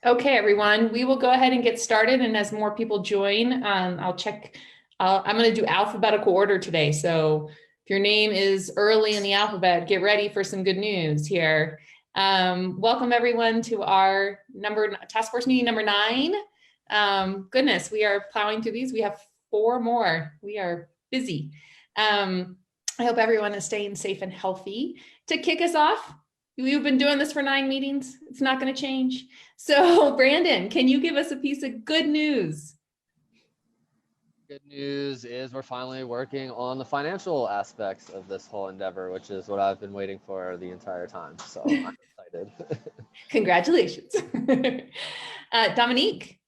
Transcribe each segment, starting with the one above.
Okay, everyone, we will go ahead and get started. And as more people join, I'll check. I'm going to do alphabetical order today. So if your name is early in the alphabet, get ready for some good news here. Welcome everyone to our task force meeting number 9. Goodness, we are plowing through these. We have 4 more. We are busy. I hope everyone is staying safe and healthy. To kick us off, we've been doing this for 9 meetings. It's not going to change. So Brandon, can you give us a piece of good news? Good news is we're finally working on the financial aspects of this whole endeavor, which is what I've been waiting for the entire time. So I'm excited. Congratulations. Dominique.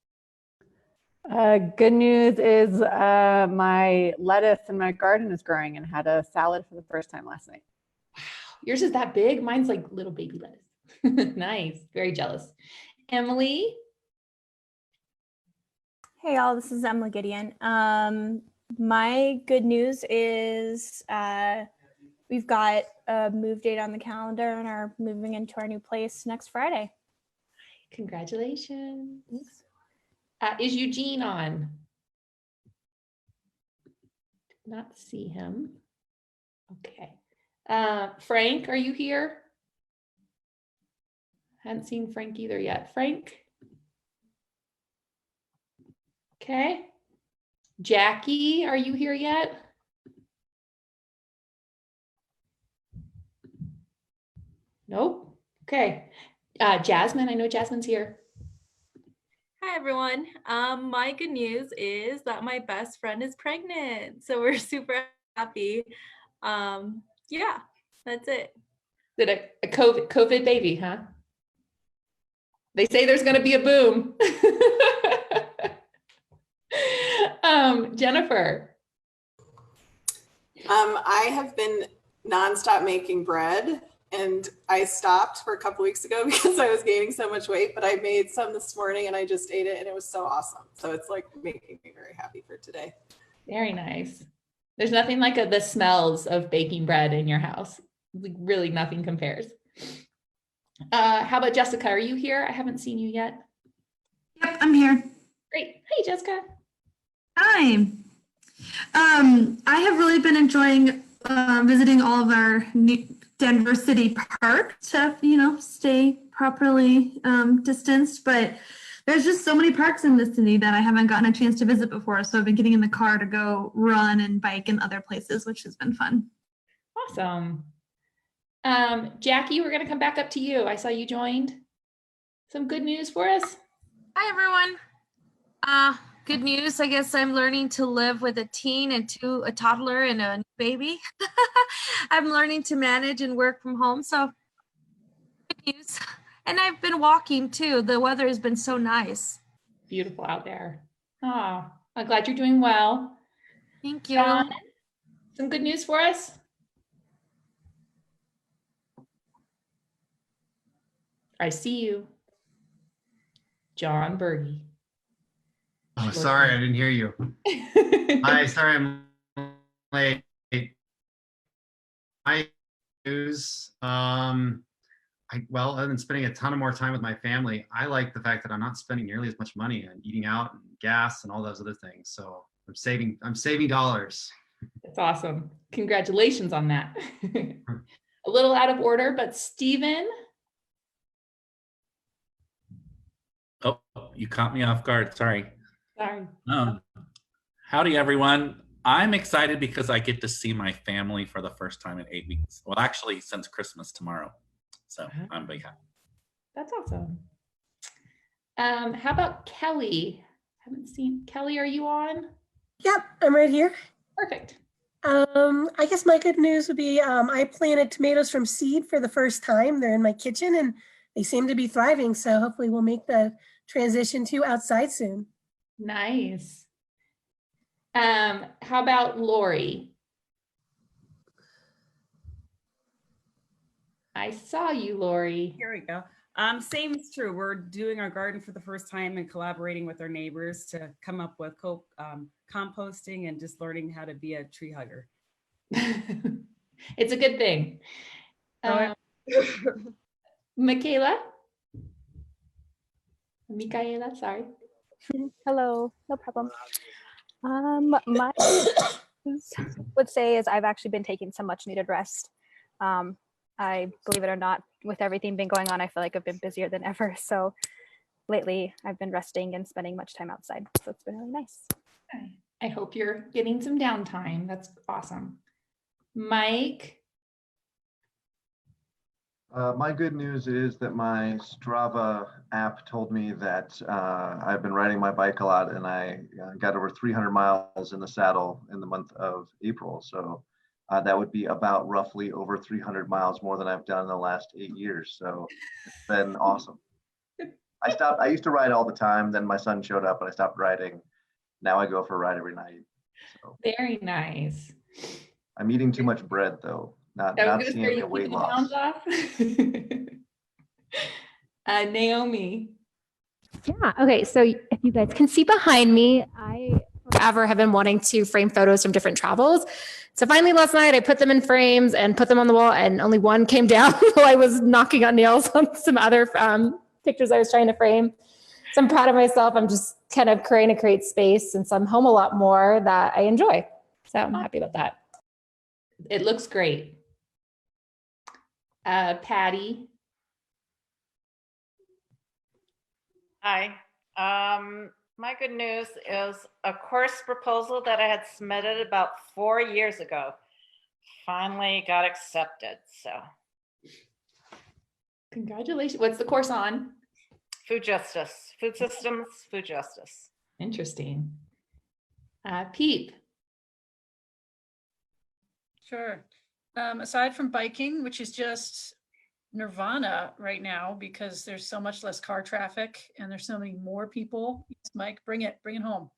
Good news is my lettuce in my garden is growing and had a salad for the first time last night. Wow, yours is that big? Mine's like little baby lettuce. Nice, very jealous. Emily. Hey y'all, this is Emily Gideon. My good news is we've got a move date on the calendar and are moving into our new place next Friday. Congratulations. Is Eugene on? Did not see him. Okay. Frank, are you here? Hadn't seen Frank either yet. Frank? Okay. Jackie, are you here yet? Nope. Okay. Jasmine, I know Jasmine's here. Hi everyone. My good news is that my best friend is pregnant, so we're super happy. Yeah, that's it. Did a COVID baby, huh? They say there's going to be a boom. Jennifer. I have been nonstop making bread, and I stopped for a couple weeks ago because I was gaining so much weight, but I made some this morning and I just ate it and it was so awesome. So it's like making me very happy for today. Very nice. There's nothing like the smells of baking bread in your house. Like, really nothing compares. How about Jessica? Are you here? I haven't seen you yet. Yep, I'm here. Great. Hey, Jessica. Hi. I have really been enjoying visiting all of our new Denver City Park to, stay properly distanced, but there's just so many parks in the city that I haven't gotten a chance to visit before. So I've been getting in the car to go run and bike in other places, which has been fun. Awesome. Jackie, we're going to come back up to you. I saw you joined. Some good news for us. Hi, everyone. Good news. I guess I'm learning to live with a teen and a toddler and a baby. I'm learning to manage and work from home. So good news. And I've been walking too. The weather has been so nice. Beautiful out there. Oh, I'm glad you're doing well. Thank you. John, some good news for us. I see you. John Berge. Oh, sorry, I didn't hear you. Hi, sorry I'm late. My news, other than spending a ton of more time with my family, I like the fact that I'm not spending nearly as much money on eating out and gas and all those other things. So I'm saving dollars. That's awesome. Congratulations on that. A little out of order, but Stephen. Oh, you caught me off guard. Sorry. Sorry. Howdy, everyone. I'm excited because I get to see my family for the first time in 8 weeks. Well, actually, since Christmas tomorrow. So I'm big happy. That's awesome. How about Kelly? Haven't seen Kelly. Are you on? Yep, I'm right here. Perfect. I guess my good news would be I planted tomatoes from seed for the first time. They're in my kitchen and they seem to be thriving. So hopefully we'll make the transition to outside soon. Nice. How about Lori? I saw you, Lori. Here we go. Same is true. We're doing our garden for the first time and collaborating with our neighbors to come up with composting and just learning how to be a tree hugger. It's a good thing. Michaela, sorry. Hello, no problem. My would say is I've actually been taking some much needed rest. I believe it or not, with everything been going on, I feel like I've been busier than ever. So lately I've been resting and spending much time outside. So it's been really nice. I hope you're getting some downtime. That's awesome. Mike. My good news is that my Strava app told me that I've been riding my bike a lot, and I got over 300 miles in the saddle in the month of April. So that would be about roughly over 300 miles more than I've done in the last 8 years. So it's been awesome. I used to ride all the time. Then my son showed up and I stopped riding. Now I go for a ride every night. So very nice. I'm eating too much bread though. Not seeing any weight loss. Naomi. Yeah. Okay. So if you guys can see behind me, I forever have been wanting to frame photos from different travels. So finally last night I put them in frames and put them on the wall, and only one came down while I was knocking out nails on some other pictures I was trying to frame. So I'm proud of myself. I'm just kind of trying to create space since I'm home a lot more that I enjoy. So I'm happy about that. It looks great. Patty. Hi. My good news is a course proposal that I had submitted about 4 years ago finally got accepted. So congratulations. What's the course on? Food justice, food systems, food justice. Interesting. Pete. Sure. Aside from biking, which is just nirvana right now because there's so much less car traffic and there's so many more people. Yes, Mike, bring it home.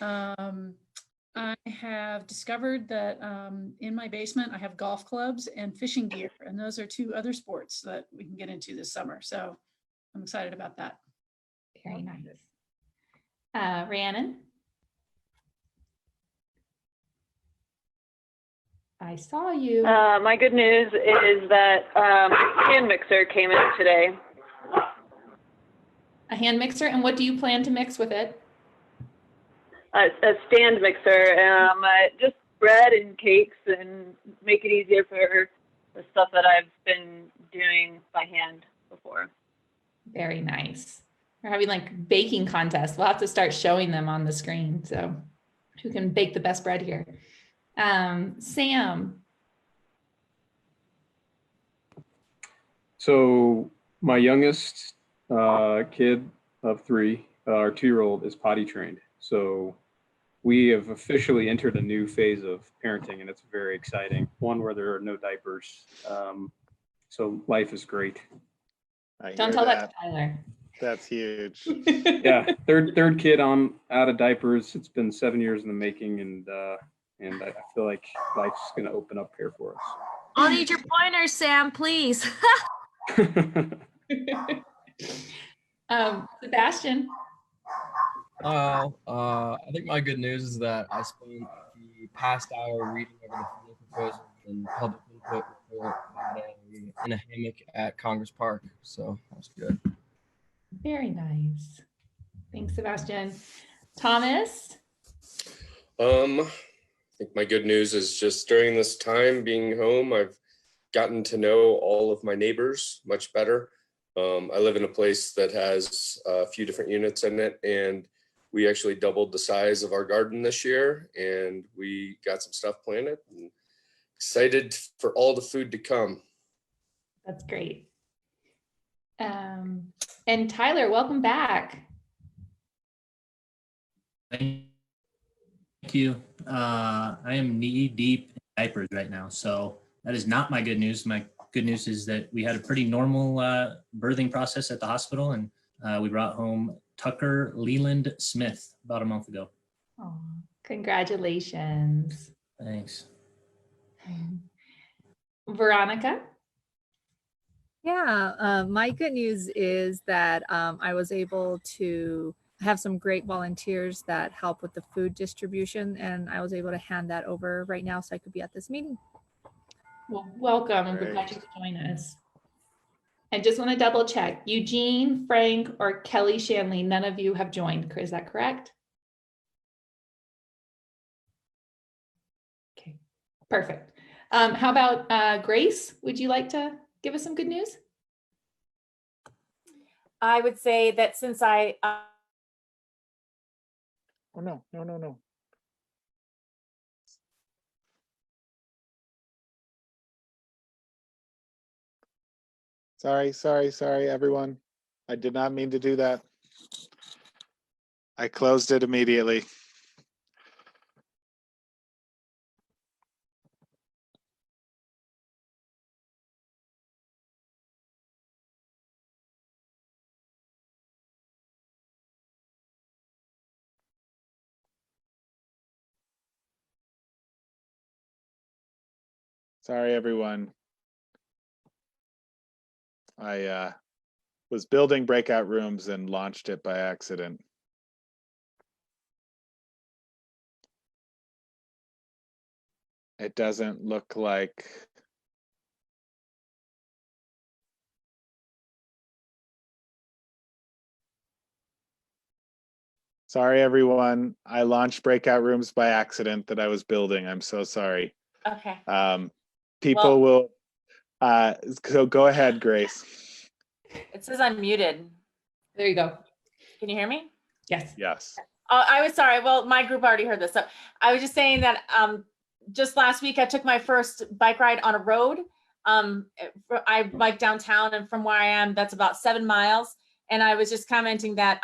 I have discovered that in my basement, I have golf clubs and fishing gear, and those are 2 other sports that we can get into this summer. So I'm excited about that. Very nice. Rhiannon. I saw you. My good news is that hand mixer came in today. A hand mixer, and what do you plan to mix with it? A stand mixer, just bread and cakes, and make it easier for the stuff that I've been doing by hand before. Very nice. We're having like baking contests. We'll have to start showing them on the screen. So who can bake the best bread here? Sam. So my youngest kid of 3, our 2-year-old, is potty trained. So we have officially entered a new phase of parenting, and it's very exciting. One where there are no diapers. So life is great. Don't tell that to Tyler. That's huge. Yeah, third kid on out of diapers. It's been 7 years in the making, and I feel like life's going to open up here for us. I'll need your pointers, Sam, please. Sebastian. I think my good news is that I spent the past hour reading over the funding proposals and public input report in a hammock at Congress Park. So that's good. Very nice. Thanks, Sebastian. Thomas. I think my good news is just during this time being home, I've gotten to know all of my neighbors much better. I live in a place that has a few different units in it, and we actually doubled the size of our garden this year, and we got some stuff planted and excited for all the food to come. That's great. And Tyler, welcome back. Thank you. I am knee deep in diapers right now, so that is not my good news. My good news is that we had a pretty normal birthing process at the hospital, and we brought home Tucker Leland Smith about a month ago. Oh, congratulations. Thanks. Veronica. Yeah, my good news is that I was able to have some great volunteers that help with the food distribution, and I was able to hand that over right now so I could be at this meeting. Well, welcome. I'm glad you could join us. I just want to double check. Eugene, Frank, or Kelly Shanley, none of you have joined. Is that correct? Okay, perfect. How about Grace? Would you like to give us some good news? I would say that since I Oh, no. Sorry, everyone. I did not mean to do that. I closed it immediately. Sorry, everyone. I was building breakout rooms and launched it by accident. It doesn't look like. Sorry, everyone. I launched breakout rooms by accident that I was building. I'm so sorry. Okay. People will. So go ahead, Grace. It says I'm muted. There you go. Can you hear me? Yes. Yes. I was sorry. Well, my group already heard this. So I was just saying that just last week I took my first bike ride on a road. I bike downtown, and from where I am, that's about 7 miles. And I was just commenting that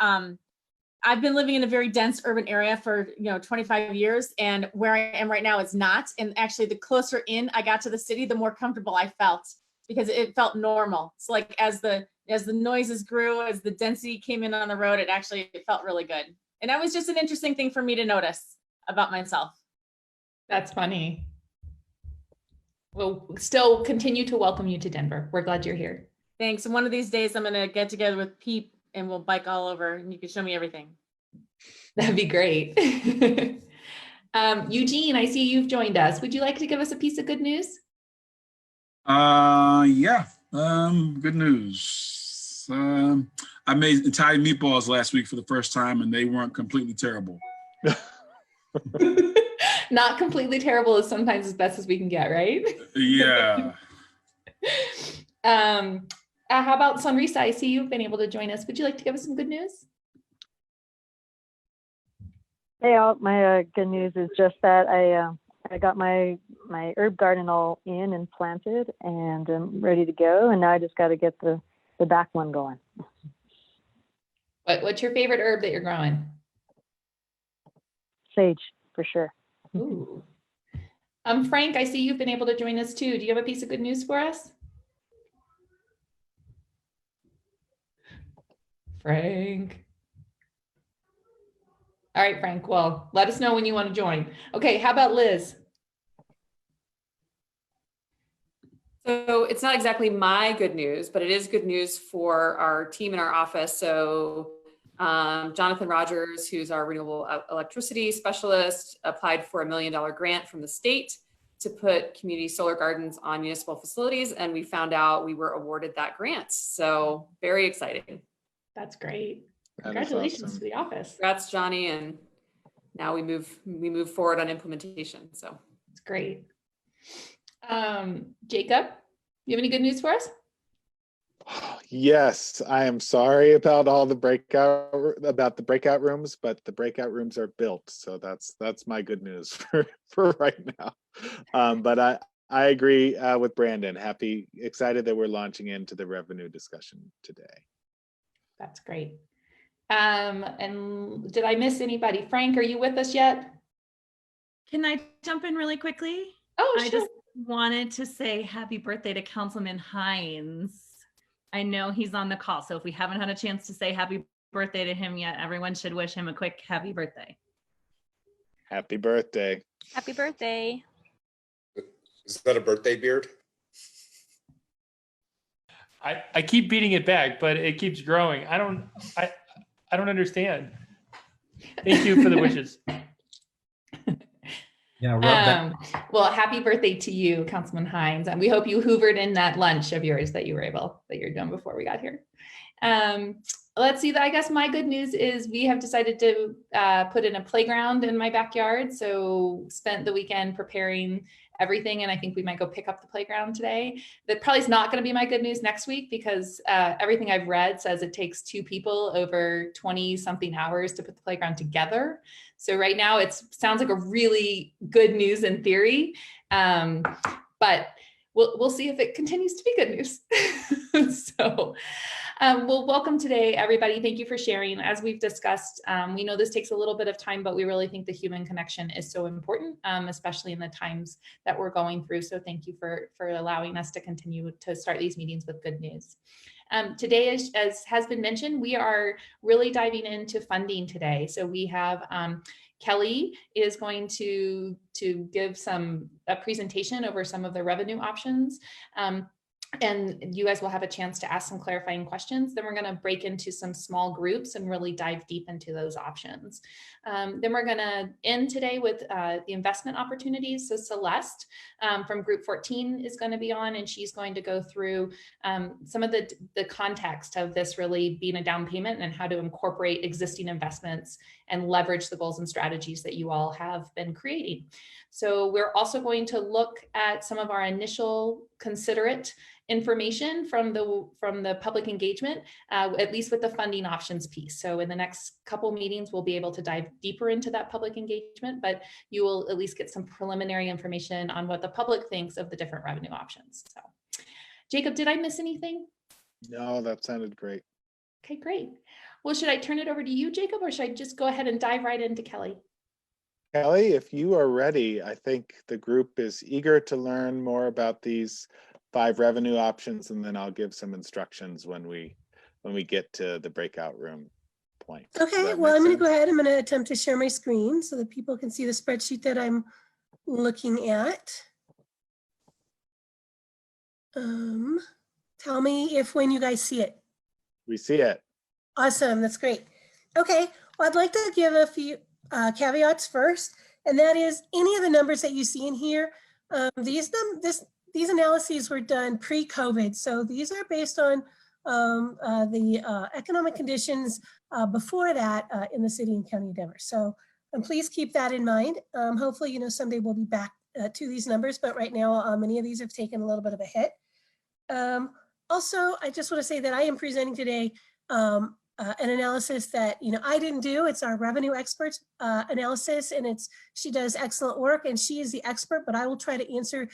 I've been living in a very dense urban area for 25 years, and where I am right now is not. And actually, the closer in I got to the city, the more comfortable I felt, because it felt normal. So like as the noises grew, as the density came in on the road, it felt really good. And that was just an interesting thing for me to notice about myself. That's funny. We'll still continue to welcome you to Denver. We're glad you're here. Thanks. And one of these days, I'm going to get together with Pete and we'll bike all over, and you can show me everything. That'd be great. Eugene, I see you've joined us. Would you like to give us a piece of good news? Yeah. Good news. I made Italian meatballs last week for the first time, and they weren't completely terrible. Not completely terrible is sometimes as best as we can get, right? Yeah. How about Sonrisa? I see you've been able to join us. Would you like to give us some good news? Hey, all. My good news is just that I got my herb garden all in and planted, and I'm ready to go. And now I just got to get the back one going. What's your favorite herb that you're growing? Sage, for sure. Ooh. Frank, I see you've been able to join us too. Do you have a piece of good news for us? Frank. All right, Frank. Well, let us know when you want to join. Okay, how about Liz? So it's not exactly my good news, but it is good news for our team in our office. So Jonathan Rogers, who's our renewable electricity specialist, applied for $1 million grant from the state to put community solar gardens on municipal facilities. And we found out we were awarded that grant. So very exciting. That's great. That is Congratulations awesome. to the office. Congrats, Johnny. And now we move forward on implementation. So it's great. Jacob, you have any good news for us? Yes, I am sorry about all the breakout rooms, but the breakout rooms are built, so that's my good news for right now. But I agree with Brandon. Excited that we're launching into the revenue discussion today. That's great. And did I miss anybody? Frank, are you with us yet? Can I jump in really quickly? Oh, I sure. just wanted to say happy birthday to Councilman Hines. I know he's on the call, so if we haven't had a chance to say happy birthday to him yet, everyone should wish him a quick happy birthday. Happy birthday. Happy birthday. Is that a birthday beard? I keep beating it back, but it keeps growing. I don't understand. Thank you for the wishes. Yeah, rub that. Well, happy birthday to you, Councilman Hines. And we hope you hoovered in that lunch of yours that you're done before we got here. Let's see, I guess my good news is we have decided to put in a playground in my backyard. So spent the weekend preparing everything, and I think we might go pick up the playground today. That probably is not going to be my good news next week, because everything I've read says it takes 2 people over 20 something hours to put the playground together. So right now it sounds like a really good news in theory, but we'll see if it continues to be good news. So well, welcome today, everybody. Thank you for sharing. As we've discussed, we know this takes a little bit of time, but we really think the human connection is so important, especially in the times that we're going through. So thank you for allowing us to continue to start these meetings with good news. Today, as has been mentioned, we are really diving into funding today. So we have Kelly is going to give a presentation over some of the revenue options. And you guys will have a chance to ask some clarifying questions. Then we're going to break into some small groups and really dive deep into those options. Then we're going to end today with the investment opportunities. So Celeste from Group 14 is going to be on, and she's going to go through some of the context of this really being a down payment and how to incorporate existing investments and leverage the goals and strategies that you all have been creating. So we're also going to look at some of our initial considerate information from the public engagement, at least with the funding options piece. So in the next couple meetings, we'll be able to dive deeper into that public engagement, but you will at least get some preliminary information on what the public thinks of the different revenue options. So Jacob, did I miss anything? No, that sounded great. Okay, great. Well, should I turn it over to you, Jacob, or should I just go ahead and dive right into Kelly? Kelly, if you are ready, I think the group is eager to learn more about these 5 revenue options, and then I'll give some instructions when we get to the breakout room point. Okay, well, I'm going to go ahead. I'm going to attempt to share my screen so that people can see the spreadsheet that I'm looking at. Tell me when you guys see it. We see it. Awesome, that's great. Okay, well, I'd like to give a few caveats first, and that is any of the numbers that you see in here, these analyses were done pre-COVID, so these are based on the economic conditions before that in the city and county of Denver. So please keep that in mind. Hopefully, someday we'll be back to these numbers, but right now many of these have taken a little bit of a hit. Also, I just want to say that I am presenting today an analysis that I didn't do. It's our revenue experts analysis, and she does excellent work, and she is the expert. But I will try to answer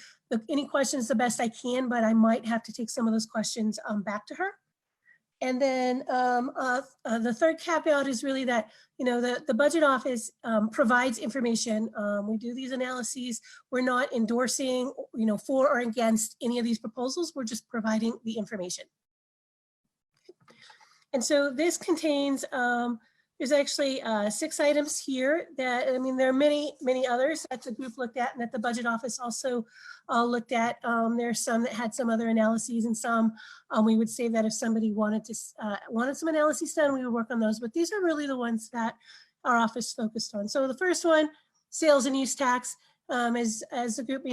any questions the best I can. But I might have to take some of those questions back to her. And then the third caveat is really that the budget office provides information. We do these analyses. We're not endorsing for or against any of these proposals. We're just providing the information. And so this contains, there's actually 6 items here that, there are many others that the group looked at and that the budget office also looked at. There are some that had some other analyses, and some we would say that if somebody wanted some analyses done, we would work on those. But these are really the ones that our office focused on. So the first one, sales and use tax, as a group,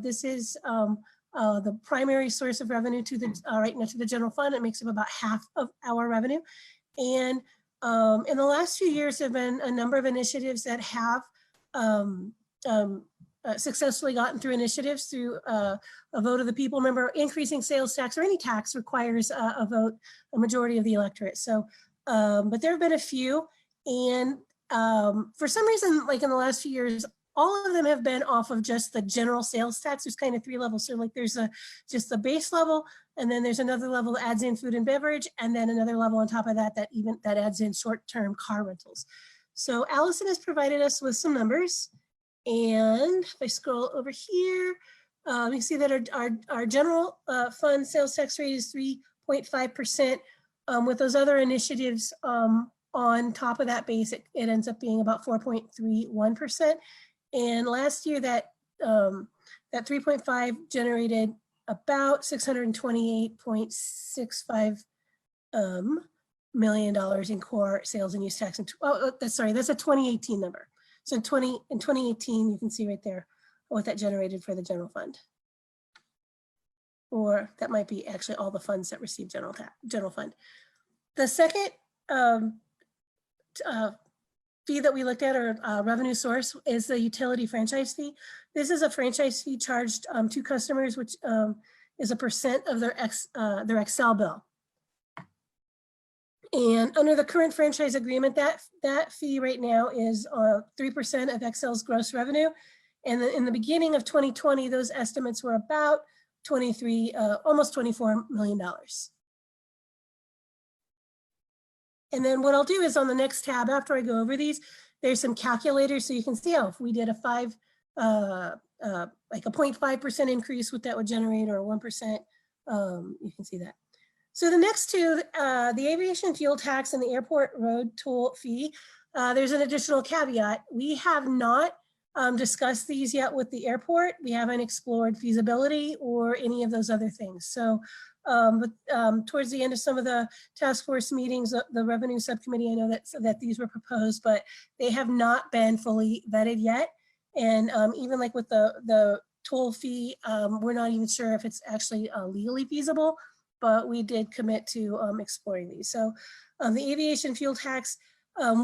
this is the primary source of revenue to the right now to the general fund. It makes up about half of our revenue. And in the last few years, there have been a number of initiatives that have successfully gotten through initiatives through a vote of the people. Remember, increasing sales tax or any tax requires a vote, a majority of the electorate. So, but there have been a few, and for some reason, like in the last few years, all of them have been off of just the general sales tax. There's kind of 3 levels. So like there's just the base level, and then there's another level that adds in food and beverage, and then another level on top of that that adds in short-term car rentals. So Allison has provided us with some numbers, and if I scroll over here, you can see that our general fund sales tax rate is 3.5%. With those other initiatives on top of that base, it ends up being about 4.31%. And last year, that 3.5 generated about $628.65 million in core sales and use tax. That's a 2018 number. So in 2018, you can see right there what that generated for the general fund. Or that might be actually all the funds that receive general fund. The second fee that we looked at, or revenue source, is the utility franchise fee. This is a franchise fee charged to customers, which is a % of their Excel bill. And under the current franchise agreement, that fee right now is 3% of Excel's gross revenue. And in the beginning of 2020, those estimates were about almost $24 million. And then what I'll do is on the next tab, after I go over these, there's some calculators so you can see, if we did a like a 0.5% increase, what that would generate, or 1%, you can see that. So the next two, the aviation fuel tax and the airport road toll fee, there's an additional caveat. We have not discussed these yet with the airport. We haven't explored feasibility or any of those other things. So towards the end of some of the task force meetings, the revenue subcommittee, I know that these were proposed, but they have not been fully vetted yet. And even like with the toll fee, we're not even sure if it's actually legally feasible, but we did commit to exploring these. So the aviation fuel tax,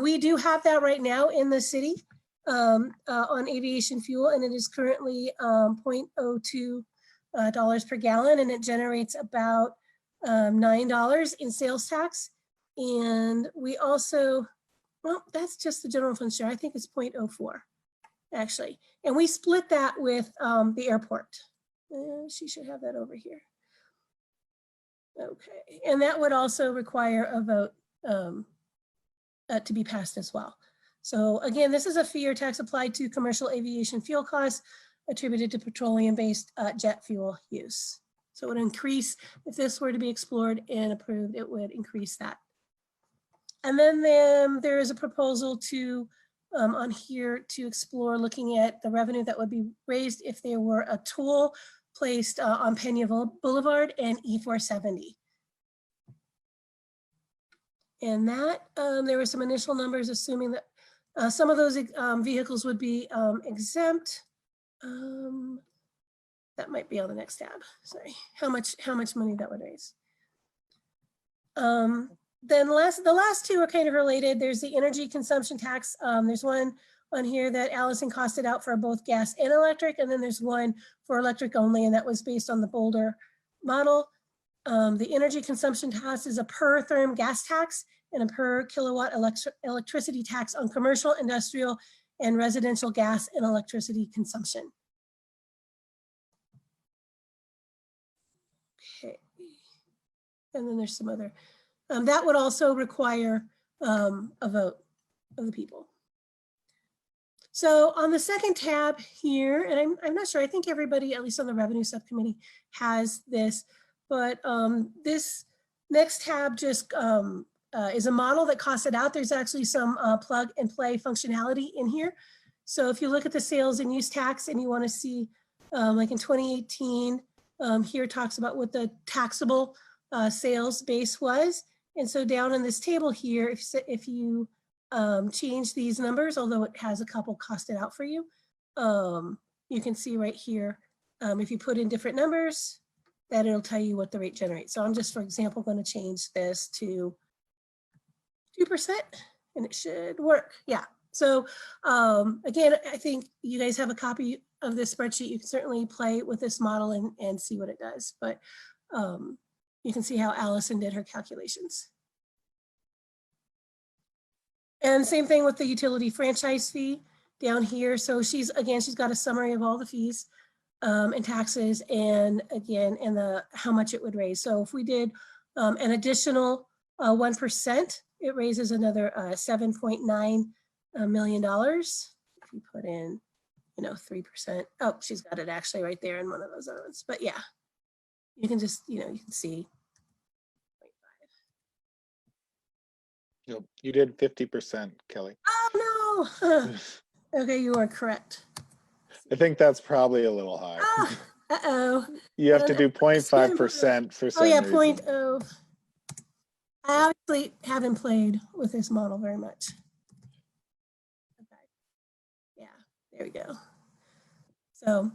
we do have that right now in the city on aviation fuel, and it is currently $0.02 per gallon, and it generates about $9 in sales tax. And we also, well, that's just the general fund share. I think it's 0.04 actually. And we split that with the airport. She should have that over here. Okay, and that would also require a vote to be passed as well. So again, this is a fee or tax applied to commercial aviation fuel costs attributed to petroleum-based jet fuel use. So it would increase, if this were to be explored and approved, it would increase that. And then there is a proposal to, on here, to explore looking at the revenue that would be raised if there were a toll placed on Pena Boulevard and E470. And that, there were some initial numbers assuming that some of those vehicles would be exempt. That might be on the next tab. Sorry, how much money that would raise. Then the last two are kind of related. There's the energy consumption tax. There's one on here that Allison costed out for both gas and electric, and then there's one for electric only, and that was based on the Boulder model. The energy consumption tax is a per therm gas tax and a per kilowatt electricity tax on commercial, industrial, and residential gas and electricity consumption. Okay, and then there's some other, that would also require a vote of the people. So on the second tab here, and I'm not sure, I think everybody, at least on the revenue subcommittee, has this, but this next tab just is a model that costed out. There's actually some plug and play functionality in here. So if you look at the sales and use tax and you want to see, like in 2018, here it talks about what the taxable sales base was. And so down in this table here, if you change these numbers, although it has a couple costed out for you, you can see right here, if you put in different numbers, that it'll tell you what the rate generates. So I'm just, for example, going to change this to 2% and it should work. Yeah. So again, I think you guys have a copy of this spreadsheet. You can certainly play with this model and see what it does, but you can see how Allison did her calculations. And same thing with the utility franchise fee down here. So she's got a summary of all the fees and taxes, and again, and how much it would raise. So if we did an additional 1%, it raises another $7.9 million. If you put in, 3%. Oh, she's got it actually right there in one of those other ones. But yeah, you can just, you can see. Nope, you did 50%, Kelly. Oh no. Okay, you are correct. I think that's probably a little high. Uh-oh. You have to do 0.5% for some reason. 0.0. I obviously haven't played with this model very much. There we go. So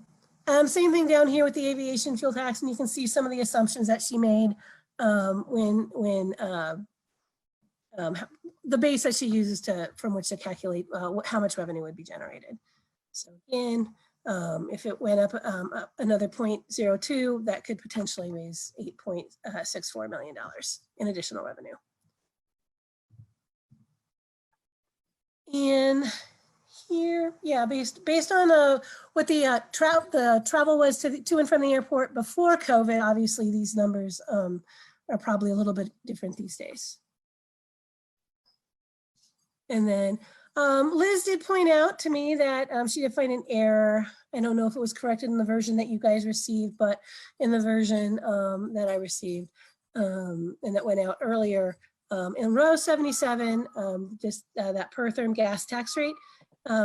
same thing down here with the aviation fuel tax, and you can see some of the assumptions that she made the base that she uses from which to calculate how much revenue would be generated. So again, if it went up another 0.02, that could potentially raise $8.64 million in additional revenue. And here, yeah, based on what the travel was to and from the airport before COVID, obviously these numbers are probably a little bit different these days. And then Liz did point out to me that she did find an error. I don't know if it was corrected in the version that you guys received, but in the version that I received and that went out earlier, in row 77, just that per therm gas tax rate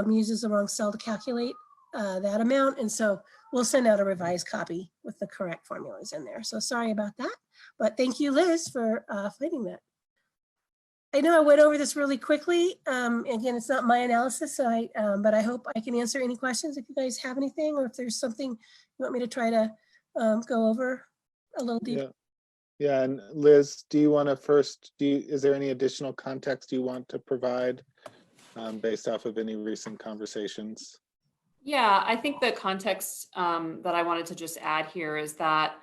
uses the wrong cell to calculate that amount. And so we'll send out a revised copy with the correct formulas in there. So sorry about that, but thank you, Liz, for finding that. I know I went over this really quickly. Again, it's not my analysis, so but I hope I can answer any questions if you guys have anything, or if there's something you want me to try to go over a little deeper. Yeah, and Liz, do you want to first, is there any additional context you want to provide based off of any recent conversations? Yeah, I think the context that I wanted to just add here is that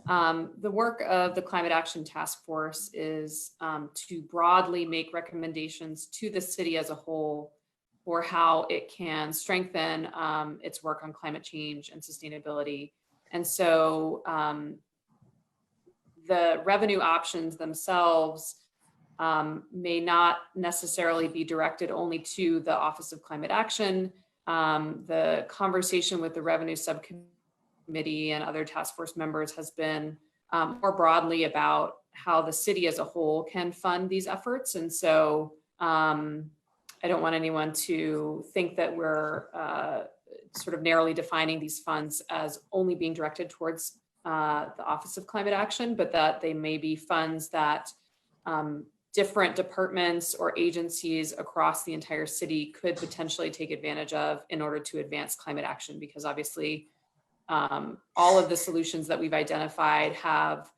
the work of the Climate Action Task Force is to broadly make recommendations to the city as a whole for how it can strengthen its work on climate change and sustainability. And so the revenue options themselves may not necessarily be directed only to the Office of Climate Action. The conversation with the Revenue Subcommittee and other task force members has been more broadly about how the city as a whole can fund these efforts. And so I don't want anyone to think that we're sort of narrowly defining these funds as only being directed towards the Office of Climate Action, but that they may be funds that different departments or agencies across the entire city could potentially take advantage of in order to advance climate action, because obviously all of the solutions that we've identified have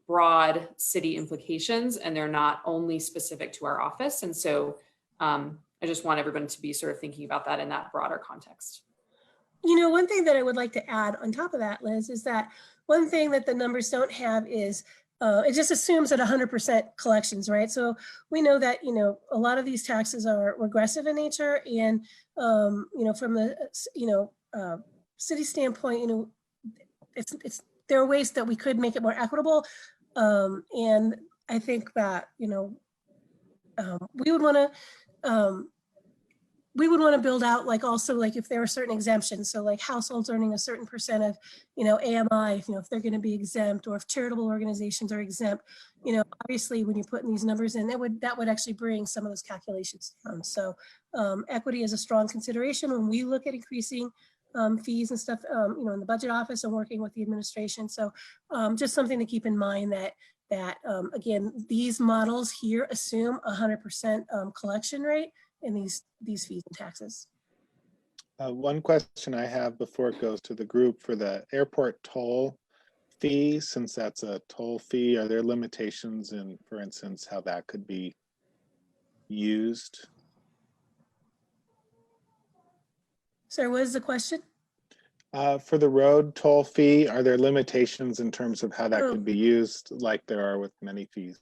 broad city implications, and they're not only specific to our office. And so I just want everyone to be sort of thinking about that in that broader context. You know, one thing that I would like to add on top of that, Liz, is that one thing that the numbers don't have is it just assumes that 100% collections, right? So we know that, you know, a lot of these taxes are regressive in nature, and, you know, from the, city standpoint, you know, there are ways that we could make it more equitable. And I think that, you know, we would want to build out, like, also, like, if there are certain exemptions, so like households earning a certain percent of, you know, AMI, you know, if they're going to be exempt, or if charitable organizations are exempt, you know, obviously when you put in these numbers in, that would actually bring some of those calculations down. So equity is a strong consideration when we look at increasing fees and stuff, you know, in the budget office and working with the administration. So just something to keep in mind that again, these models here assume 100% collection rate in these fees and taxes. One question I have before it goes to the group: for the airport toll fee, since that's a toll fee, are there limitations in, for instance, how that could be used? Sorry, what is the question? For the road toll fee, are there limitations in terms of how that could be used, like there are with many fees?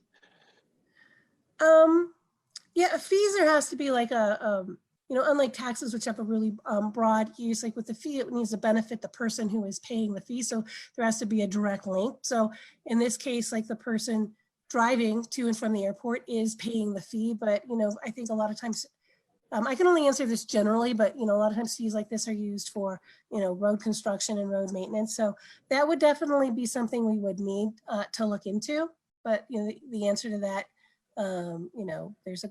Yeah, fees, there has to be like a, you know, unlike taxes, which have a really broad use, like with the fee, it needs to benefit the person who is paying the fee. So there has to be a direct link. So in this case, like the person driving to and from the airport is paying the fee. But, you know, I think a lot of times, I can only answer this generally, but, you know, a lot of times fees like this are used for, you know, road construction and road maintenance. So that would definitely be something we would need to look into. But, you know, the answer to that, you know, there's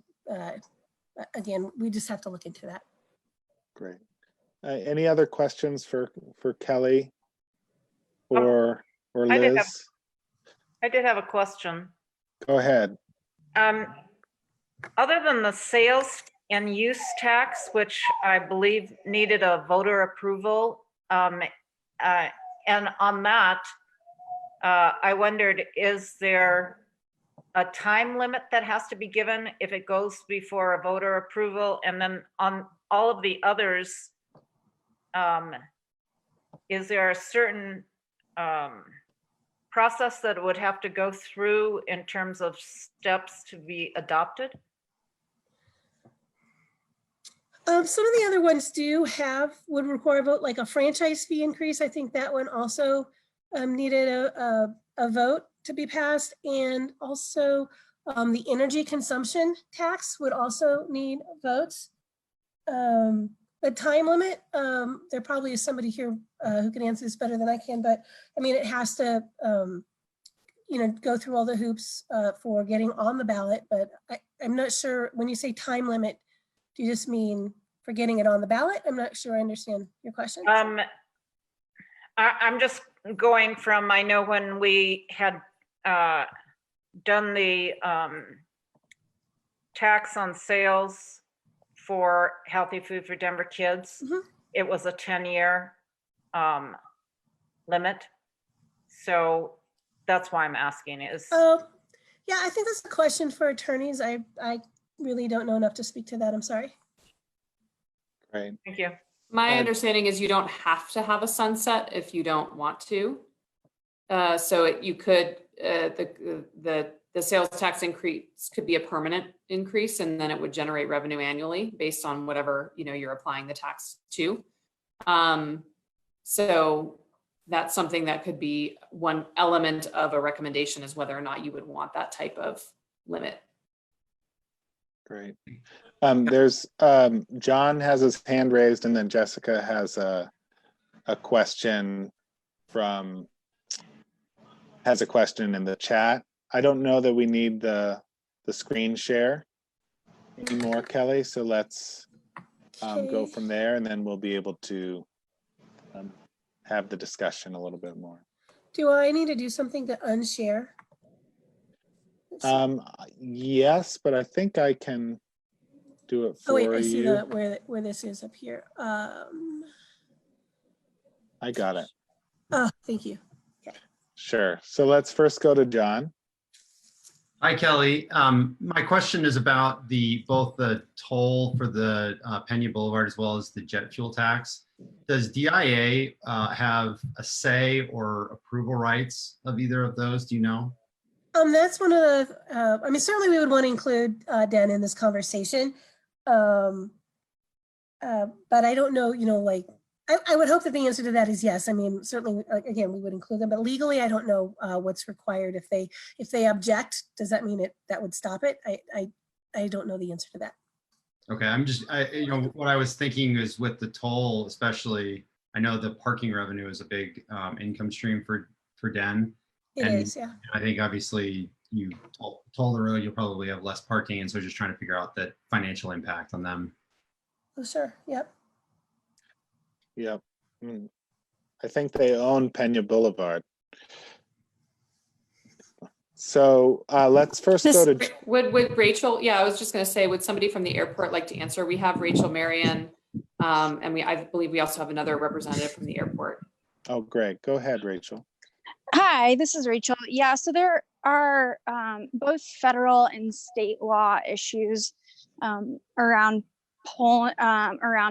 again, we just have to look into that. Great. Any other questions for Kelly or Liz? I did have a question. Go ahead. Other than the sales and use tax, which I believe needed a voter approval. And on that, I wondered, is there a time limit that has to be given if it goes before a voter approval? And then on all of the others, is there a certain process that it would have to go through in terms of steps to be adopted? Some of the other ones would require a vote, like a franchise fee increase. I think that one also needed a vote to be passed. And also the energy consumption tax would also need votes. The time limit, there probably is somebody here who can answer this better than I can, but I mean, it has to, go through all the hoops for getting on the ballot, but I'm not sure, when you say time limit, do you just mean for getting it on the ballot? I'm not sure I understand your question. I'm just going from, I know when we had done the tax on sales for healthy food for Denver kids, it was a 10-year limit. So that's why I'm asking is. Yeah, I think that's a question for attorneys. I really don't know enough to speak to that. I'm sorry. Right. Thank you. My understanding is you don't have to have a sunset if you don't want to. You could, the sales tax increase could be a permanent increase, and then it would generate revenue annually based on whatever, you're applying the tax to. So that's something that could be one element of a recommendation, is whether or not you would want that type of limit. Great. There's John has his hand raised, and then Jessica has a question in the chat. I don't know that we need the screen share anymore, Kelly. So let's go from there, and then we'll be able to have the discussion a little bit more. Do I need to do something to unshare? Yes, but I think I can do it for you. Oh wait, I see where this is up here. I got it. Oh, thank you. Okay. Sure. So let's first go to John. Hi, Kelly. My question is about both the toll for the Pena Boulevard as well as the jet fuel tax. Does DIA have a say or approval rights of either of those? Do you know? That's one of the, I mean, certainly we would want to include Dan in this conversation. But I don't know, I would hope that the answer to that is yes. I mean, certainly, again, we would include them, but legally, I don't know what's required. If they object, does that mean that would stop it? I don't know the answer to that. Okay, what I was thinking is with the toll, especially, I know the parking revenue is a big income stream for Den. It is, yeah. I think obviously you toll the road, you'll probably have less parking, and so just trying to figure out the financial impact on them. Oh, sure. Yep. Yep. I think they own Pena Boulevard. So let's first go to. Would Rachel? Yeah, I was just going to say, would somebody from the airport like to answer? We have Rachel Marion, and I believe we also have another representative from the airport. Oh, great. Go ahead, Rachel. Hi, this is Rachel. Yeah, so there are both federal and state law issues around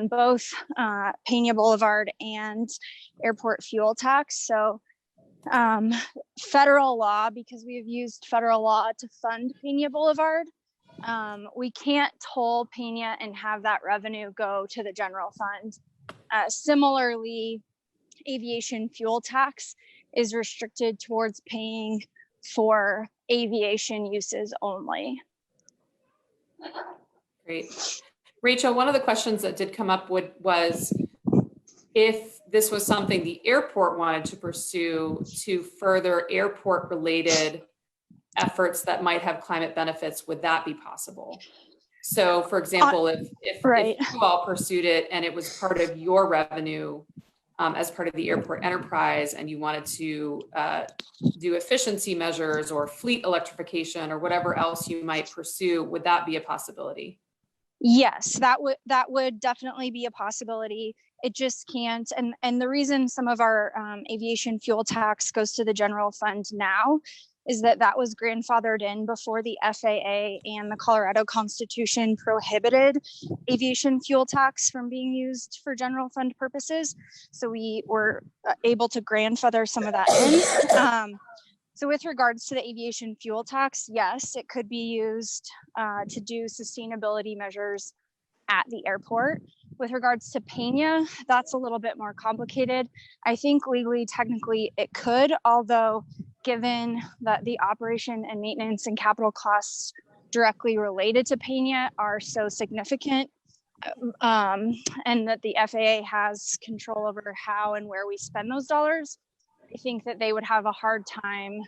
both Pena Boulevard and airport fuel tax. So federal law, because we have used federal law to fund Pena Boulevard, we can't toll Pena and have that revenue go to the general fund. Similarly, aviation fuel tax is restricted towards paying for aviation uses only. Great. Rachel, one of the questions that did come up was if this was something the airport wanted to pursue to further airport related efforts that might have climate benefits, would that be possible? So for example, if you all pursued it and it was part of your revenue as part of the airport enterprise, and you wanted to do efficiency measures or fleet electrification or whatever else you might pursue, would that be a possibility? Yes, that would definitely be a possibility. It just can't. And the reason some of our aviation fuel tax goes to the general fund now is that was grandfathered in before the FAA and the Colorado Constitution prohibited aviation fuel tax from being used for general fund purposes. So we were able to grandfather some of that in. So with regards to the aviation fuel tax, yes, it could be used to do sustainability measures at the airport. With regards to Pena, that's a little bit more complicated. I think legally, technically it could, although given that the operation and maintenance and capital costs directly related to Pena are so significant, and that the FAA has control over how and where we spend those dollars, I think that they would have a hard time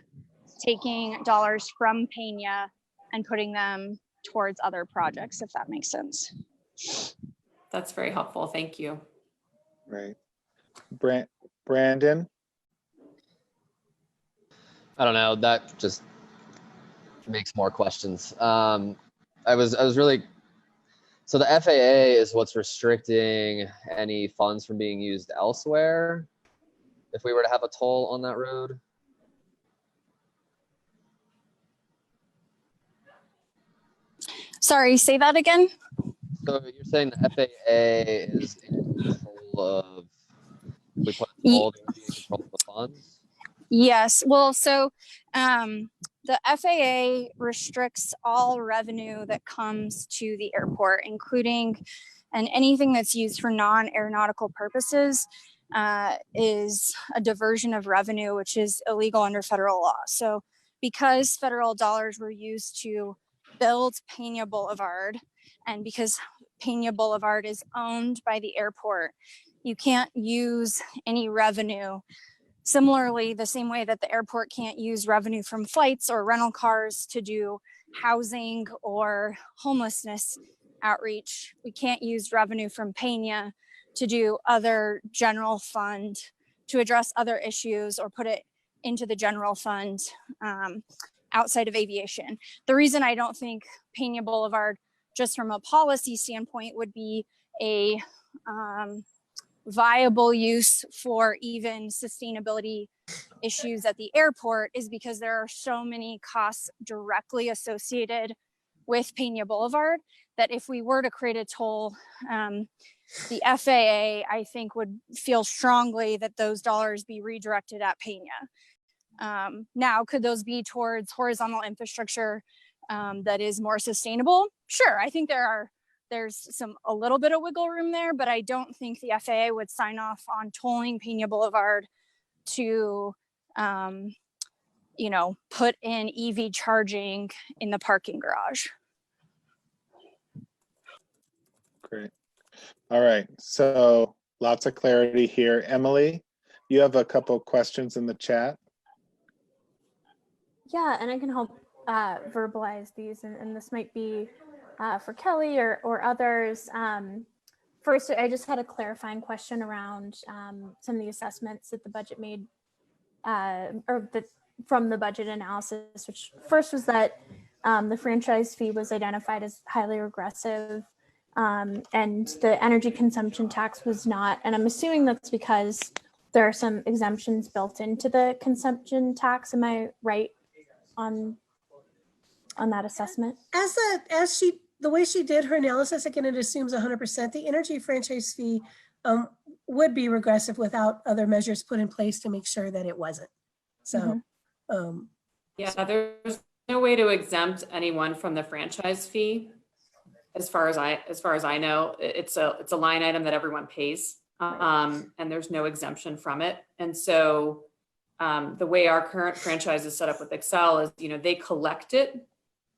taking dollars from Pena and putting them towards other projects, if that makes sense. That's very helpful. Thank you. Right. Brandon? I don't know. That just makes more questions. I was really, so the FAA is what's restricting any funds from being used elsewhere if we were to have a toll on that road. Sorry, say that again. So you're saying the FAA is in control of, we put a toll, they would be in control of the funds? Yes, well, so the FAA restricts all revenue that comes to the airport, including and anything that's used for non-aeronautical purposes is a diversion of revenue, which is illegal under federal law. So because federal dollars were used to build Pena Boulevard, and because Pena Boulevard is owned by the airport, you can't use any revenue. Similarly, the same way that the airport can't use revenue from flights or rental cars to do housing or homelessness outreach, we can't use revenue from Pena to do other general fund, to address other issues or put it into the general fund outside of aviation. The reason I don't think Pena Boulevard, just from a policy standpoint, would be a viable use for even sustainability issues at the airport is because there are so many costs directly associated with Pena Boulevard that if we were to create a toll, the FAA, I think, would feel strongly that those dollars be redirected at Pena. Now, could those be towards horizontal infrastructure that is more sustainable? Sure, I think there's a little bit of wiggle room there, but I don't think the FAA would sign off on tolling Pena Boulevard to, put in EV charging in the parking garage. Great. All right, so lots of clarity here. Emily, you have a couple of questions in the chat. Yeah, and I can help verbalize these, and this might be for Kelly or others. First, I just had a clarifying question around some of the assessments that the budget made, from the budget analysis, which first was that the franchise fee was identified as highly regressive, and the energy consumption tax was not. And I'm assuming that's because there are some exemptions built into the consumption tax. Am I right on that assessment? The way she did her analysis, again, it assumes 100%. The energy franchise fee would be regressive without other measures put in place to make sure that it wasn't. So, yeah, there's no way to exempt anyone from the franchise fee. As far as I know, it's a line item that everyone pays, and there's no exemption from it. And so the way our current franchise is set up with Excel is, they collect it.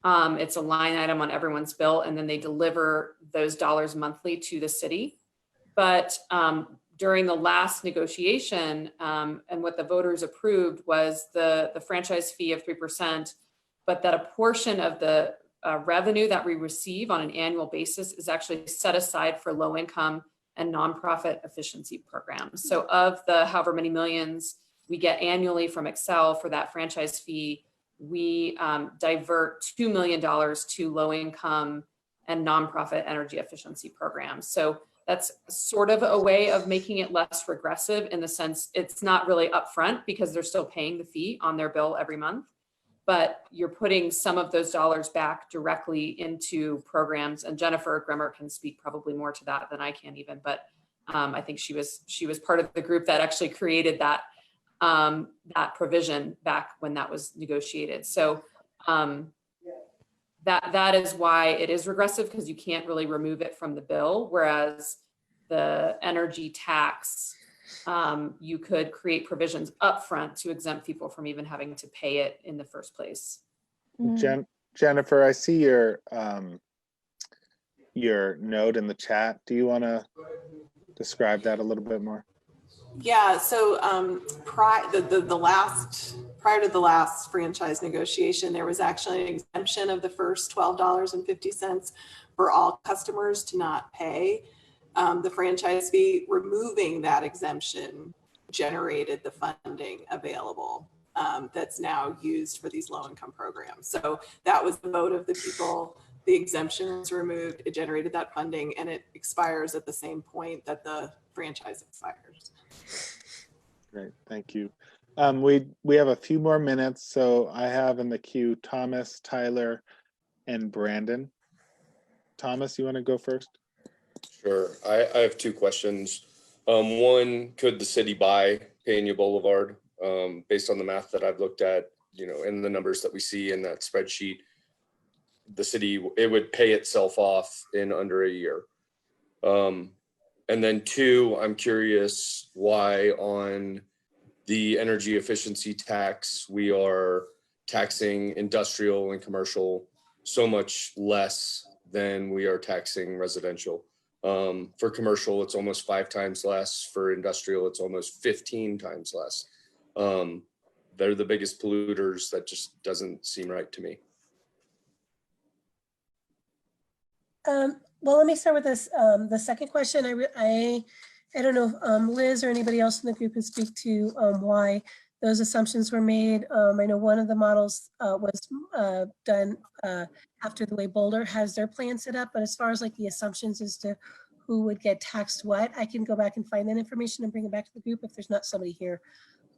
It's a line item on everyone's bill, and then they deliver those dollars monthly to the city. But during the last negotiation, and what the voters approved was the franchise fee of 3%, but that a portion of the revenue that we receive on an annual basis is actually set aside for low income and nonprofit efficiency programs. So of the however many millions we get annually from Excel for that franchise fee, we divert $2 million to low income and nonprofit energy efficiency programs. So that's sort of a way of making it less regressive in the sense it's not really upfront because they're still paying the fee on their bill every month, but you're putting some of those dollars back directly into programs. And Jennifer Grimmer can speak probably more to that than I can even, but I think she was part of the group that actually created that that provision back when that was negotiated. So that is why it is regressive, because you can't really remove it from the bill. Whereas the energy tax, you could create provisions upfront to exempt people from even having to pay it in the first place. Jennifer, I see your note in the chat. Do you want to describe that a little bit more? Yeah, so prior to the last franchise negotiation, there was actually an exemption of the first $12.50 for all customers to not pay the franchise fee. Removing that exemption generated the funding available that's now used for these low-income programs. So that was the vote of the people. The exemption was removed, it generated that funding, and it expires at the same point that the franchise expires. Great, thank you. We have a few more minutes, so I have in the queue Thomas, Tyler, and Brandon. Thomas, you want to go first? Sure. I have two questions. One, could the city buy Peña Boulevard? Based on the math that I've looked at, and the numbers that we see in that spreadsheet, the city, it would pay itself off in under a year. And then two, I'm curious why on the energy efficiency tax, we are taxing industrial and commercial so much less than we are taxing residential. For commercial, it's almost 5 times less. For industrial, it's almost 15 times less. They're the biggest polluters. That just doesn't seem right to me. Well, let me start with this. The second question, I don't know if Liz or anybody else in the group can speak to why those assumptions were made. I know one of the models was done after the way Boulder has their plan set up, but as far as like the assumptions as to who would get taxed what, I can go back and find that information and bring it back to the group if there's not somebody here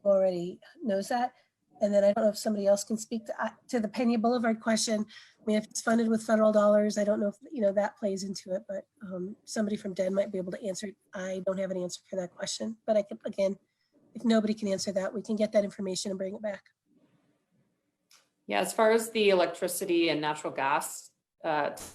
who already knows that. And then I don't know if somebody else can speak to the Peña Boulevard question. I mean, if it's funded with federal dollars, I don't know if that plays into it, but somebody from DEN might be able to answer. I don't have an answer for that question, but I can, again, if nobody can answer that, we can get that information and bring it back. Yeah, as far as the electricity and natural gas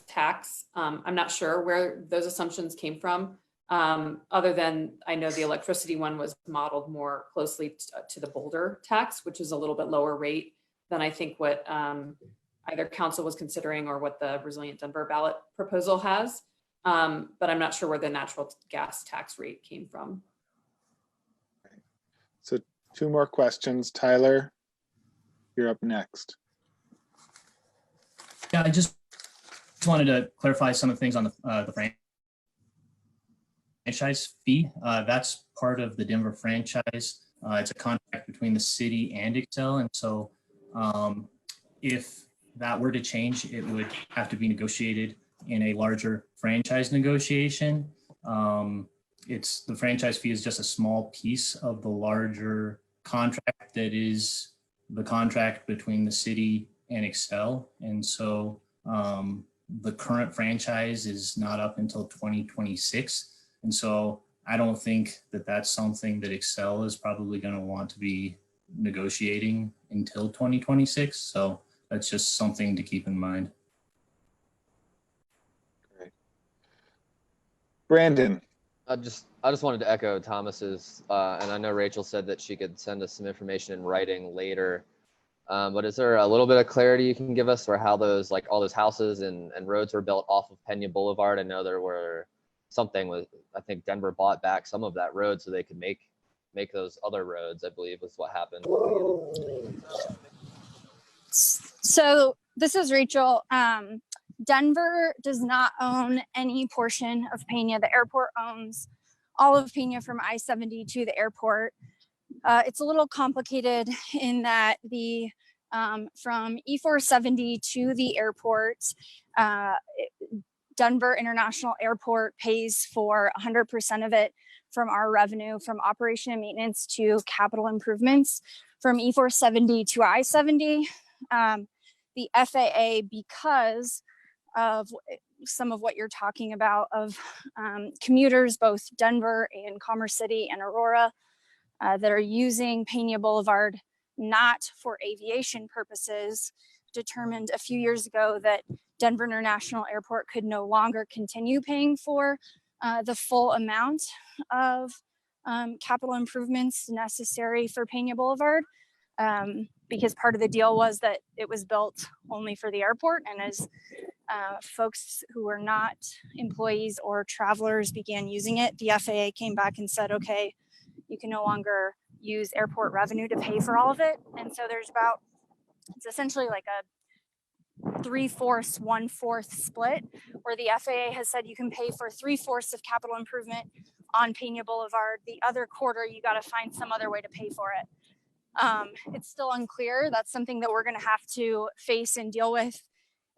tax, I'm not sure where those assumptions came from. Other than I know the electricity one was modeled more closely to the Boulder tax, which is a little bit lower rate than I think what either council was considering or what the Resilient Denver ballot proposal has. But I'm not sure where the natural gas tax rate came from. So 2 more questions. Tyler, you're up next. Yeah, I just wanted to clarify some of the things on the franchise fee. That's part of the Denver franchise. It's a contract between the city and Excel. And so if that were to change, it would have to be negotiated in a larger franchise negotiation. The franchise fee is just a small piece of the larger contract that is the contract between the city and Excel. And so the current franchise is not up until 2026. And so I don't think that that's something that Excel is probably going to want to be negotiating until 2026. So that's just something to keep in mind. Great. Brandon. I just wanted to echo Thomas's, and I know Rachel said that she could send us some information in writing later. But is there a little bit of clarity you can give us for how those, like all those houses and roads were built off of Peña Boulevard? I know there were something with, I think Denver bought back some of that road so they could make those other roads, I believe was what happened. So this is Rachel. Denver does not own any portion of Peña. The airport owns all of Peña from I-70 to the airport. It's a little complicated in that the from E470 to the airport, Denver International Airport pays for 100% of it from our revenue, from operation and maintenance to capital improvements, from E470 to I-70. The FAA, because of some of what you're talking about of commuters, both Denver and Commerce City and Aurora, that are using Pena Boulevard not for aviation purposes, determined a few years ago that Denver International Airport could no longer continue paying for the full amount of capital improvements necessary for Pena Boulevard, because part of the deal was that it was built only for the airport. And as folks who were not employees or travelers began using it, the FAA came back and said, okay, you can no longer use airport revenue to pay for all of it. And so there's about, it's essentially like a 3/4, 1/4 split, where the FAA has said you can pay for 3/4 of capital improvement on Pena Boulevard. The other quarter, you got to find some other way to pay for it. It's still unclear. That's something that we're going to have to face and deal with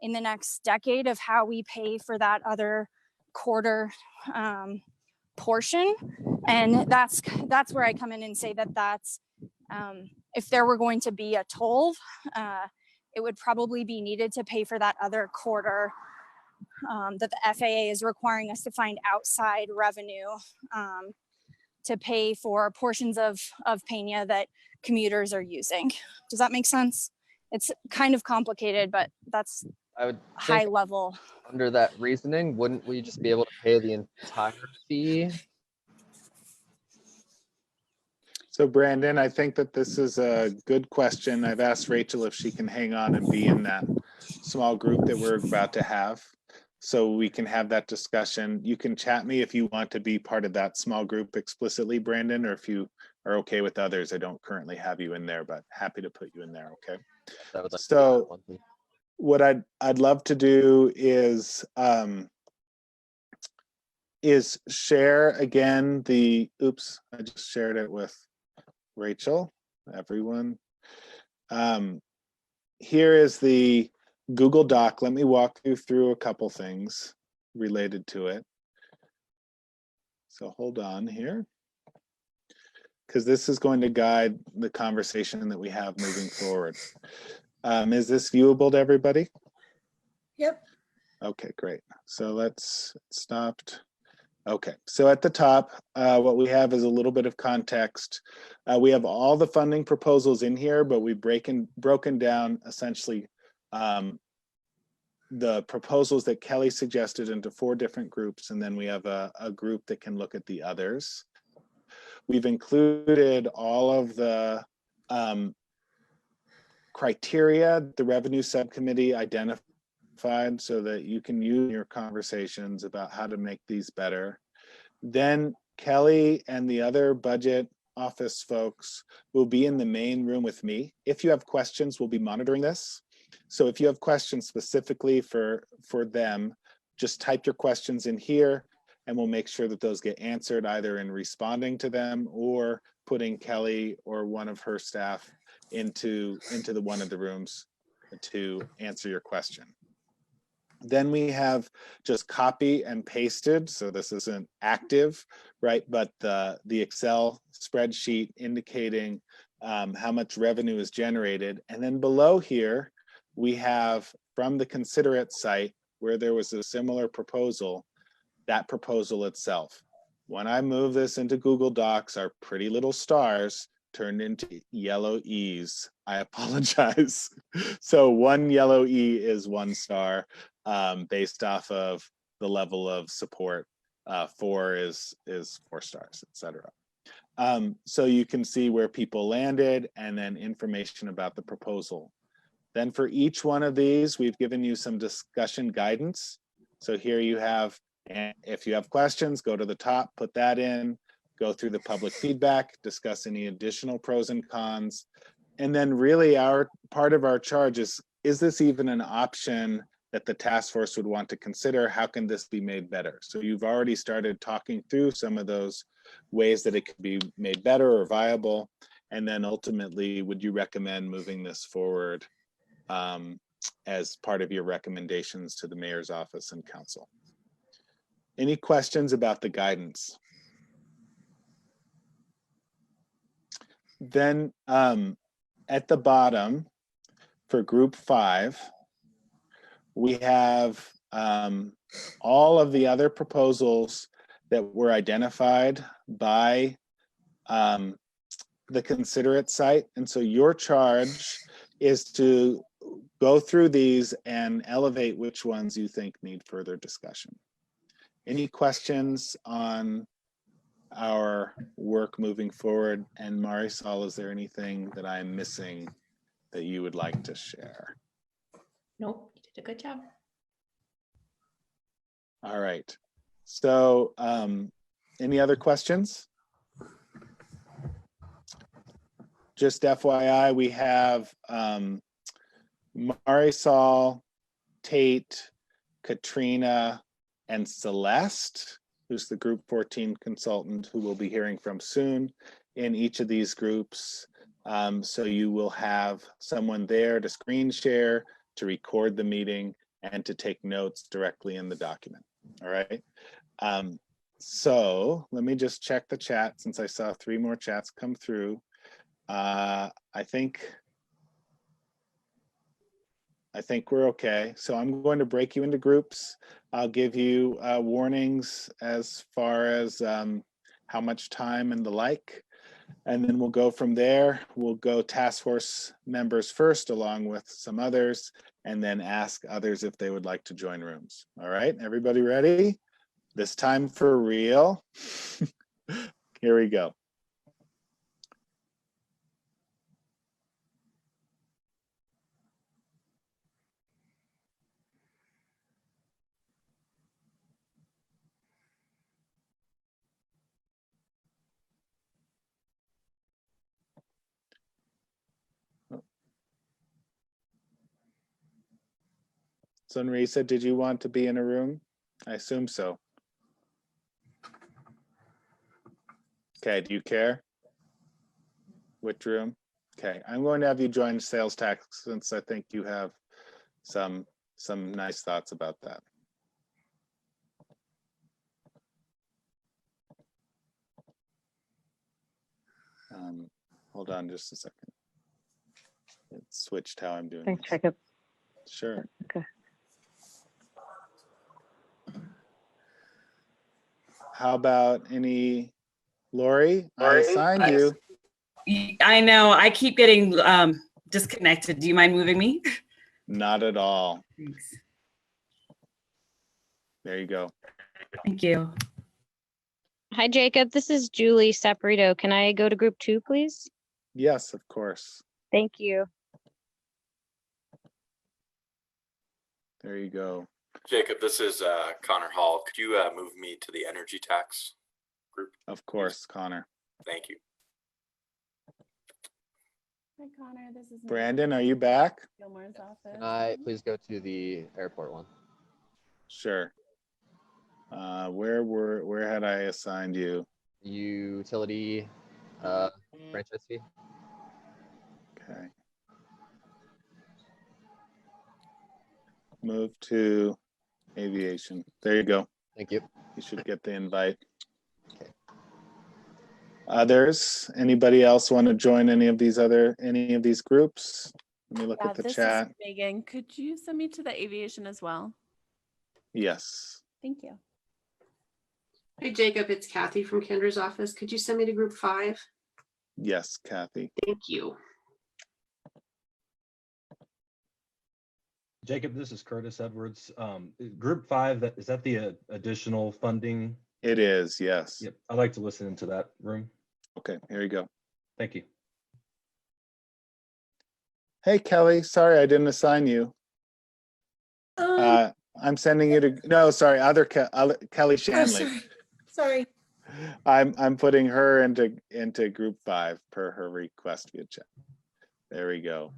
in the next decade, of how we pay for that other quarter portion. And that's where I come in and say that that's, if there were going to be a toll, it would probably be needed to pay for that other quarter that the FAA is requiring us to find outside revenue to pay for portions of Pena that commuters are using. Does that make sense? It's kind of complicated, but that's I would high think level. under that reasoning, wouldn't we just be able to pay the entire fee? So Brandon, I think that this is a good question. I've asked Rachel if she can hang on and be in that small group that we're about to have, so we can have that discussion. You can chat me if you want to be part of that small group explicitly, Brandon, or if you are okay with others. I don't currently have you in there, but happy to put you in there, okay? So what I'd love to do is share again the, oops, I just shared it with Rachel, everyone. Here is the Google Doc. Let me walk you through a couple things related to it. So hold on here, because this is going to guide the conversation that we have moving forward. Is this viewable to everybody? Yep. Okay, great. So let's stopped. Okay, so at the top, what we have is a little bit of context. We have all the funding proposals in here, but we've broken down essentially the proposals that Kelly suggested into 4 different groups, and then we have a group that can look at the others. We've included all of the criteria the revenue subcommittee identified, so that you can use your conversations about how to make these better. Then Kelly and the other budget office folks will be in the main room with me. If you have questions, we'll be monitoring this. So if you have questions specifically for them, just type your questions in here and we'll make sure that those get answered, either in responding to them or putting Kelly or one of her staff into the one of the rooms to answer your question. Then we have just copy and pasted, so this isn't active, right? But the Excel spreadsheet indicating how much revenue is generated. And then below here, we have from the Considerate site, where there was a similar proposal, that proposal itself. When I move this into Google Docs, our pretty little stars turned into yellow E's. I apologize. So 1 yellow E is 1 star based off of the level of support. 4 is 4 stars, etc. So you can see where people landed and then information about the proposal. Then for each one of these, we've given you some discussion guidance. So here you have, and if you have questions, go to the top, put that in, go through the public feedback, discuss any additional pros and cons. And then really our part of our charge is this even an option that the task force would want to consider? How can this be made better? So you've already started talking through some of those ways that it could be made better or viable. And then ultimately, would you recommend moving this forward as part of your recommendations to the mayor's office and council. Any questions about the guidance? Then at the bottom for group 5, we have all of the other proposals that were identified by the considerate site. And so your charge is to go through these and elevate which ones you think need further discussion. Any questions on our work moving forward? And Marisol, is there anything that I'm missing that you would like to share? Nope, you did a good job. All right. So any other questions? Just FYI, we have Marisol, Tate, Katrina, and Celeste, who's the group 14 consultant who we'll be hearing from soon in each of these groups. So you will have someone there to screen share, to record the meeting, and to take notes directly in the document. All right. So let me just check the chat since I saw 3 more chats come through. I think we're okay. So I'm going to break you into groups. I'll give you warnings as far as how much time and the like. And then we'll go from there. We'll go task force members first, along with some others, and then ask others if they would like to join rooms. All right, everybody ready? This time for real. Here we go. Sunrisa, did you want to be in a room? I assume so. Okay, do you care? Which room? Okay, I'm going to have you join sales tax since I think you have some nice thoughts about that. Hold on just a second. It switched how I'm doing. Thanks, this. Jacob. Sure. Okay. How about any, Lori? I assigned you. I know, I keep getting disconnected. Do you mind moving me? Not at all. Thanks. There you go. Thank you. Hi, Jacob. This is Julie Saporito. Can I go to group 2, please? Yes, of course. Thank you. There you go. Jacob, this is Connor Hall. Could you move me to the energy tax group? Of course, Connor. Thank you. Hi, Connor. This is Brandon, are you back? Gilmore's office. Can I please go to the airport one? Sure. Where had I assigned you? Utility franchise fee. Okay. Move to aviation. There you go. Thank you. You should get the invite. Okay. Others? Anybody else want to join any of these groups? Let me look at the this chat. is Megan. Could you send me to the aviation as well? Yes. Thank you. Hey, Jacob, it's Kathy from Kendra's office. Could you send me to group 5? Yes, Kathy. Thank you. Jacob, this is Curtis Edwards. Group 5, is that the additional funding? It is, yes. Yep, I'd like to listen into that room. Okay, here you go. Thank you. Hey, Kelly, sorry I didn't assign you. I'm sending you to, no, sorry, Kelly Shanley. Oh, sorry. I'm putting her into group 5 per her request via chat. There we go.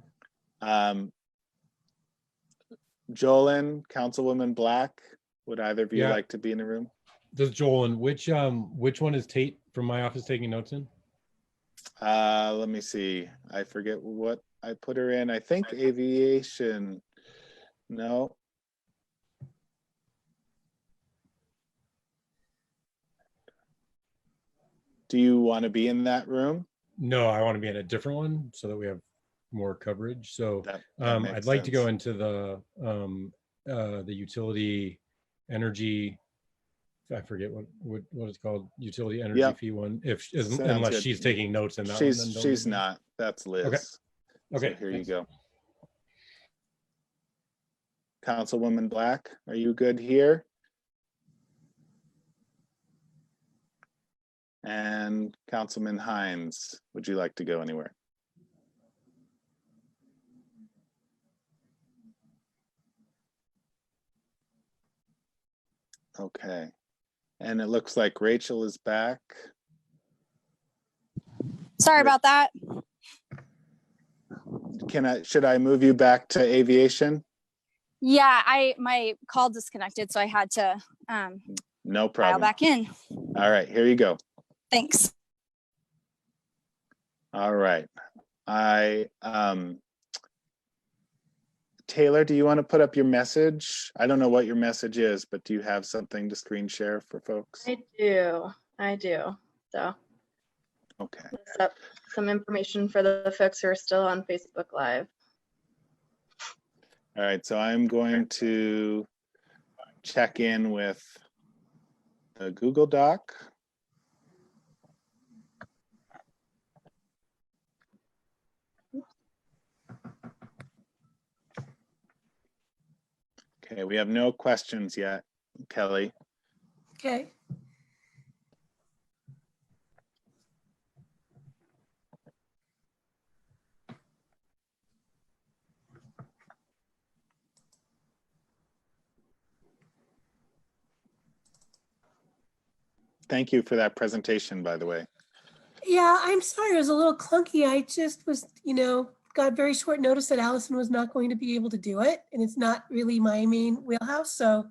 Jolyn, Councilwoman Black, would either of you Yeah. like to be in the room? Does Jolyn, which one is Tate from my office taking notes in? Let me see. I forget what I put her in. I think aviation. No. Do you want to be in that room? No, I want to be in a different one so that we have more coverage. So That I'd makes like to go sense. into the utility energy. I forget what it's called. Utility energy Yep. fee one. Sounds Unless good. she's taking notes in that one, then don't She's move me. not. That's Liz. Okay. Okay. So here thanks. you go. Councilwoman Black, are you good here? And Councilman Hines, would you like to go anywhere? Okay. And it looks like Rachel is back. Sorry about that. Should I move you back to aviation? Yeah, my call disconnected, so I had to No dial problem. back in. All right, here you go. Thanks. All right. Taylor, do you want to put up your message? I don't know what your message is, but do you have something to screen share for folks? I do. So okay. That's up some information for the folks who are still on Facebook Live. All right, so I'm going to check in with the Google Doc. Okay, we have no questions yet, Kelly. Okay. Thank you for that presentation, by the way. Yeah, I'm sorry, it was a little clunky. I just was, got very short notice that Allison was not going to be able to do it, and it's not really my main wheelhouse. So,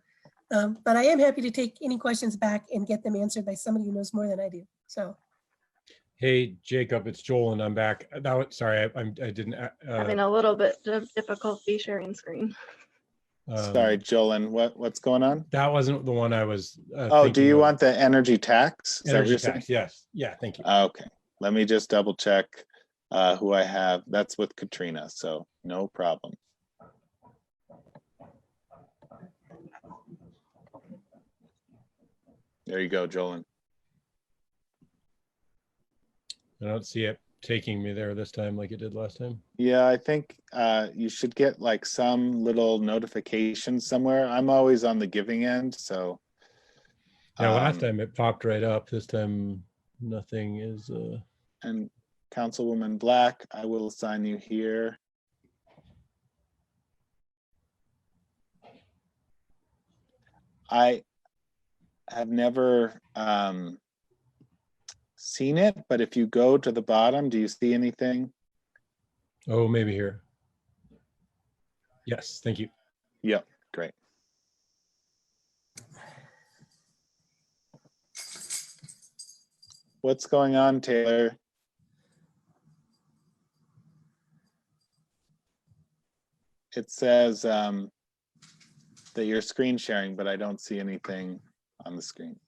but I am happy to take any questions back and get them answered by somebody who knows more than I do. So. Hey, Jacob, it's Joel, and I'm back. Sorry, I didn't. Having a little bit of difficulty sharing screen. Sorry, Jolyn, what's going on? That wasn't the one I was. Oh, do you want the energy tax? Is that what Energy you're tax? saying? Yes. Yeah. Thank you. Okay. Let me just double check who I have. That's with Katrina, so no problem. There you go, Jolyn. I don't see it taking me there this time like it did last time. Yeah, I think you should get like some little notification somewhere. I'm always on the giving end, so. Yeah, last time it popped right up. This time nothing is. And Councilwoman Black, I will assign you here. I have never seen it, but if you go to the bottom, do you see anything? Oh, maybe here. Yes, thank you. Yep, great. What's going on, Taylor? It says that you're screen sharing, but I don't see anything on the screen.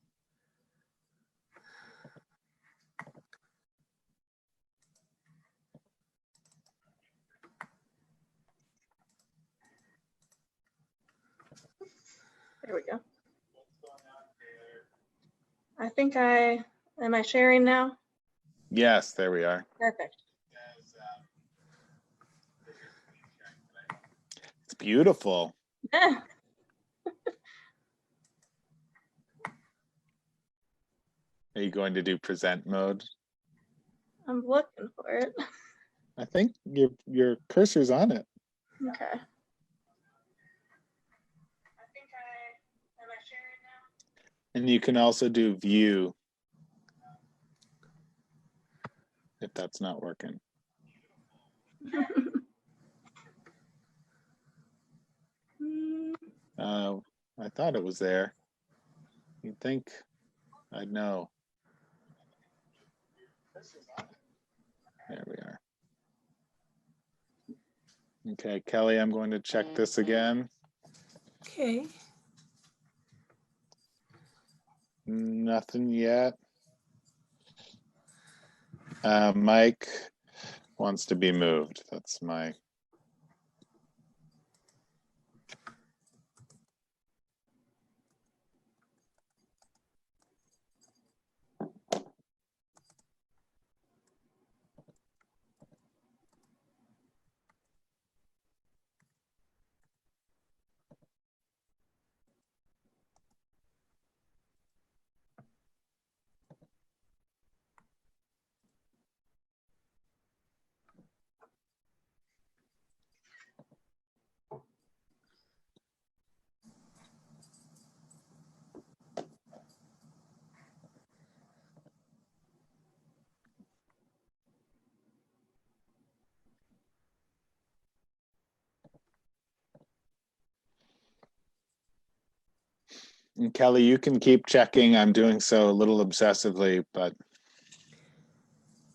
There we go. I think am I sharing now? Yes, there we are. Perfect. It's beautiful. Yeah. Are you going to do present mode? I'm looking for it. I think your cursor's on it. Okay. And you can also do view if that's not working. I thought it was there. You'd think I'd know. There we are. Okay, Kelly, I'm going to check this again. Okay. Nothing yet. Mike wants to be moved. That's my. And Kelly, you can keep checking. I'm doing so a little obsessively, but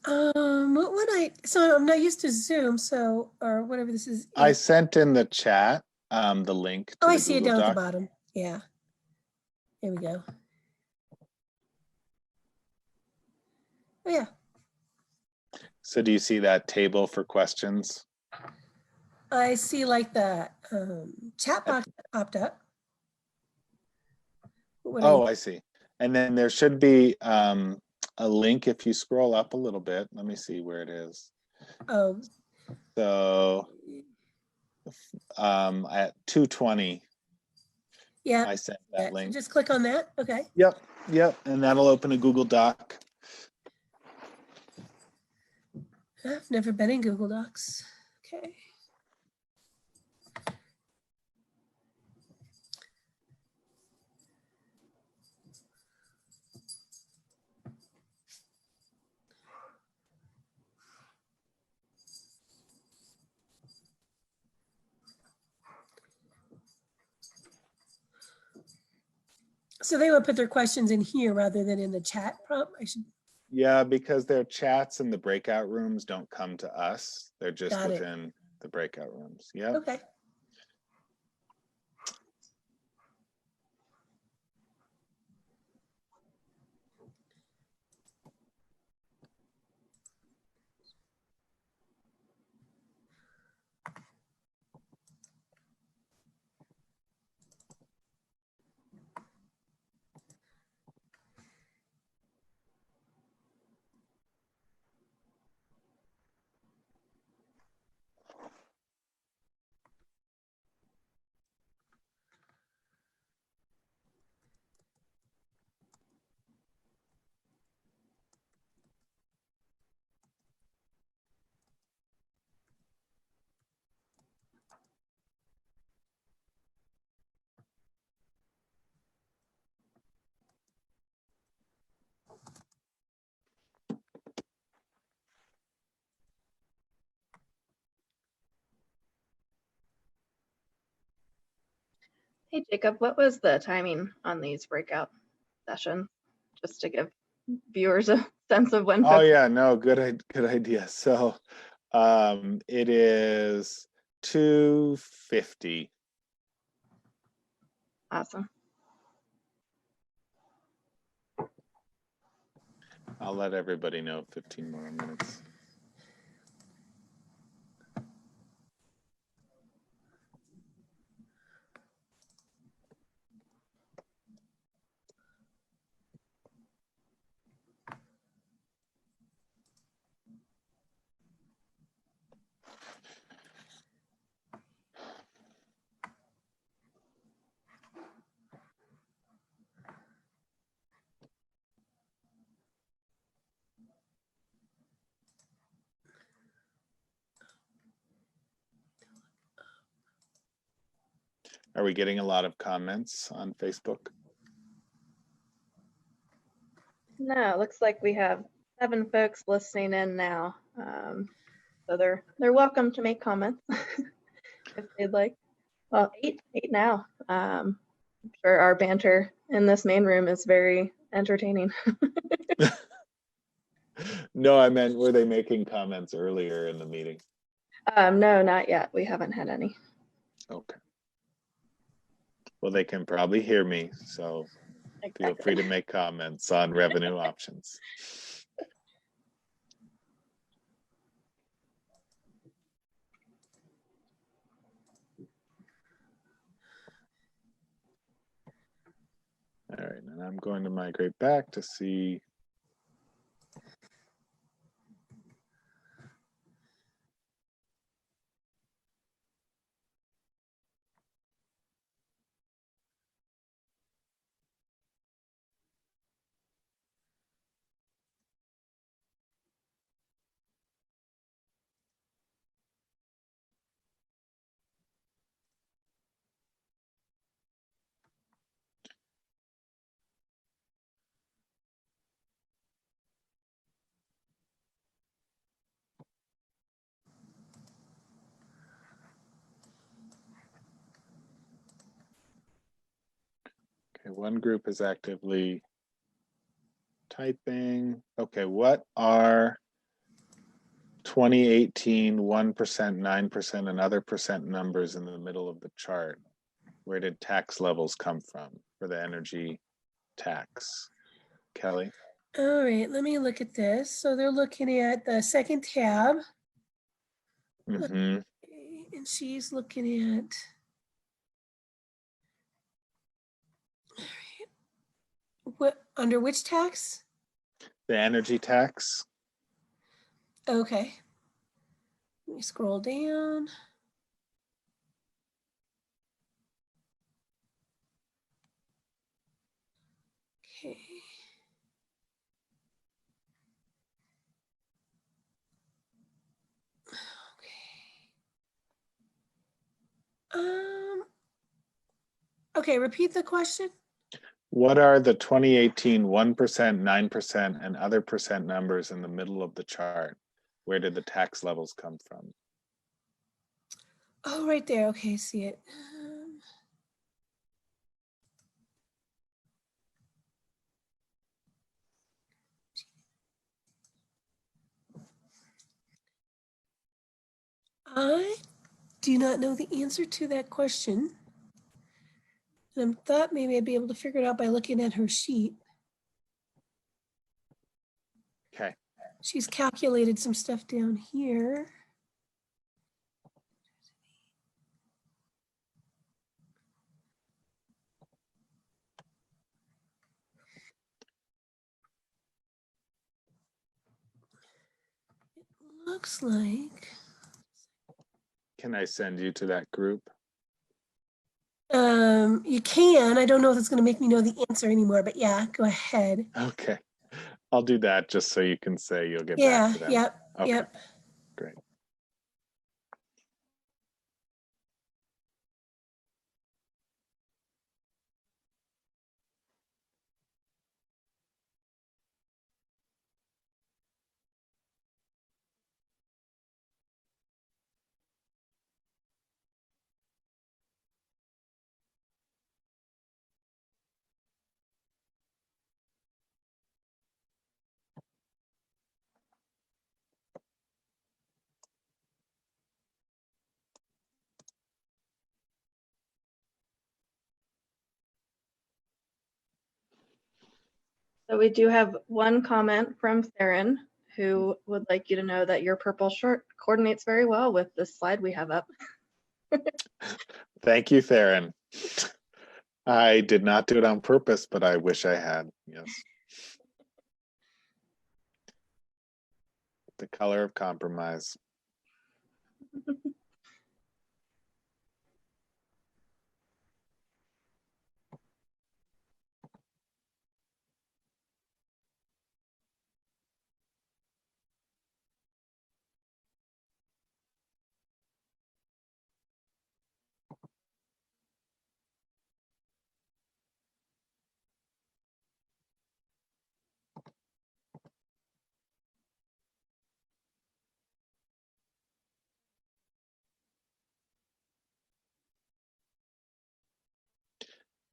What would so I'm not used to Zoom, so, or whatever this is. I sent in the chat the link to Oh, I the see it Google down at the Doc. bottom. Yeah. There we go. Oh, yeah. So do you see that table for questions? I see like the chat box popped up. Oh, I see. And then there should be a link if you scroll up a little bit. Let me see where it is. Oh. So at 2:20, Yeah. I sent that link. Just click on that. Okay. Yep, yep, and that'll open a Google Doc. I've never been in Google Docs. Okay. So they would put their questions in here rather than in the chat prompt. I should. Yeah, because their chats in the breakout rooms don't come to us. They're just Got it. within the breakout rooms. Yeah. Okay. Hey, Jacob, what was the timing on these breakout sessions? Just to give viewers a sense of when. Oh yeah, no, good idea. So it is 2:50. Awesome. I'll let everybody know 15 more minutes. Are we getting a lot of comments on Facebook? No, it looks like we have 7 folks listening in now. So they're welcome to make comments if they'd like. Well, 8 now. I'm sure our banter in this main room is very entertaining. No, I meant, were they making comments earlier in the meeting? No, not yet. We haven't had any. Okay. Well, they can probably hear me, so feel free to make comments on revenue options. All right, and I'm going to migrate back to see. Okay, one group is actively typing. Okay, what are 2018 1%, 9%, and other percent numbers in the middle of the chart? Where did tax levels come from for the energy tax? Kelly? All right, let me look at this. So they're looking at the second tab. Mm-hmm. And she's looking at, what, under which tax? The energy tax. Okay. Let me scroll down. Okay. Okay, repeat the question. What are the 2018 1%, 9%, and other percent numbers in the middle of the chart? Where did the tax levels come from? Oh, right there. Okay, see it. I do not know the answer to that question. And I thought maybe I'd be able to figure it out by looking at her sheet. Okay. She's calculated some stuff down here. It looks like. Can I send you to that group? You can. I don't know if it's going to make me know the answer anymore, but yeah, go ahead. Okay. I'll do that just so you can say you'll get Yeah, back to them. yep, Okay. yep. Great. So we do have one comment from Theron, who would like you to know that your purple shirt coordinates very well with this slide we have up. Thank you, Theron. I did not do it on purpose, but I wish I had. Yes. The color of compromise.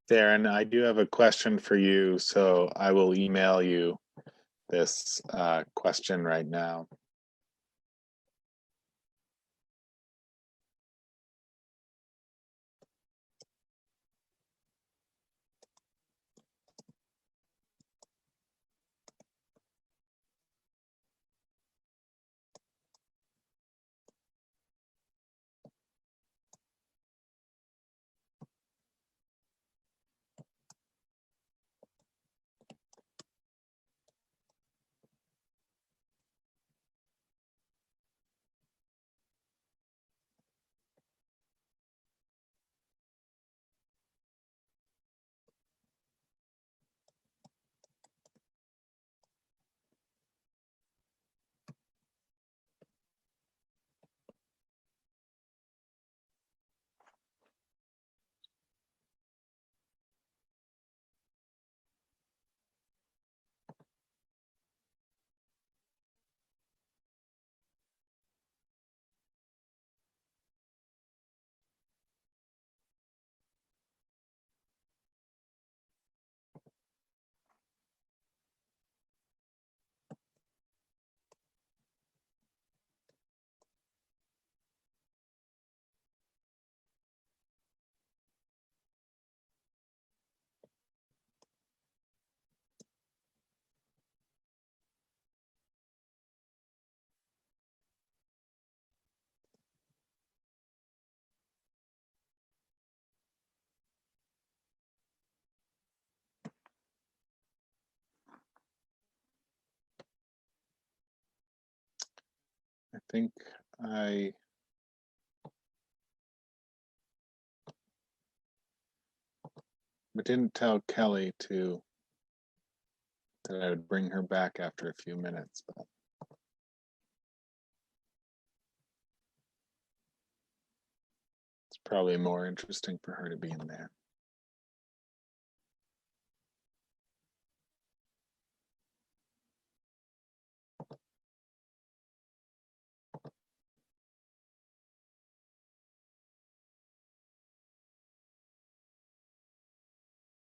Theron, I do have a question for you, so I will email you this question right now. think I didn't tell Kelly that I would bring her back after a few minutes, but it's probably more interesting for her to be in there.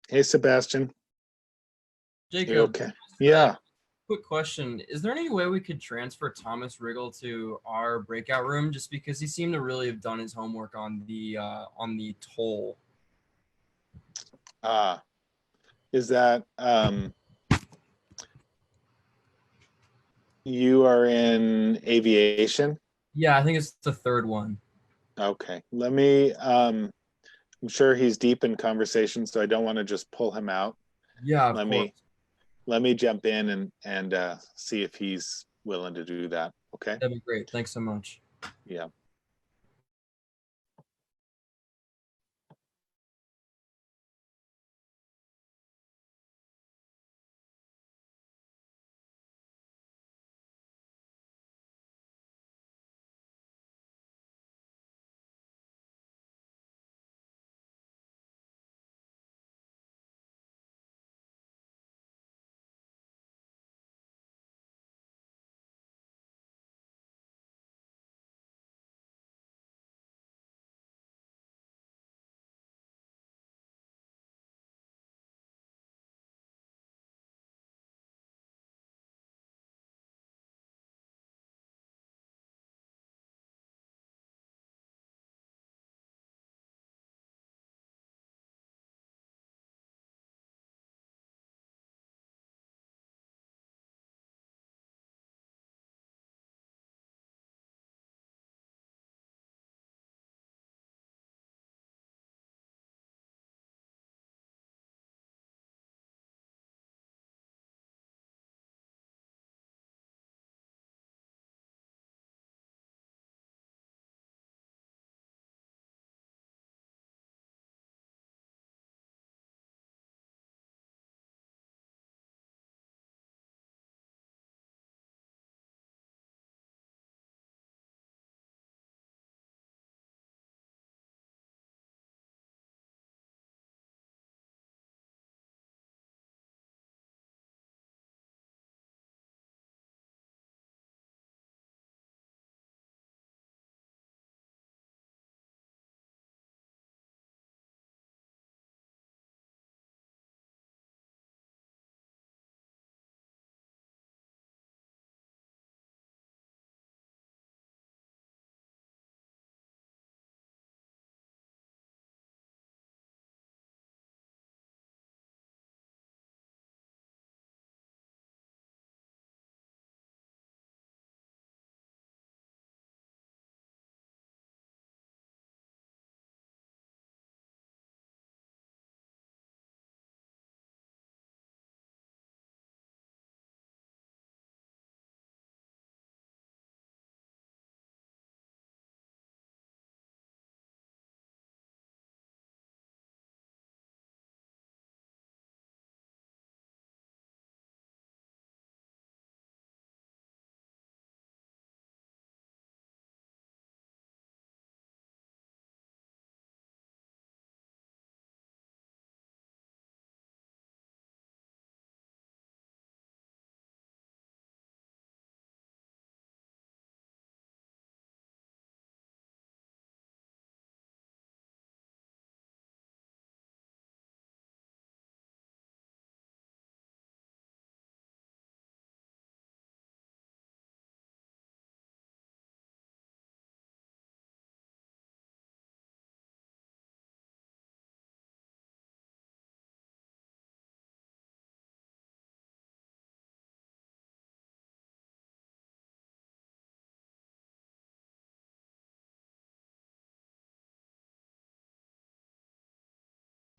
Hey, Sebastian. Jacob. You okay? Yeah. Quick question. Is there any way we could transfer Thomas Riggle to our breakout room just because he seemed to really have done his homework on the toll? Is that you are in aviation? Yeah, I think it's the third one. Okay. Let me I'm sure he's deep in conversation, so I don't want to just pull him out. Yeah, of course. Let me jump in and see if he's willing to do that. Okay. That'd be great. Thanks so much. Yeah.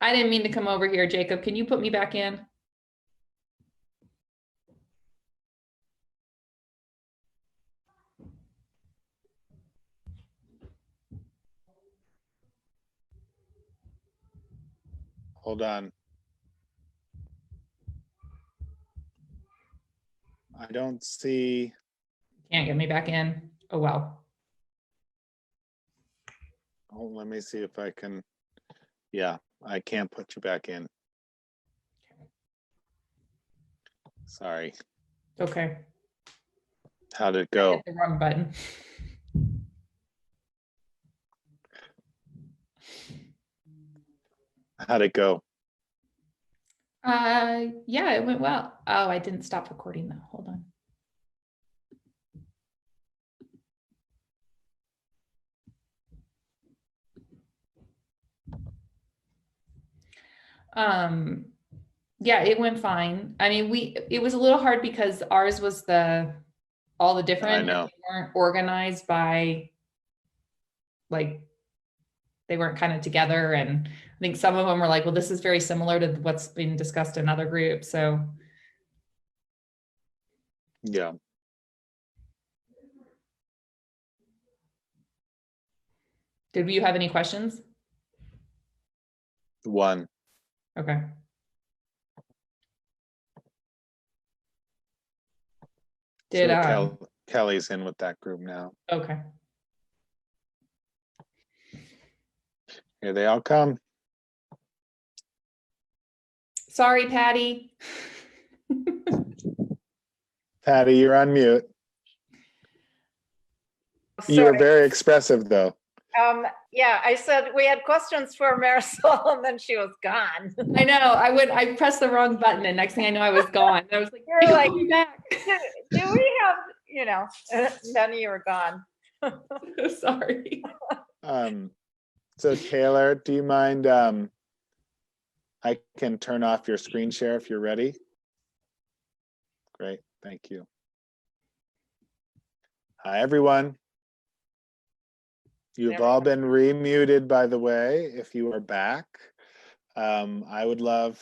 I didn't mean to come over here, Jacob. Can you put me back in? Hold on. I don't see. Can't get me back in. Oh, well. Oh, let me see if I can. Yeah, I can't put you back in. Sorry. Okay. How did it I go? hit the wrong button. How'd it go? Yeah, it went well. Oh, I didn't stop recording though. Hold on. Yeah, it went fine. I mean, it was a little hard because ours was all the different, I know. they weren't organized by, like, they weren't kind of together. And I think some of them were like, well, this is very similar to what's been discussed in other groups. So yeah. Did you have any questions? One. Okay. So Did Kelly's in with that group now. Okay. Here they all come. Sorry, Patty. Patty, you're on mute. You were very expressive though. Yeah, I said we had questions for Marisol and then she was gone. I know. I pressed the wrong button and next thing I know I was gone. I was like, You're like, "Be back." do we have, then you were gone. Sorry. So Taylor, do you mind, I can turn off your screen share if you're ready. Great, thank you. Hi, everyone. You've all been remuted, by the way, if you are back. I would love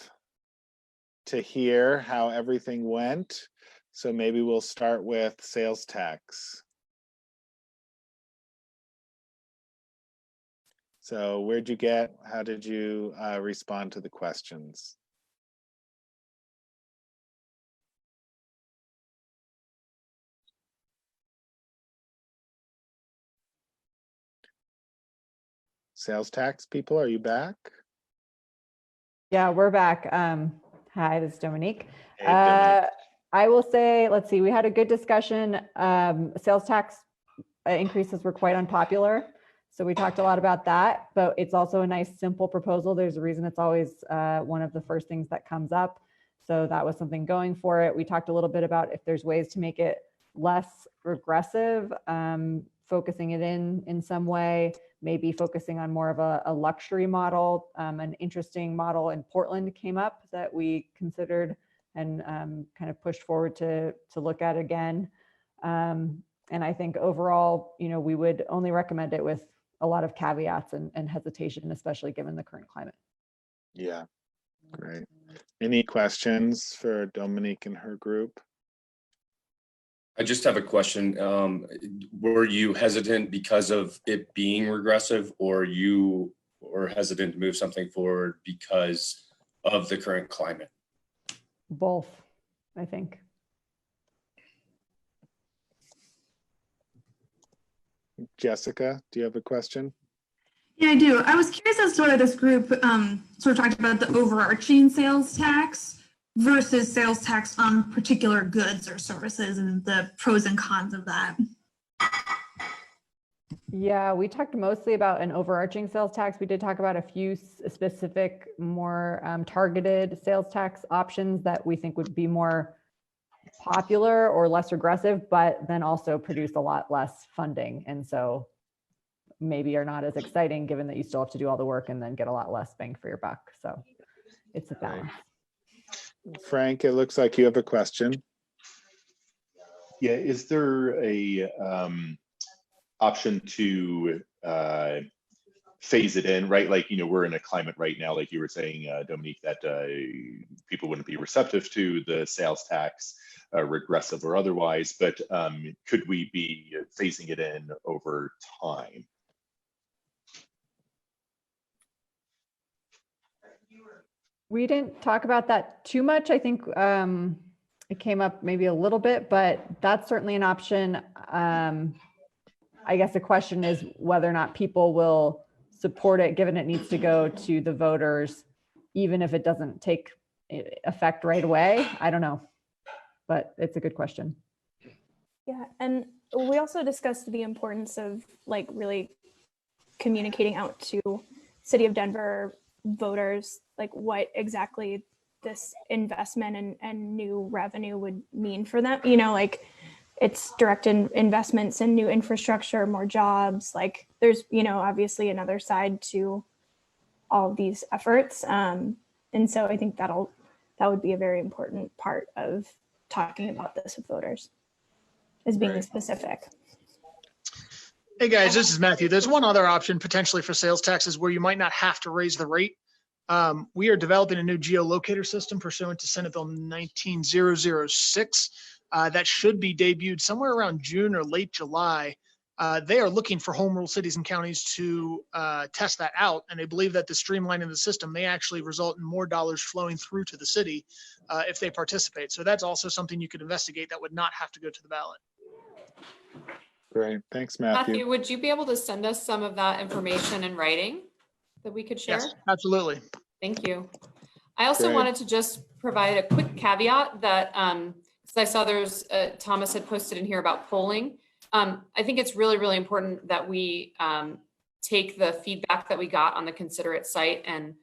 to hear how everything went. So maybe we'll start with sales tax. So where'd you get, how did you respond to the questions? Sales tax people, are you back? Yeah, we're back. Hi, this is Dominique. Hey, Dominique. I will say, let's see, we had a good discussion. Sales tax increases were quite unpopular. So we talked a lot about that, but it's also a nice, simple proposal. There's a reason it's always one of the first things that comes up. So that was something going for it. We talked a little bit about if there's ways to make it less regressive, focusing it in some way, maybe focusing on more of a luxury model. An interesting model in Portland came up that we considered and kind of pushed forward to look at again. And I think overall, we would only recommend it with a lot of caveats and hesitation, especially given the current climate. Yeah, great. Any questions for Dominique and her group? I just have a question. Were you hesitant because of it being regressive, or you were hesitant to move something forward because of the current climate? Both, I think. Jessica, do you have a question? Yeah, I do. I was curious as to whether this group sort of talked about the overarching sales tax versus sales tax on particular goods or services and the pros and cons of that. Yeah, we talked mostly about an overarching sales tax. We did talk about a few specific, more targeted sales tax options that we think would be more popular or less regressive, but then also produce a lot less funding. And so maybe are not as exciting given that you still have to do all the work and then get a lot less bang for your buck. So it's a balance. Frank, it looks like you have a question. Yeah, is there a option to phase it in, right? Like, we're in a climate right now, like you were saying, Dominique, that people wouldn't be receptive to the sales tax, regressive or otherwise, but could we be phasing it in over time? We didn't talk about that too much. I think it came up maybe a little bit, but that's certainly an option. I guess the question is whether or not people will support it, given it needs to go to the voters, even if it doesn't take effect right away. I don't know, but it's a good question. Yeah, and we also discussed the importance of like really communicating out to City of Denver voters, like what exactly this investment and new revenue would mean for them. You know, like it's direct investments in new infrastructure, more jobs. Like there's, you know, obviously another side to all of these efforts. And so I think that would be a very important part of talking about this with voters, is being specific. Hey guys, this is Matthew. There's one other option potentially for sales taxes where you might not have to raise the rate. We are developing a new geolocator system pursuant to Senate Bill 19006 that should be debuted somewhere around June or late July. They are looking for home rule cities and counties to test that out, and they believe that the streamlining the system may actually result in more dollars flowing through to the city if they participate. So that's also something you could investigate that would not have to go to the ballot. Great, thanks, Matthew. Matthew, would you be able to send us some of that information in writing that we could share? Yes, absolutely. Thank you. I also Great. wanted to just provide a quick caveat that, because I saw there's, Thomas had posted in here about polling. I think it's really, really important that we take the feedback that we got on the Consider It site and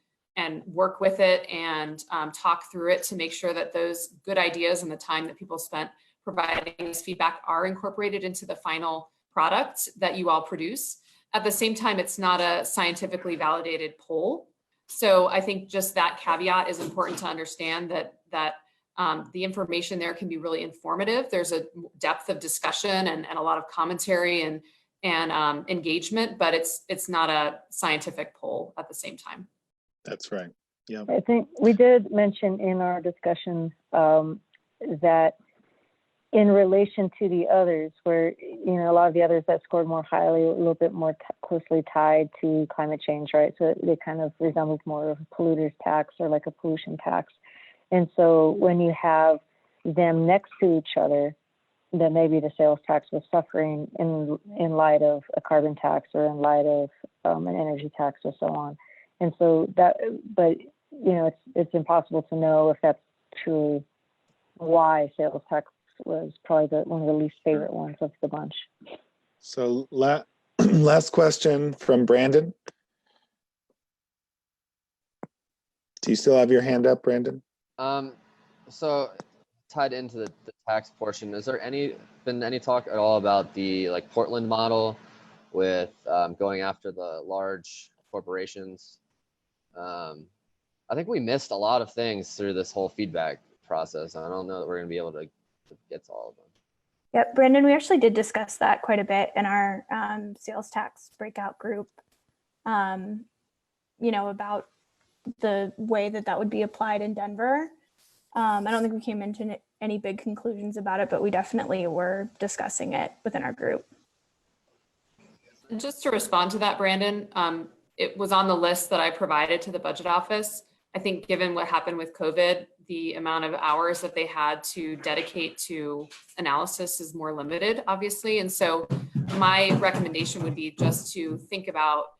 work with it and talk through it to make sure that those good ideas and the time that people spent providing this feedback are incorporated into the final product that you all produce. At the same time, it's not a scientifically validated poll. So I think just that caveat is important to understand that the information there can be really informative. There's a depth of discussion and a lot of commentary and engagement, but it's not a scientific poll at the same time. That's right. Yeah. I think we did mention in our discussion that in relation to the others, where, you know, a lot of the others that scored more highly, a little bit more closely tied to climate change, right? So they kind of resembled more of a polluter's tax or like a pollution tax. And so when you have them next to each other, then maybe the sales tax was suffering in light of a carbon tax or in light of an energy tax or so on. And so that, but you know, it's impossible to know if that's truly why sales tax was probably one of the least favorite ones of the bunch. So last question from Brandon. Do you still have your hand up, Brandon? So tied into the tax portion, is there been any talk at all about the like Portland model with going after the large corporations? I think we missed a lot of things through this whole feedback process. I don't know that we're going to be able to get to all of them. Yeah, Brandon, we actually did discuss that quite a bit in our sales tax breakout group, you know, about the way that would be applied in Denver. I don't think we came into any big conclusions about it, but we definitely were discussing it within our group. And just to respond to that, Brandon, it was on the list that I provided to the budget office. I think given what happened with COVID, the amount of hours that they had to dedicate to analysis is more limited, obviously. And so my recommendation would be just to think about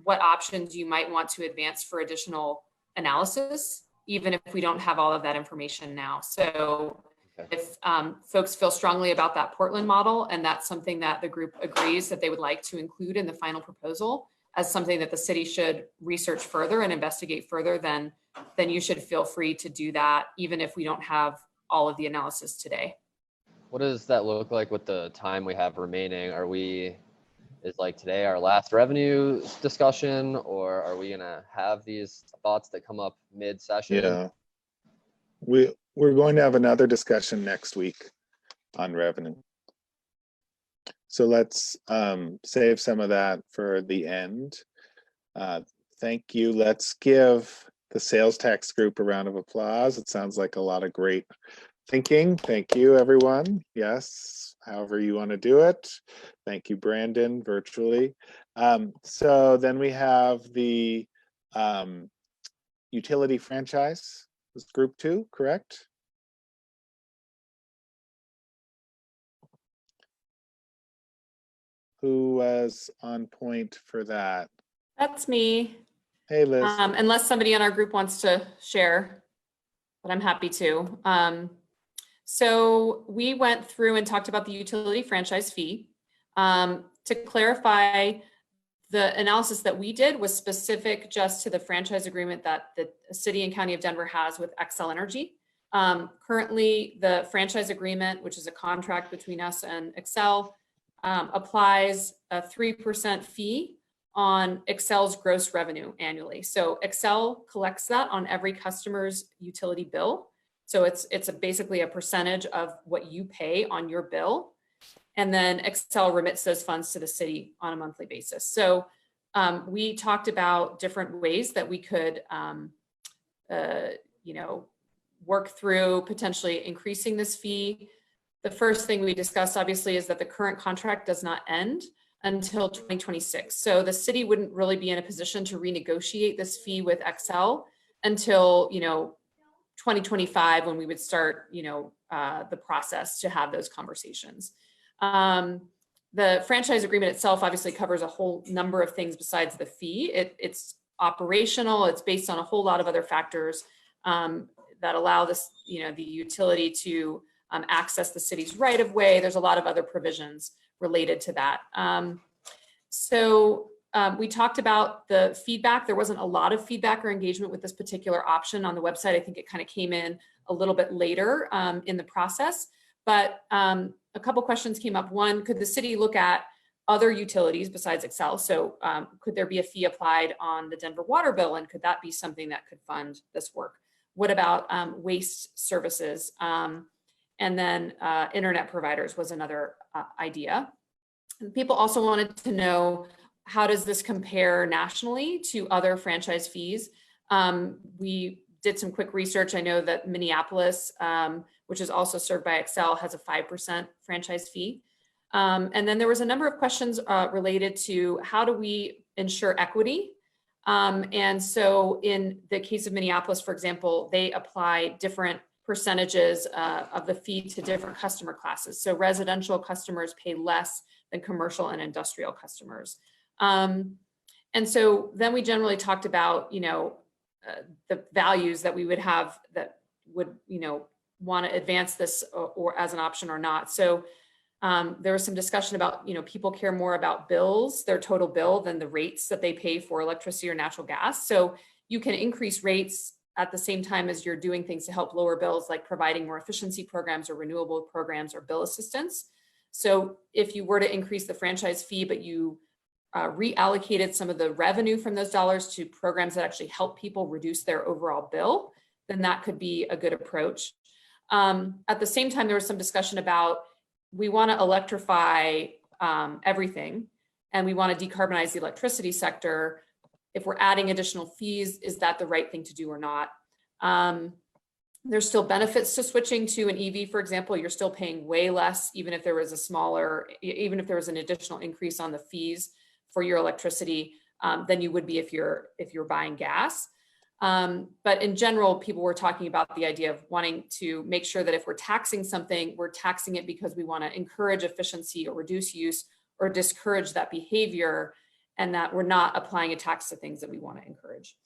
what options you might want to advance for additional analysis, even if we don't have all of that information now. So if folks feel strongly about that Portland model, and that's something that the group agrees that they would like to include in the final proposal as something that the city should research further and investigate further, then you should feel free to do that, even if we don't have all of the analysis today. What does that look like with the time we have remaining? Is like today our last revenue discussion, or are we gonna have these thoughts that come up mid-session? Yeah, we're going to have another discussion next week on revenue. So let's save some of that for the end. Thank you. Let's give the sales tax group a round of applause. It sounds like a lot of great thinking. Thank you, everyone. Yes, however you want to do it. Thank you, Brandon, virtually. So then we have the utility franchise is group 2, correct? Who was on point for that? That's me. Hey, Liz. Unless somebody in our group wants to share, but I'm happy to. So we went through and talked about the utility franchise fee. To clarify, the analysis that we did was specific just to the franchise agreement that the city and county of Denver has with Xcel Energy. Currently, the franchise agreement, which is a contract between us and Xcel, applies a 3% fee on Xcel's gross revenue annually. So Xcel collects that on every customer's utility bill. So it's basically a percentage of what you pay on your bill. And then Xcel remits those funds to the city on a monthly basis. So we talked about different ways that we could, work through potentially increasing this fee. The first thing we discussed, obviously, is that the current contract does not end until 2026. So the city wouldn't really be in a position to renegotiate this fee with Xcel until, 2025, when we would start, the process to have those conversations. The franchise agreement itself obviously covers a whole number of things besides the fee. It's operational. It's based on a whole lot of other factors that allow this, the utility to access the city's right of way. There's a lot of other provisions related to that. We talked about the feedback. There wasn't a lot of feedback or engagement with this particular option on the website. I think it kind of came in a little bit later in the process, but a couple questions came up. One, could the city look at other utilities besides Xcel? So could there be a fee applied on the Denver water bill, and could that be something that could fund this work? What about waste services? And then internet providers was another idea. And people also wanted to know, how does this compare nationally to other franchise fees? We did some quick research. I know that Minneapolis, which is also served by Xcel, has a 5% franchise fee. And then there was a number of questions related to how do we ensure equity? And so in the case of Minneapolis, for example, they apply different percentages of the fee to different customer classes. So residential customers pay less than commercial and industrial customers. And so then we generally talked about, the values that we would have that would, want to advance this or as an option or not. So there was some discussion about, people care more about bills, their total bill, than the rates that they pay for electricity or natural gas. So you can increase rates at the same time as you're doing things to help lower bills, like providing more efficiency programs or renewable programs or bill assistance. So if you were to increase the franchise fee, but you reallocated some of the revenue from those dollars to programs that actually help people reduce their overall bill, then that could be a good approach. At the same time, there was some discussion about, we want to electrify everything, and we want to decarbonize the electricity sector. If we're adding additional fees, is that the right thing to do or not? There's still benefits to switching to an EV, for example. You're still paying way less, even if there was even if there was an additional increase on the fees for your electricity than you would be if you're buying gas. But in general, people were talking about the idea of wanting to make sure that if we're taxing something, we're taxing it because we want to encourage efficiency or reduce use or discourage that behavior, and that we're not applying a tax to things that we want to encourage.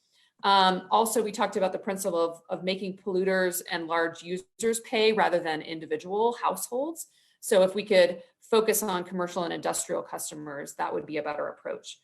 Also, we talked about the principle of making polluters and large users pay rather than individual households. So if we could focus on commercial and industrial customers, that would be a better approach.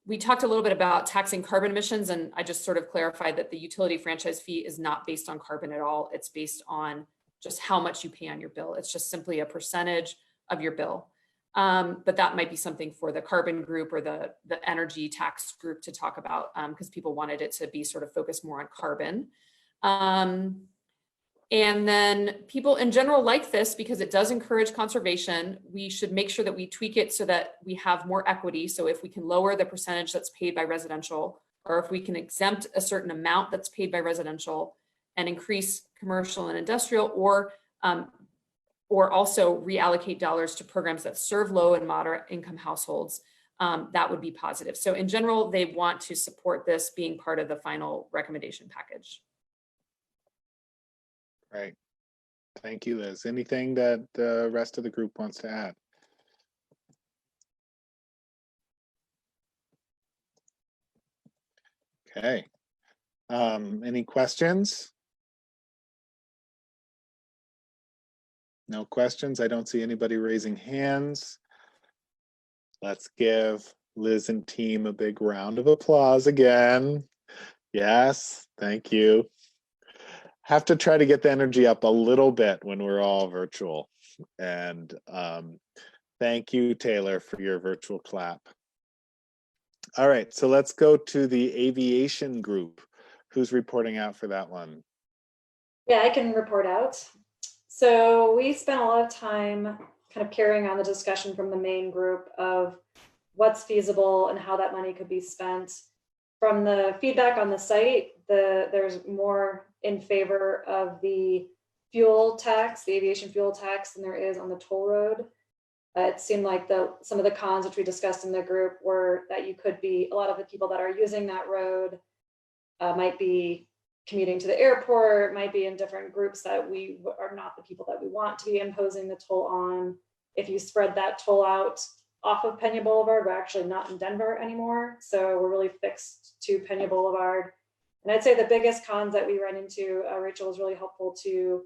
We talked a little bit about taxing carbon emissions, and I just sort of clarified that the utility franchise fee is not based on carbon at all. It's based on just how much you pay on your bill. It's just simply a percentage of your bill. But that might be something for the carbon group or the energy tax group to talk about, because people wanted it to be sort of focused more on carbon. And then people in general like this because it does encourage conservation. We should make sure that we tweak it so that we have more equity. So if we can lower the percentage that's paid by residential, or if we can exempt a certain amount that's paid by residential and increase commercial and industrial, or also reallocate dollars to programs that serve low and moderate income households, that would be positive. So in general, they want to support this being part of the final recommendation package. Right. Thank you, Liz. Anything that the rest of the group wants to add? Okay. Any questions? No questions. I don't see anybody raising hands. Let's give Liz and team a big round of applause again. Yes, thank you. Have to try to get the energy up a little bit when we're all virtual. And thank you, Taylor, for your virtual clap. All right, so let's go to the aviation group. Who's reporting out for that one? Yeah, I can report out. So we spent a lot of time kind of carrying on the discussion from the main group of what's feasible and how that money could be spent. From the feedback on the site, there's more in favor of the fuel tax, the aviation fuel tax, than there is on the toll road. It seemed like some of the cons which we discussed in the group were that you could be, a lot of the people that are using that road might be commuting to the airport, might be in different groups that we are not the people that we want to be imposing the toll on. If you spread that toll out off of Pena Boulevard, we're actually not in Denver anymore. So we're really fixed to Pena Boulevard. And I'd say the biggest cons that we ran into, Rachel was really helpful to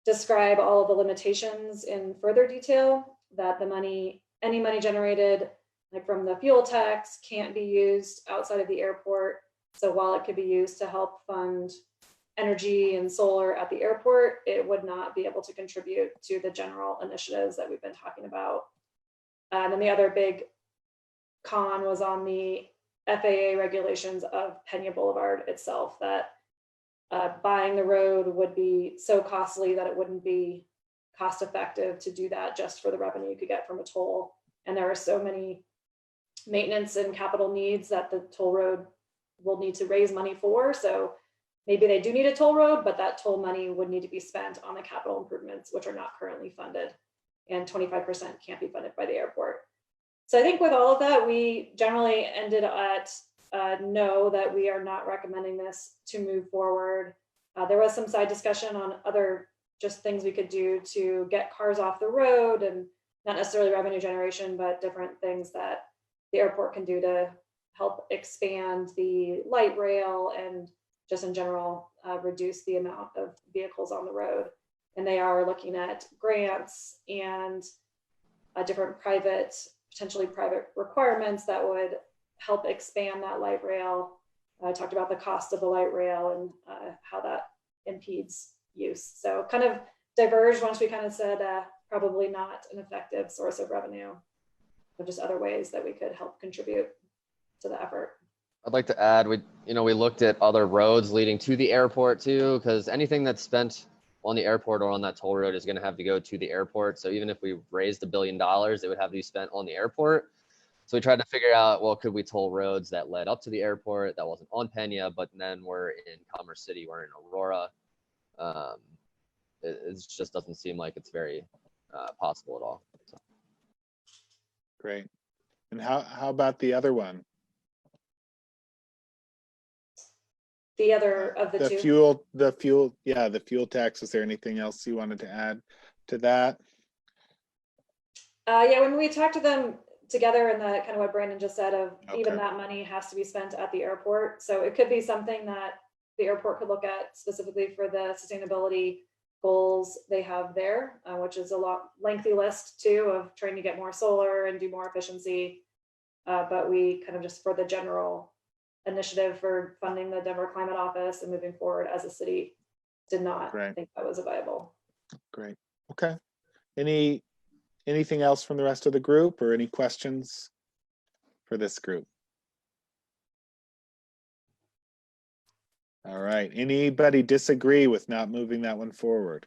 describe all of the limitations in further detail, that the money, any money generated like from the fuel tax can't be used outside of the airport. So while it could be used to help fund energy and solar at the airport, it would not be able to contribute to the general initiatives that we've been talking about. And then the other big con was on the FAA regulations of Pena Boulevard itself, that buying the road would be so costly that it wouldn't be cost effective to do that just for the revenue you could get from a toll. And there are so many maintenance and capital needs that the toll road will need to raise money for. So maybe they do need a toll road, but that toll money would need to be spent on the capital improvements, which are not currently funded, and 25% can't be funded by the airport. So I think with all of that, we generally ended at no, that we are not recommending this to move forward. There was some side discussion on other just things we could do to get cars off the road, and not necessarily revenue generation, but different things that the airport can do to help expand the light rail and just in general reduce the amount of vehicles on the road. And they are looking at grants and different potentially private requirements that would help expand that light rail. I talked about the cost of the light rail and how that impedes use. So kind of diverged once we kind of said probably not an effective source of revenue, but just other ways that we could help contribute to the effort. I'd like to add, we looked at other roads leading to the airport too, because anything that's spent on the airport or on that toll road is going to have to go to the airport. So even if we raised $1 billion, it would have to be spent on the airport. So we tried to figure out, well, could we toll roads that led up to the airport that wasn't on Pena, but then we're in Commerce City, we're in Aurora. It just doesn't seem like it's very possible at all. So. Great. And how about the other one? The other of the two? The fuel tax. Is there anything else you wanted to add to that? Yeah, when we talked to them together, and the kind of what Brandon just said of even that money has to be spent at the airport. So it could be something that the airport could look at specifically for the sustainability goals they have there, which is a lengthy list too of trying to get more solar and do more efficiency. But we kind of just for the general initiative for funding the Denver Climate Office and moving forward as a city did not think that was viable. Great. Okay. Anything else from the rest of the group, or any questions for this group? All right. Anybody disagree with not moving that one forward?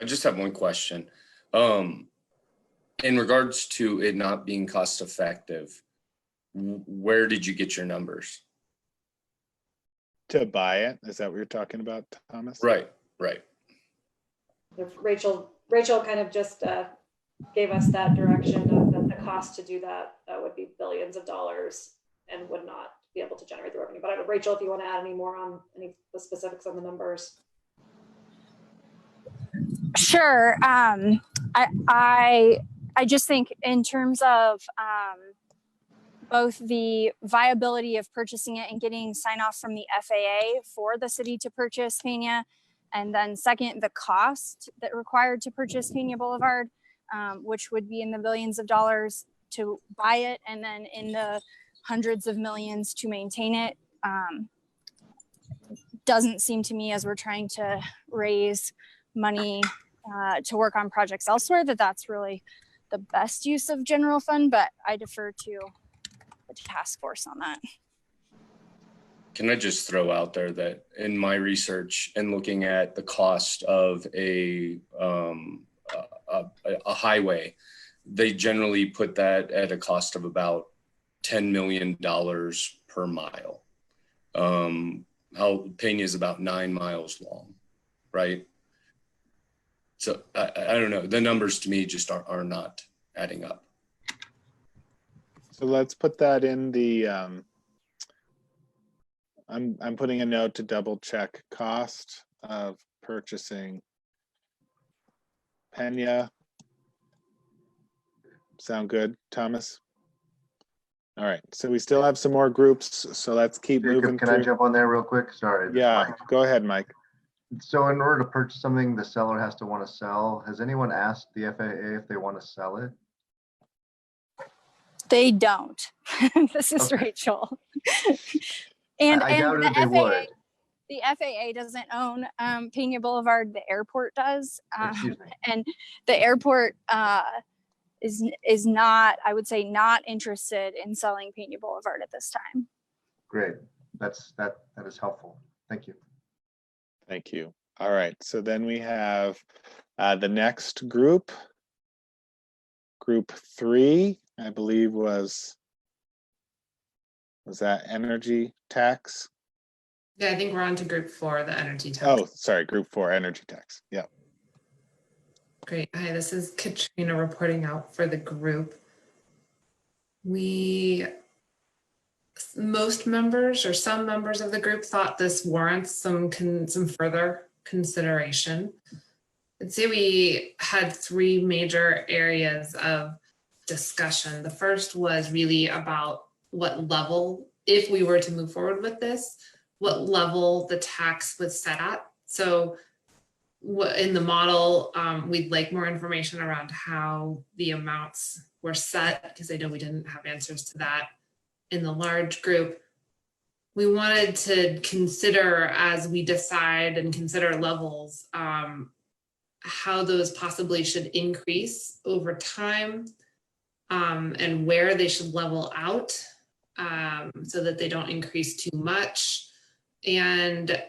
I just have one question. In regards to it not being cost effective, where did you get your numbers? To buy it? Is that what you're talking about, Thomas? Right. Rachel kind of just gave us that direction of the cost to do that would be billions of dollars and would not be able to generate the revenue. But Rachel, if you want to add any more on any of the specifics on the numbers. Sure. I just think in terms of both the viability of purchasing it and getting sign off from the FAA for the city to purchase Pena, and then second, the cost that required to purchase Pena Boulevard, which would be in the billions of dollars to buy it, and then in the hundreds of millions to maintain it. Doesn't seem to me, as we're trying to raise money to work on projects elsewhere, that that's really the best use of general fund, but I defer to the task force on that. Can I just throw out there that in my research and looking at the cost of a highway, they generally put that at a cost of about $10 million per mile. How Pena is about 9 miles long, right? So I don't know. The numbers to me just are not adding up. So let's put that in the, I'm putting a note to double check cost of purchasing Pena. Sound good, Thomas? All right, so we still have some more groups, so let's keep moving Can through. I jump on there real quick? Sorry. Yeah, go ahead, Mike. So in order to purchase something, the seller has to want to sell. Has anyone asked the FAA if they want to sell it? They don't. This is Okay. Rachel. and I doubted the they FAA, would. the FAA doesn't own Pena Boulevard. The airport does. Excuse me. And the airport is not, I would say, not interested in selling Pena Boulevard at this time. Great. That is helpful. Thank you. Thank you. All right, so then we have the next group. Group 3, I believe was that energy tax? Yeah, I think we're on to group 4, the energy tax. Oh, sorry, group 4, energy tax. Yeah. Great. Hi, this is Katrina reporting out for the group. Most members or some members of the group thought this warrants some further consideration. I'd say we had 3 major areas of discussion. The first was really about what level, if we were to move forward with this, what level the tax was set at. So in the model, we'd like more information around how the amounts were set, because I know we didn't have answers to that in the large group. We wanted to consider, as we decide and consider levels, how those possibly should increase over time, and where they should level out, so that they don't increase too much. And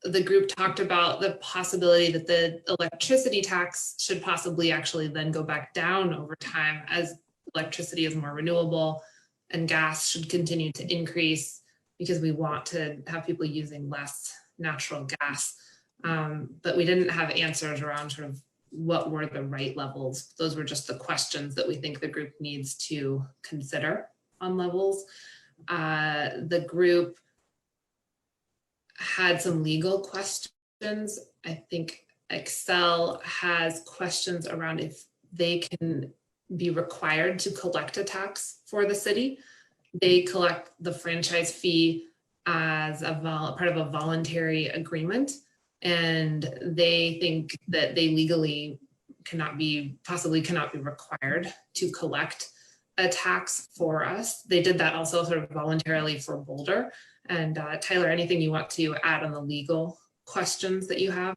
the group talked about the possibility that the electricity tax should possibly actually then go back down over time as electricity is more renewable, and gas should continue to increase because we want to have people using less natural gas. But we didn't have answers around sort of what were the right levels. Those were just the questions that we think the group needs to consider on levels. The group had some legal questions. I think Excel has questions around if they can be required to collect a tax for the city. They collect the franchise fee as part of a voluntary agreement, and they think that they legally possibly cannot be required to collect a tax for us. They did that also sort of voluntarily for Boulder. And Tyler, anything you want to add on the legal questions that you have?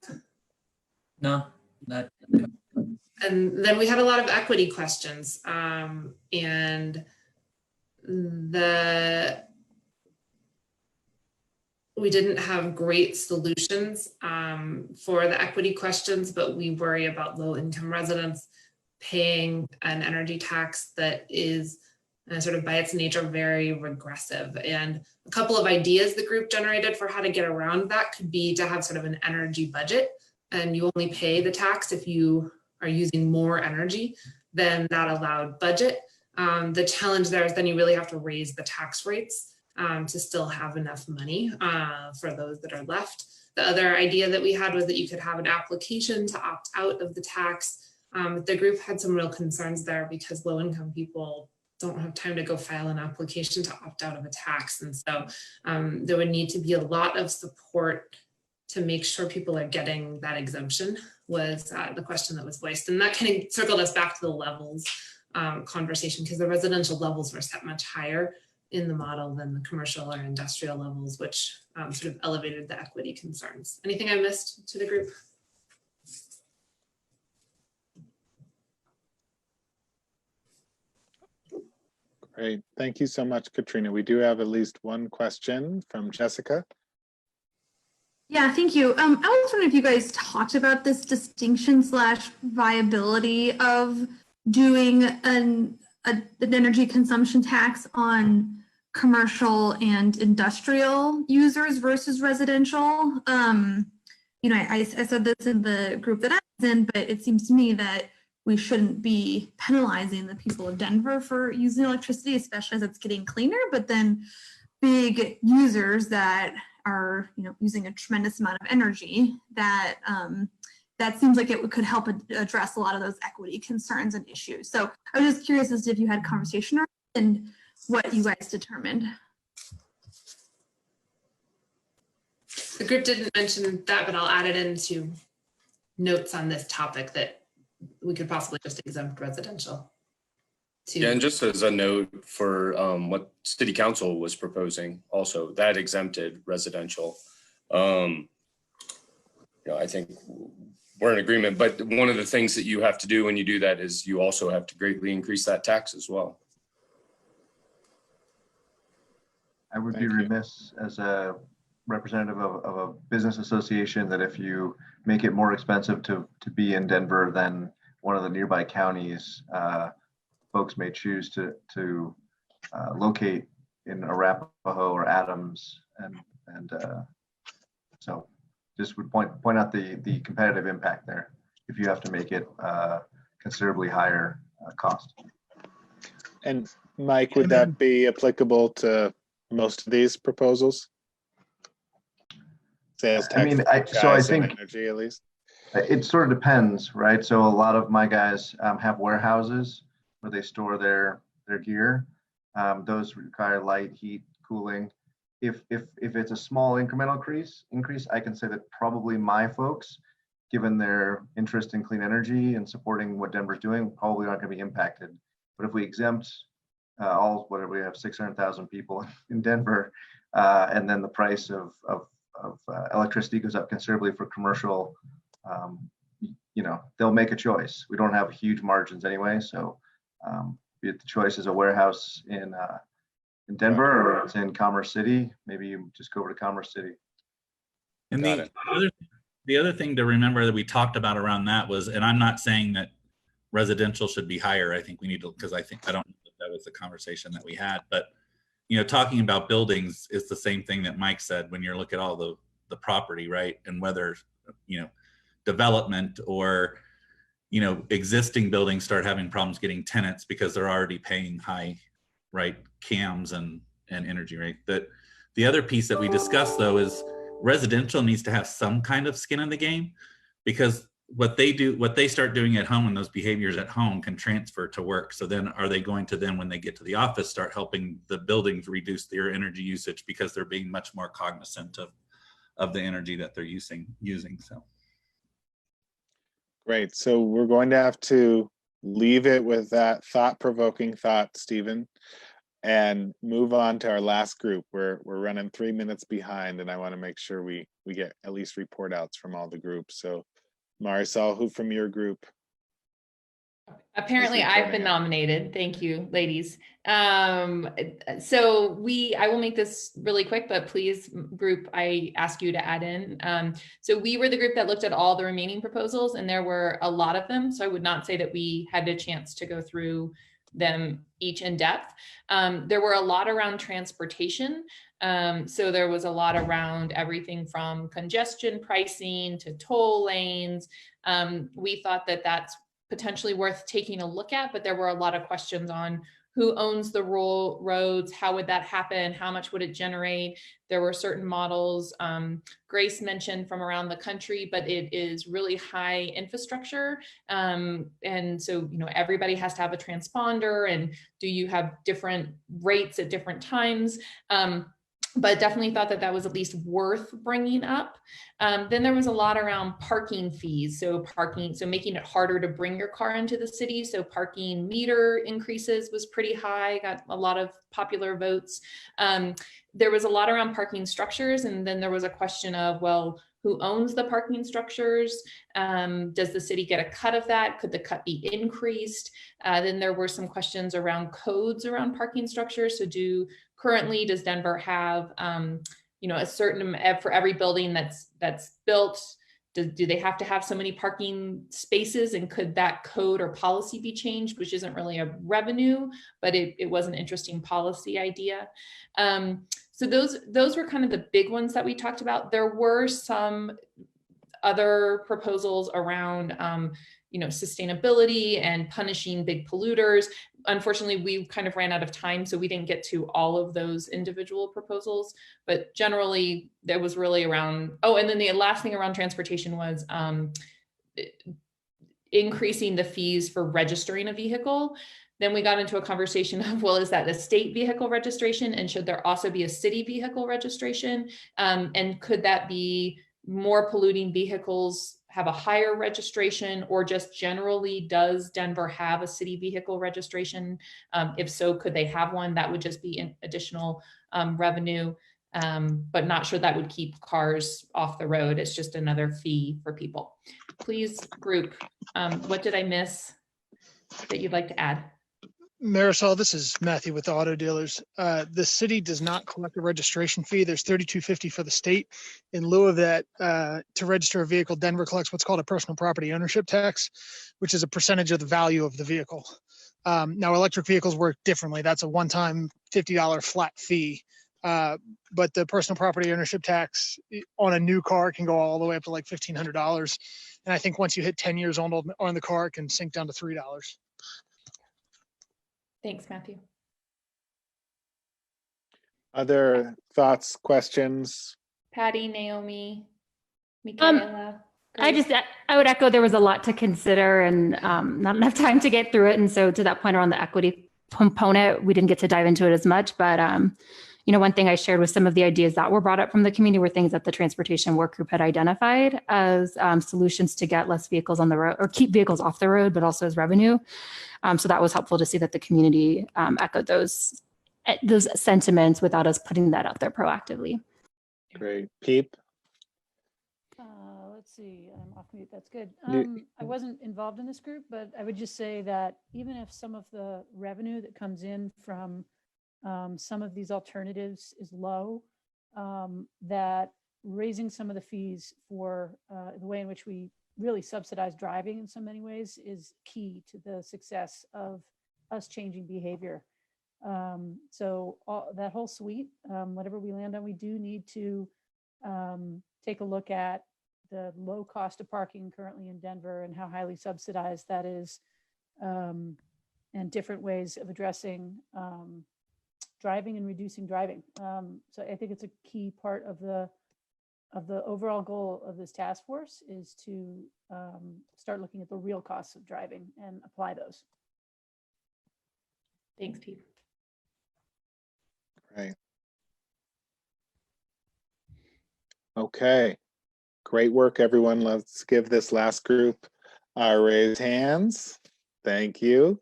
No, not. And then we had a lot of equity questions, and we didn't have great solutions for the equity questions, but we worry about low-income residents paying an energy tax that is sort of by its nature very regressive. And a couple of ideas the group generated for how to get around that could be to have sort of an energy budget, and you only pay the tax if you are using more energy than that allowed budget. The challenge there is then you really have to raise the tax rates to still have enough money for those that are left. The other idea that we had was that you could have an application to opt out of the tax. The group had some real concerns there because low-income people don't have time to go file an application to opt out of a tax. And so there would need to be a lot of support to make sure people are getting that exemption was the question that was voiced. And that kind of circled us back to the levels conversation, because the residential levels were set much higher in the model than the commercial or industrial levels, which sort of elevated the equity concerns. Anything I missed to the group? Great. Thank you so much, Katrina. We do have at least one question from Jessica. Yeah, thank you. I was wondering if you guys talked about this distinction / viability of doing an energy consumption tax on commercial and industrial users versus residential. You know, I said this in the group that I was in, but it seems to me that we shouldn't be penalizing the people of Denver for using electricity, especially as it's getting cleaner, but then big users that are, you know, using a tremendous amount of energy, that that seems like it could help address a lot of those equity concerns and issues. So I was just curious as to if you had conversation around it and what you guys determined. The group didn't mention that, but I'll add it into notes on this topic that we could possibly just exempt residential. Yeah, and just as a note for what City Council was proposing, also that exempted residential. You know, I think we're in agreement, but one of the things that you have to do when you do that is you also have to greatly increase that tax as well. I would be remiss as a representative of a business association that if you make it more expensive to be in Denver than one of the nearby counties, folks may choose to locate in Arapahoe or Adams, and so just would point out the competitive impact there if you have to make it considerably higher cost. And Mike, would that be applicable to most of these proposals? Sales tax, I mean, I think energy, at least. It sort of depends, right? So a lot of my guys have warehouses where they store their gear. Those require light, heat, cooling. If it's a small incremental increase, I can say that probably my folks, given their interest in clean energy and supporting what Denver's doing, probably aren't going to be impacted. But if we exempt all, whatever, we have 600,000 people in Denver, and then the price of electricity goes up considerably for commercial, you know, they'll make a choice. We don't have huge margins anyway, so be it the choice is a warehouse in Denver or it's in Commerce City, maybe you just go over to Commerce City. And the other thing to remember that we talked about around that was, and I'm not saying that residential should be higher. I think we need to, because I don't know if that was the conversation that we had, but you know, talking about buildings is the same thing that Mike said when you look at all the property, right? And whether, you know, development or, you know, existing buildings start having problems getting tenants because they're already paying high, right, CAMs and energy rate. That the other piece that we discussed though is residential needs to have some kind of skin in the game, because what they start doing at home and those behaviors at home can transfer to work. So then are they going to then, when they get to the office, start helping the buildings reduce their energy usage because they're being much more cognizant of the energy that they're using. So. Great. So we're going to have to leave it with that thought-provoking thought, Stephen, and move on to our last group. We're running 3 minutes behind, and I want to make sure we get at least report outs from all the groups. So Marisol, who from your group? Apparently I've been nominated. Thank you, ladies. So I will make this really quick, but please, group, I ask you to add in. So we were the group that looked at all the remaining proposals, and there were a lot of them. So I would not say that we had a chance to go through them each in depth. There were a lot around transportation. So there was a lot around everything from congestion pricing to toll lanes. We thought that that's potentially worth taking a look at, but there were a lot of questions on who owns the rural roads? How would that happen? How much would it generate? There were certain models Grace mentioned from around the country, but it is really high infrastructure. And so, everybody has to have a transponder, and do you have different rates at different times? But definitely thought that was at least worth bringing up. Then there was a lot around parking fees. So making it harder to bring your car into the city. So parking meter increases was pretty high, got a lot of popular votes. There was a lot around parking structures. And then there was a question of, well, who owns the parking structures? Does the city get a cut of that? Could the cut be increased? Then there were some questions around codes around parking structures. So currently, does Denver have, a certain, for every building that's built, do they have to have so many parking spaces, and could that code or policy be changed, which isn't really a revenue, but it was an interesting policy idea. So those were kind of the big ones that we talked about. There were some other proposals around sustainability and punishing big polluters. Unfortunately, we kind of ran out of time, so we didn't get to all of those individual proposals, but generally there was really around, and then the last thing around transportation was increasing the fees for registering a vehicle. Then we got into a conversation of, well, is that a state vehicle registration, and should there also be a city vehicle registration? And could that be more polluting vehicles have a higher registration, or just generally does Denver have a city vehicle registration? If so, could they have one? That would just be an additional revenue, but not sure that would keep cars off the road. It's just another fee for people. Please, group, what did I miss that you'd like to add? Marisol, this is Matthew with the auto dealers. The city does not collect a registration fee. There's $32.50 for the state. In lieu of that, to register a vehicle, Denver collects what's called a personal property ownership tax, which is a percentage of the value of the vehicle. Now, electric vehicles work differently. That's a one-time $50 flat fee. But the personal property ownership tax on a new car can go all the way up to like $1,500. And I think once you hit 10 years old on the car, it can sink down to $3. Thanks, Matthew. Other thoughts, questions? Patty, Naomi, Michaela. I would echo there was a lot to consider and not enough time to get through it. And so to that point around the equity component, we didn't get to dive into it as much. But, one thing I shared with some of the ideas that were brought up from the community were things that the transportation work group had identified as solutions to get less vehicles on the road or keep vehicles off the road, but also as revenue. So that was helpful to see that the community echoed those sentiments without us putting that out there proactively. Great. Peep? Let's see, I'm off mute, that's good. I wasn't involved in this group, but I would just say that even if some of the revenue that comes in from some of these alternatives is low, that raising some of the fees for the way in which we really subsidize driving in so many ways is key to the success of us changing behavior. So that whole suite, whatever we land on, we do need to take a look at the low cost of parking currently in Denver and how highly subsidized that is, and different ways of addressing driving and reducing driving. So I think it's a key part of the overall goal of this task force is to start looking at the real costs of driving and apply those. Thanks, Pete. Right. Okay. Great work, everyone. Let's give this last group raised hands. Thank you.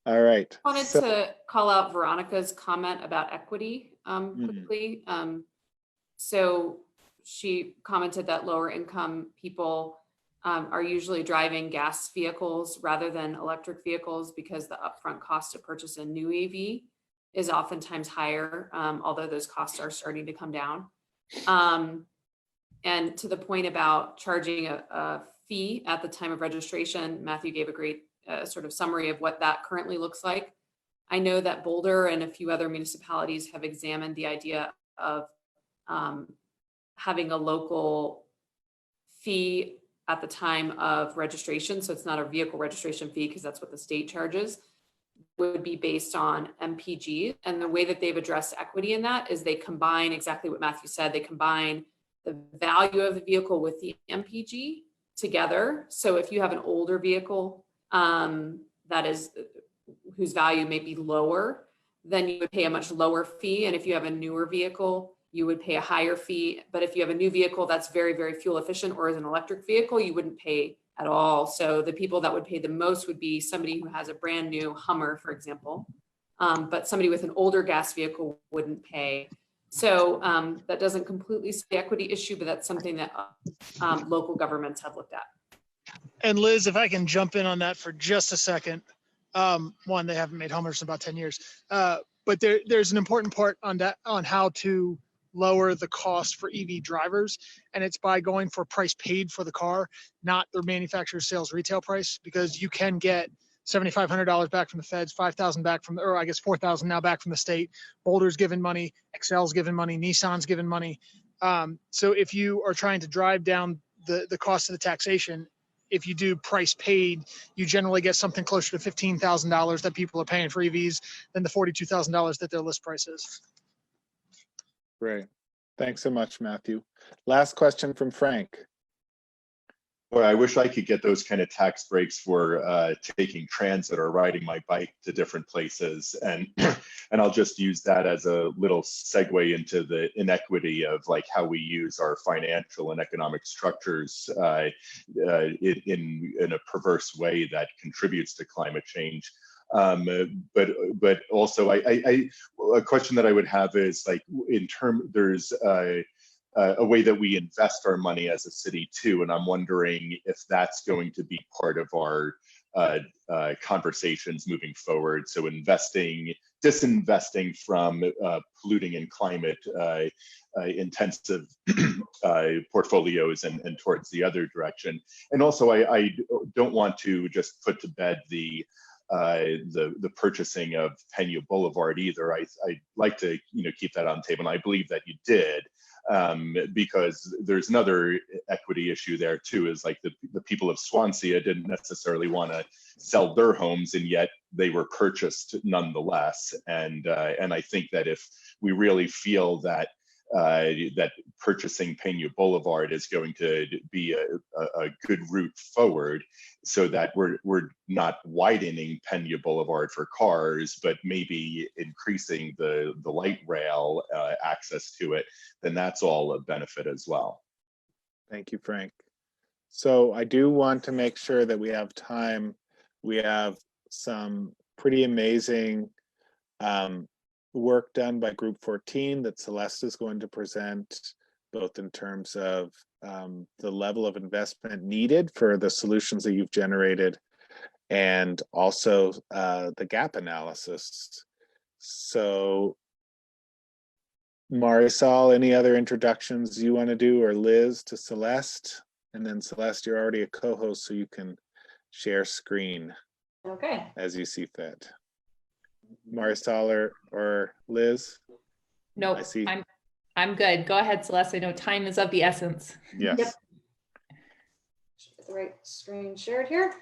All right. I wanted to call out Veronica's comment about equity quickly. So she commented that lower income people are usually driving gas vehicles rather than electric vehicles because the upfront cost to purchase a new EV is oftentimes higher, although those costs are starting to come down. And to the point about charging a fee at the time of registration, Matthew gave a great sort of summary of what that currently looks like. I know that Boulder and a few other municipalities have examined the idea of having a local fee at the time of registration. So it's not a vehicle registration fee because that's what the state charges. would be based on MPG. And the way that they've addressed equity in that is they combine exactly what Matthew said. They combine the value of the vehicle with the MPG together. So if you have an older vehicle whose value may be lower, then you would pay a much lower fee. And if you have a newer vehicle, you would pay a higher fee. But if you have a new vehicle that's very, very fuel efficient or is an electric vehicle, you wouldn't pay at all. So the people that would pay the most would be somebody who has a brand new Hummer, for example. But somebody with an older gas vehicle wouldn't pay. So that doesn't completely solve the equity issue, but that's something that local governments have looked at. And Liz, if I can jump in on that for just a second. One, they haven't made Hummers in about 10 years. But there's an important part on that, on how to lower the cost for EV drivers. And it's by going for price paid for the car, not the manufacturer's sales retail price, because you can get $7,500 back from the feds, $5,000 back from, or I guess $4,000 now back from the state. Boulder's given money, Excel's given money, Nissan's given money. So if you are trying to drive down the cost of the taxation, if you do price paid, you generally get something closer to $15,000 that people are paying for EVs than the $42,000 that their list price is. Great. Thanks so much, Matthew. Last question from Frank. Boy, I wish I could get those kind of tax breaks for taking transit or riding my bike to different places. And and I'll just use that as a little segue into the inequity of like how we use our financial and economic structures in a perverse way that contributes to climate change. But also a question that I would have is like there's a way that we invest our money as a city too, and I'm wondering if that's going to be part of our conversations moving forward. So disinvesting from polluting and climate intensive portfolios and towards the other direction. And also, I don't want to just put to bed the purchasing of Pena Boulevard either. I'd like to keep that on the table, and I believe that you did. Because there's another equity issue there too, is like the people of Swansea didn't necessarily want to sell their homes, and yet they were purchased nonetheless. And I think that if we really feel that that purchasing Pena Boulevard is going to be a good route forward, so that we're not widening Pena Boulevard for cars, but maybe increasing the light rail access to it, then that's all a benefit as well. Thank you, Frank. So I do want to make sure that we have time. We have some pretty amazing work done by Group 14 that Celeste is going to present, both in terms of the level of investment needed for the solutions that you've generated, and also the gap analysis. So Marisol, any other introductions you want to do, or Liz to Celeste? And then Celeste, you're already a co-host, so you can share screen as you see fit. Marisol or Liz? No, I see. I'm good. Go ahead, Celeste. I know time is of the essence. Yes. Yep. Should get the right screen shared here.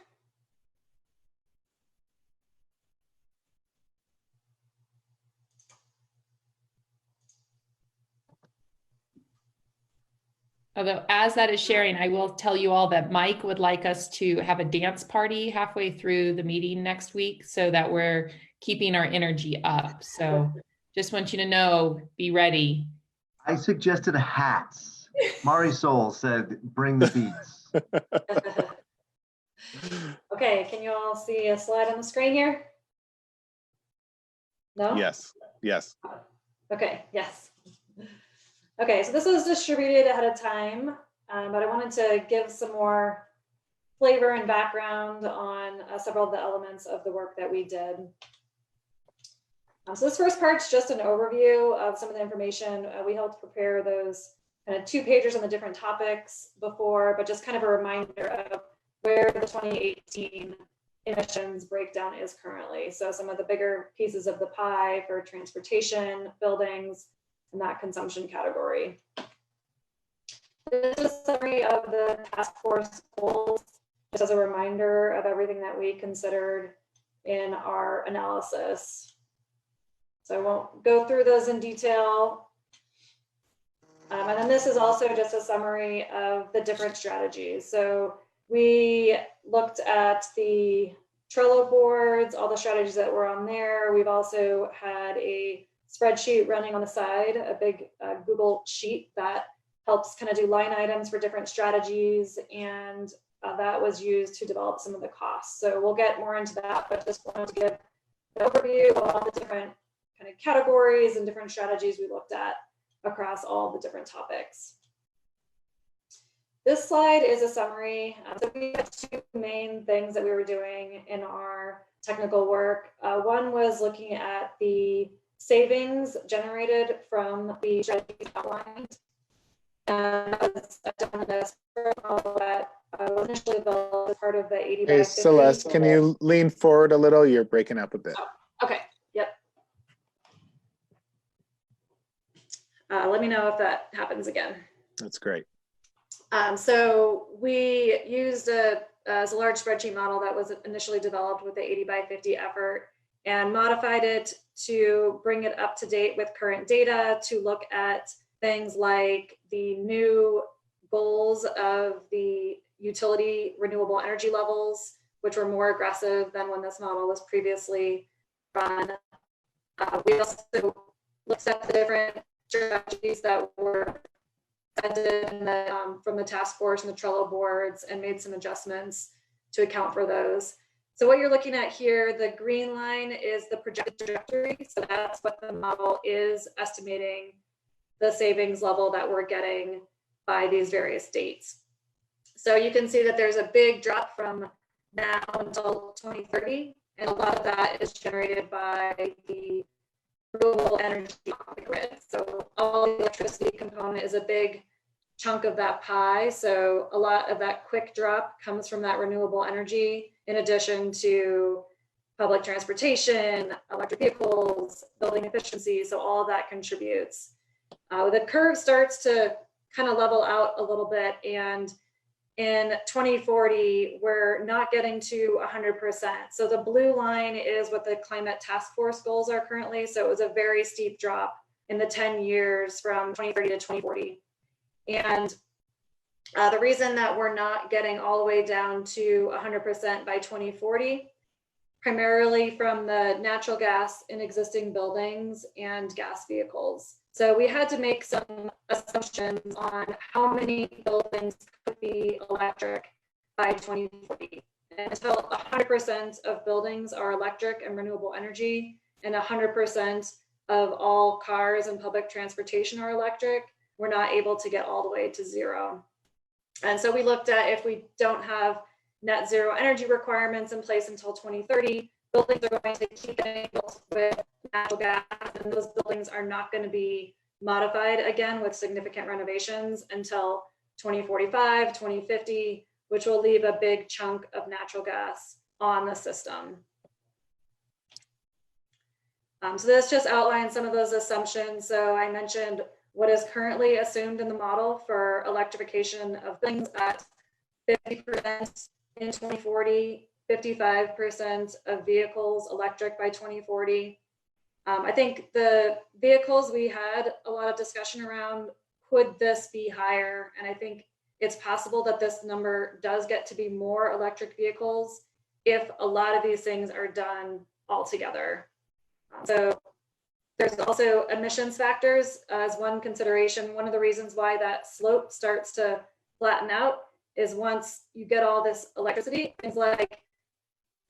Although as that is sharing, I will tell you all that Mike would like us to have a dance party halfway through the meeting next week so that we're keeping our energy up. So just want you to know, be ready. I suggested hats. Marisol said, bring the beats. Okay, can you all see a slide on the screen here? No? Yes. Yes. Okay, yes. Okay, so this was distributed ahead of time, but I wanted to give some more flavor and background on several of the elements of the work that we did. So this first part's just an overview of some of the information. We helped prepare those kind of 2-pagers on the different topics before, but just kind of a reminder of where the 2018 emissions breakdown is currently. So some of the bigger pieces of the pie for transportation, buildings, and that consumption category. This is a summary of the task force goals, just as a reminder of everything that we considered in our analysis. So I won't go through those in detail. And then this is also just a summary of the different strategies. So we looked at the Trello boards, all the strategies that were on there. We've also had a spreadsheet running on the side, a big Google sheet that helps kind of do line items for different strategies, and that was used to develop some of the costs. So we'll get more into that, but just wanted to give an overview of all the different kind of categories and different strategies we looked at across all the different topics. This slide is a summary. So we had two main things that we were doing in our technical work. One was looking at the savings generated from the strategies outlined. And that was done in a model that was initially developed as part of the 80 by 50. Hey, Celeste, can you lean forward a little? You're breaking up a bit. Oh, okay, yep. Let me know if that happens again. That's great. So we used a large spreadsheet model that was initially developed with the 80 by 50 effort and modified it to bring it up to date with current data, to look at things like the new goals of the utility renewable energy levels, which were more aggressive than when this model was previously run. We also looked at the different strategies that were presented in the, from the task force and the Trello boards, and made some adjustments to account for those. So what you're looking at here, the green line is the projected trajectory. So that's what the model is estimating the savings level that we're getting by these various dates. So you can see that there's a big drop from now until 2030, and a lot of that is generated by the renewable energy on the grid. So all the electricity component is a big chunk of that pie. So a lot of that quick drop comes from that renewable energy, in addition to public transportation, electric vehicles, building efficiency. So all of that contributes. The curve starts to kind of level out a little bit, and in 2040, we're not getting to 100%. So the blue line is what the climate task force goals are currently. So it was a very steep drop in the 10 years from 2030 to 2040. And the reason that we're not getting all the way down to 100% by 2040, primarily from the natural gas in existing buildings and gas vehicles. So we had to make some assumptions on how many buildings could be electric by 2040. And until 100% of buildings are electric and renewable energy, and 100% of all cars and public transportation are electric, we're not able to get all the way to zero. And so we looked at, if we don't have net zero energy requirements in place until 2030, buildings are going to keep getting built with natural gas, and those buildings are not going to be modified again with significant renovations until 2045, 2050, which will leave a big chunk of natural gas on the system. So this just outlines some of those assumptions. So I mentioned what is currently assumed in the model for electrification of things at 50% in 2040, 55% of vehicles electric by 2040. I think the vehicles, we had a lot of discussion around, could this be higher? And I think it's possible that this number does get to be more electric vehicles if a lot of these things are done all together. So there's also emissions factors as one consideration. One of the reasons why that slope starts to flatten out is once you get all this electricity, things like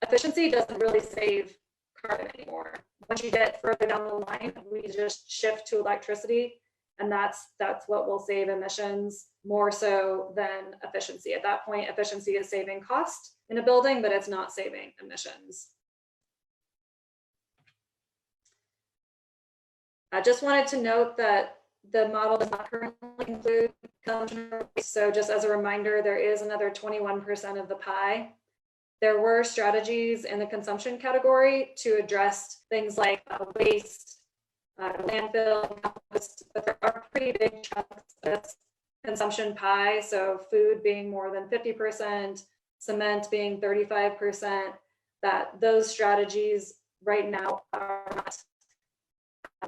efficiency doesn't really save carbon anymore. Once you get further down the line, we just shift to electricity, and that's what will save emissions more so than efficiency. At that point, efficiency is saving cost in a building, but it's not saving emissions. I just wanted to note that the model does not currently include consumption. So just as a reminder, there is another 21% of the pie. There were strategies in the consumption category to address things like waste, landfill, compost, but there are pretty big chunks of consumption pie. So food being more than 50%, cement being 35%, that those strategies right now are not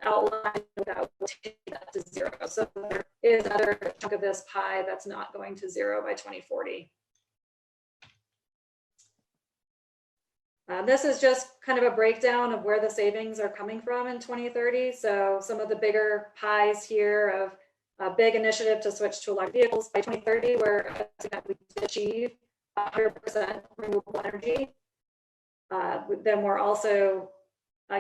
outlined without taking that to zero. So there is another chunk of this pie that's not going to zero by 2040. This is just kind of a breakdown of where the savings are coming from in 2030. So some of the bigger pies here of a big initiative to switch to electric vehicles by 2030, where we achieve 100% renewable energy. Then we're also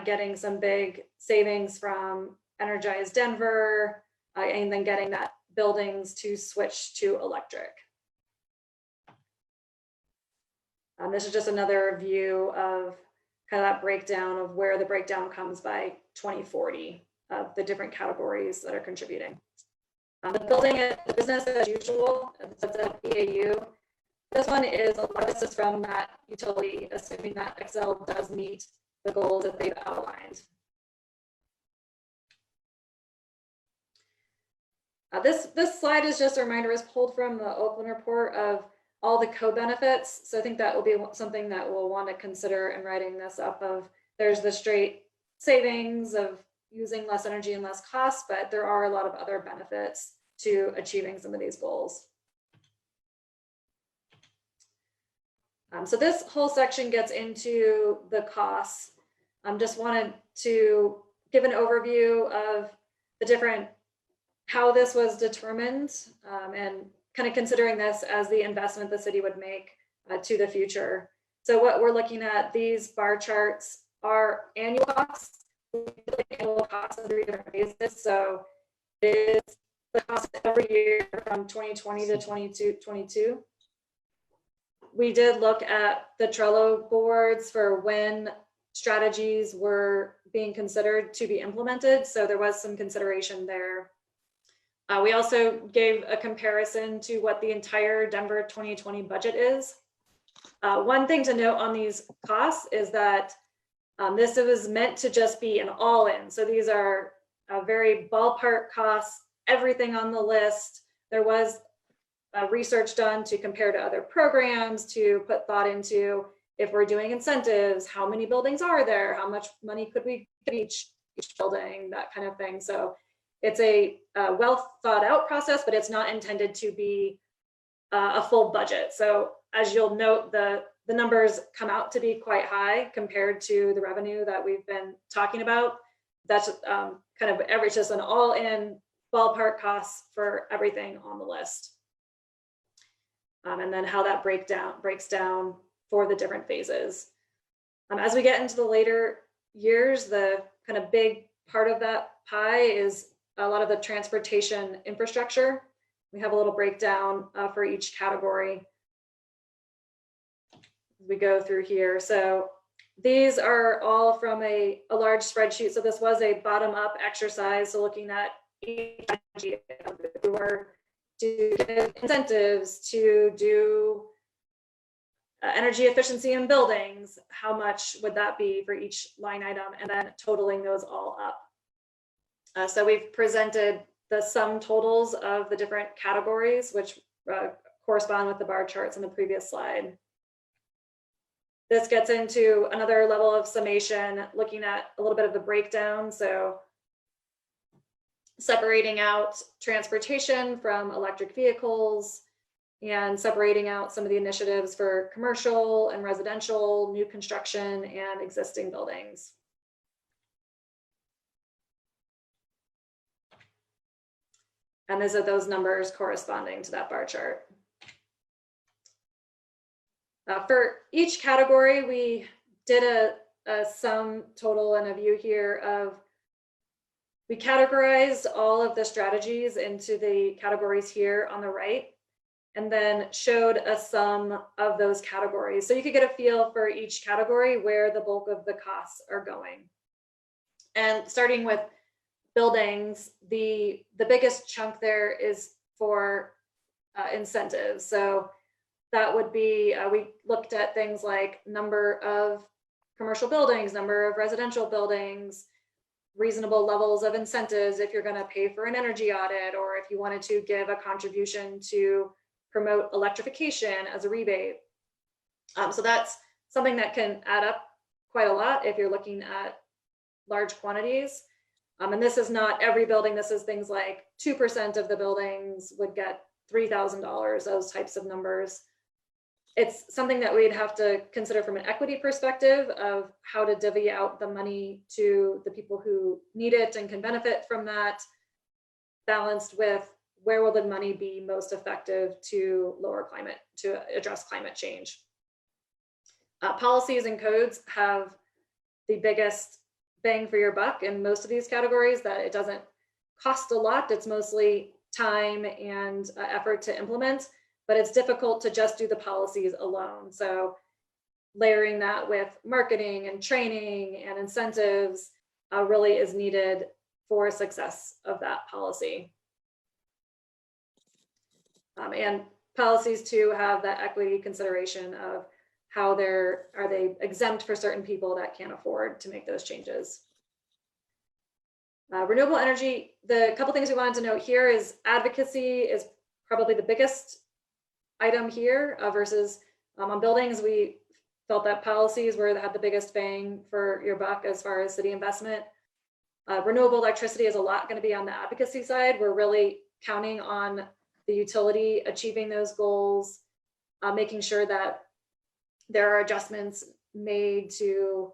getting some big savings from Energize Denver, and then getting that buildings to switch to electric. This is just another view of kind of that breakdown of where the breakdown comes by 2040 of the different categories that are contributing. The building is business as usual, that's a BAU. This one is a lot of this is from that utility, assuming that Excel does meet the goals that they've outlined. This slide is just a reminder, is pulled from the Oakland report of all the co-benefits. So I think that will be something that we'll want to consider in writing this up of, there's the straight savings of using less energy and less cost, but there are a lot of other benefits to achieving some of these goals. So this whole section gets into the costs. Just wanted to give an overview of the different, how this was determined, and kind of considering this as the investment the city would make to the future. So what we're looking at, these bar charts are annual costs. Annual costs of 3 different phases. So it is the cost every year from 2020 to 2022. We did look at the Trello boards for when strategies were being considered to be implemented. So there was some consideration there. We also gave a comparison to what the entire Denver 2020 budget is. One thing to note on these costs is that this was meant to just be an all-in. So these are very ballpark costs, everything on the list. There was research done to compare to other programs, to put thought into, if we're doing incentives, how many buildings are there? How much money could we give each building, that kind of thing. So it's a well thought out process, but it's not intended to be a full budget. So as you'll note, the numbers come out to be quite high compared to the revenue that we've been talking about. That's kind of average, just an all-in ballpark costs for everything on the list. And then how that breaks down for the different phases. As we get into the later years, the kind of big part of that pie is a lot of the transportation infrastructure. We have a little breakdown for each category as we go through here. So these are all from a large spreadsheet. So this was a bottom-up exercise. So looking at each energy, if we were to give incentives to do energy efficiency in buildings, how much would that be for each line item, and then totaling those all up. So we've presented the sum totals of the different categories, which correspond with the bar charts in the previous slide. This gets into another level of summation, looking at a little bit of the breakdown. So separating out transportation from electric vehicles, and separating out some of the initiatives for commercial and residential, new construction, and existing buildings. And these are those numbers corresponding to that bar chart. For each category, we did a sum total and a view here of, we categorized all of the strategies into the categories here on the right, and then showed a sum of those categories. So you could get a feel for each category where the bulk of the costs are going. And starting with buildings, the biggest chunk there is for incentives. So that would be, we looked at things like number of commercial buildings, number of residential buildings, reasonable levels of incentives if you're going to pay for an energy audit, or if you wanted to give a contribution to promote electrification as a rebate. So that's something that can add up quite a lot if you're looking at large quantities. And this is not every building. This is things like 2% of the buildings would get $3,000, those types of numbers. It's something that we'd have to consider from an equity perspective of how to divvy out the money to the people who need it and can benefit from that, balanced with where will the money be most effective to address climate change. Policies and codes have the biggest bang for your buck in most of these categories, that it doesn't cost a lot. It's mostly time and effort to implement, but it's difficult to just do the policies alone. So layering that with marketing and training and incentives really is needed for success of that policy. And policies too have that equity consideration of how are they exempt for certain people that can't afford to make those changes. Renewable energy, the couple things we wanted to note here is advocacy is probably the biggest item here versus on buildings. We felt that policies had the biggest bang for your buck as far as city investment. Renewable electricity is a lot going to be on the advocacy side. We're really counting on the utility achieving those goals, making sure that there are adjustments made to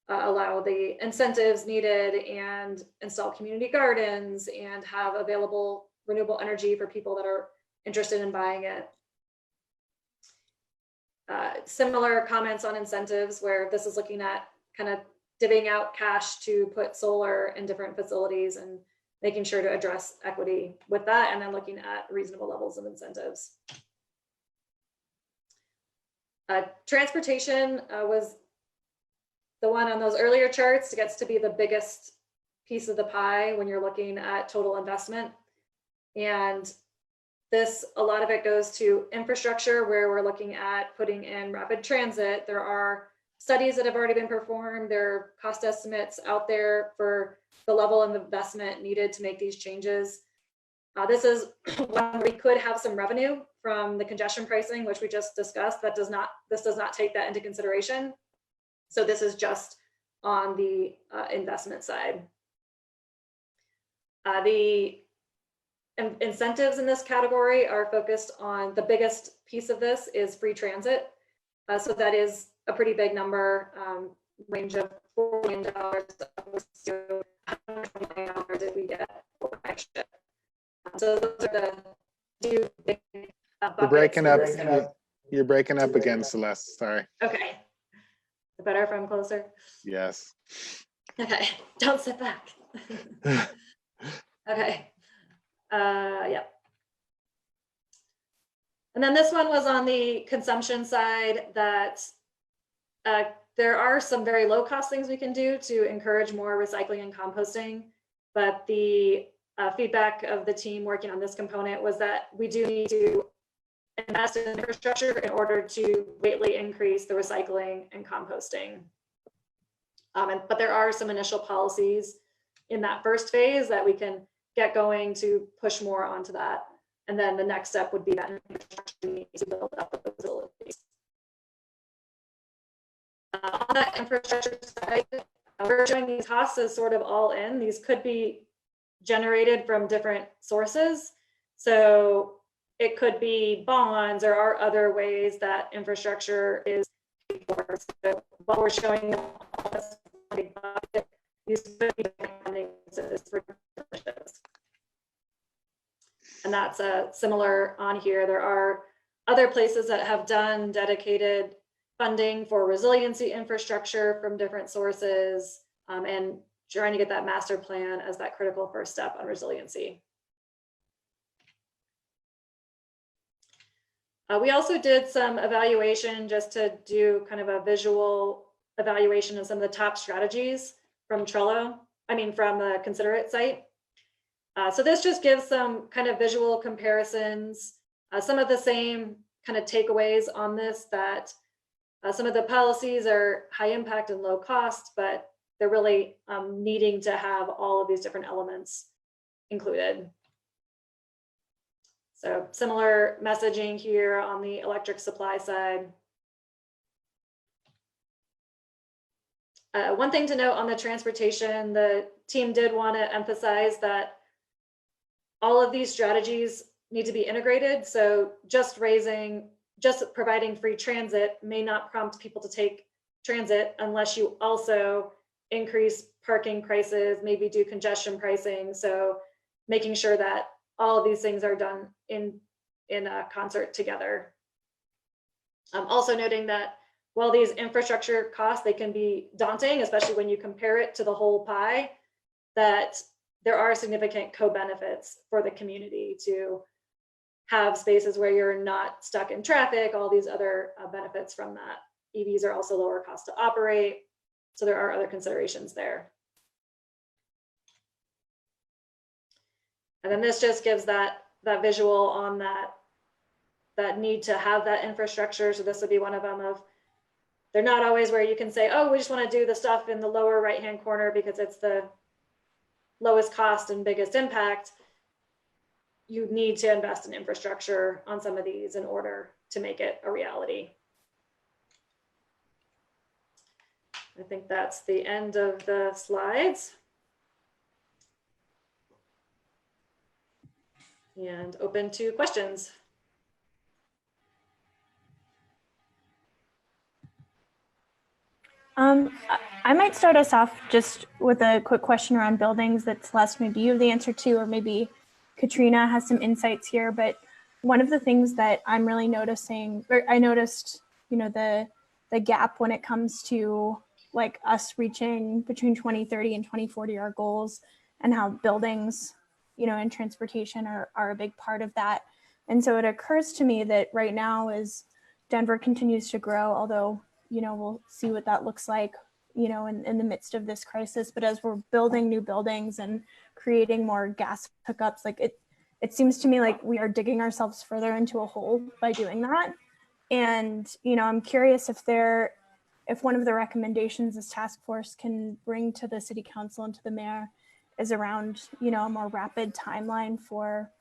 allow the incentives needed and install community gardens and have available renewable energy for people that are interested in buying it. Similar comments on incentives, where this is looking at kind of divvying out cash to put solar in different facilities and making sure to address equity with that, and then looking at reasonable levels of incentives. Transportation was the one on those earlier charts. It gets to be the biggest piece of the pie when you're looking at total investment. And this, a lot of it goes to infrastructure, where we're looking at putting in rapid transit. There are studies that have already been performed. There are cost estimates out there for the level of investment needed to make these changes. This is one where we could have some revenue from the congestion pricing, which we just discussed. This does not take that into consideration. So this is just on the investment side. The incentives in this category are focused on, the biggest piece of this is free transit. So that is a pretty big number, range of $4 million to $120 million if we get overnight ship. So those are the two big buckets. You're breaking up again, Celeste. Sorry. Okay. The better if I'm closer? Yes. Okay. Don't sit back. Okay. Yep. And then this one was on the consumption side, that there are some very low cost things we can do to encourage more recycling and composting. But the feedback of the team working on this component was that we do need to invest in infrastructure in order to greatly increase the recycling and composting. But there are some initial policies in that first phase that we can get going to push more onto that. And then the next step would be that infrastructure needs to build up the facilities. On that infrastructure side, we're showing these costs as sort of all in. These could be generated from different sources. So it could be bonds, or are other ways that infrastructure is paid for. So while we're showing all this budget, these could be different funding sources for initiatives. And that's similar on here. There are other places that have done dedicated funding for resiliency infrastructure from different sources, and trying to get that master plan as that critical first step on resiliency. We also did some evaluation just to do kind of a visual evaluation of some of the top strategies from from the Consider It site. So this just gives some kind of visual comparisons, some of the same kind of takeaways on this, that some of the policies are high impact and low cost, but they're really needing to have all of these different elements included. So similar messaging here on the electric supply side. One thing to note on the transportation, the team did want to emphasize that all of these strategies need to be integrated. So just providing free transit may not prompt people to take transit unless you also increase parking prices, maybe do congestion pricing. So making sure that all of these things are done in concert together. Also noting that while these infrastructure costs, they can be daunting, especially when you compare it to the whole pie, that there are significant co-benefits for the community to have spaces where you're not stuck in traffic, all these other benefits from that. EVs are also lower cost to operate. So there are other considerations there. And then this just gives that visual on that need to have that infrastructure. So this would be one of them of, they're not always where you can say, oh, we just want to do the stuff in the lower right-hand corner because it's the lowest cost and biggest impact. You need to invest in infrastructure on some of these in order to make it a reality. I think that's the end of the slides. And open to questions. I might start us off just with a quick question around buildings that Celeste, maybe you have the answer to, or maybe Katrina has some insights here. But one of the things that I'm really noticing, or I noticed, you know, the gap when it comes to like us reaching between 2030 and 2040 our goals, and how buildings, you know, and transportation are a big part of that. And so it occurs to me that right now, as Denver continues to grow, although, you know, we'll see what that looks like, you know, in the midst of this crisis. But as we're building new buildings and creating more gas hookups, like it seems to me like we are digging ourselves further into a hole by doing that. And, you know, I'm curious if one of the recommendations this task force can bring to the city council and to the mayor is around, you know, a more rapid timeline for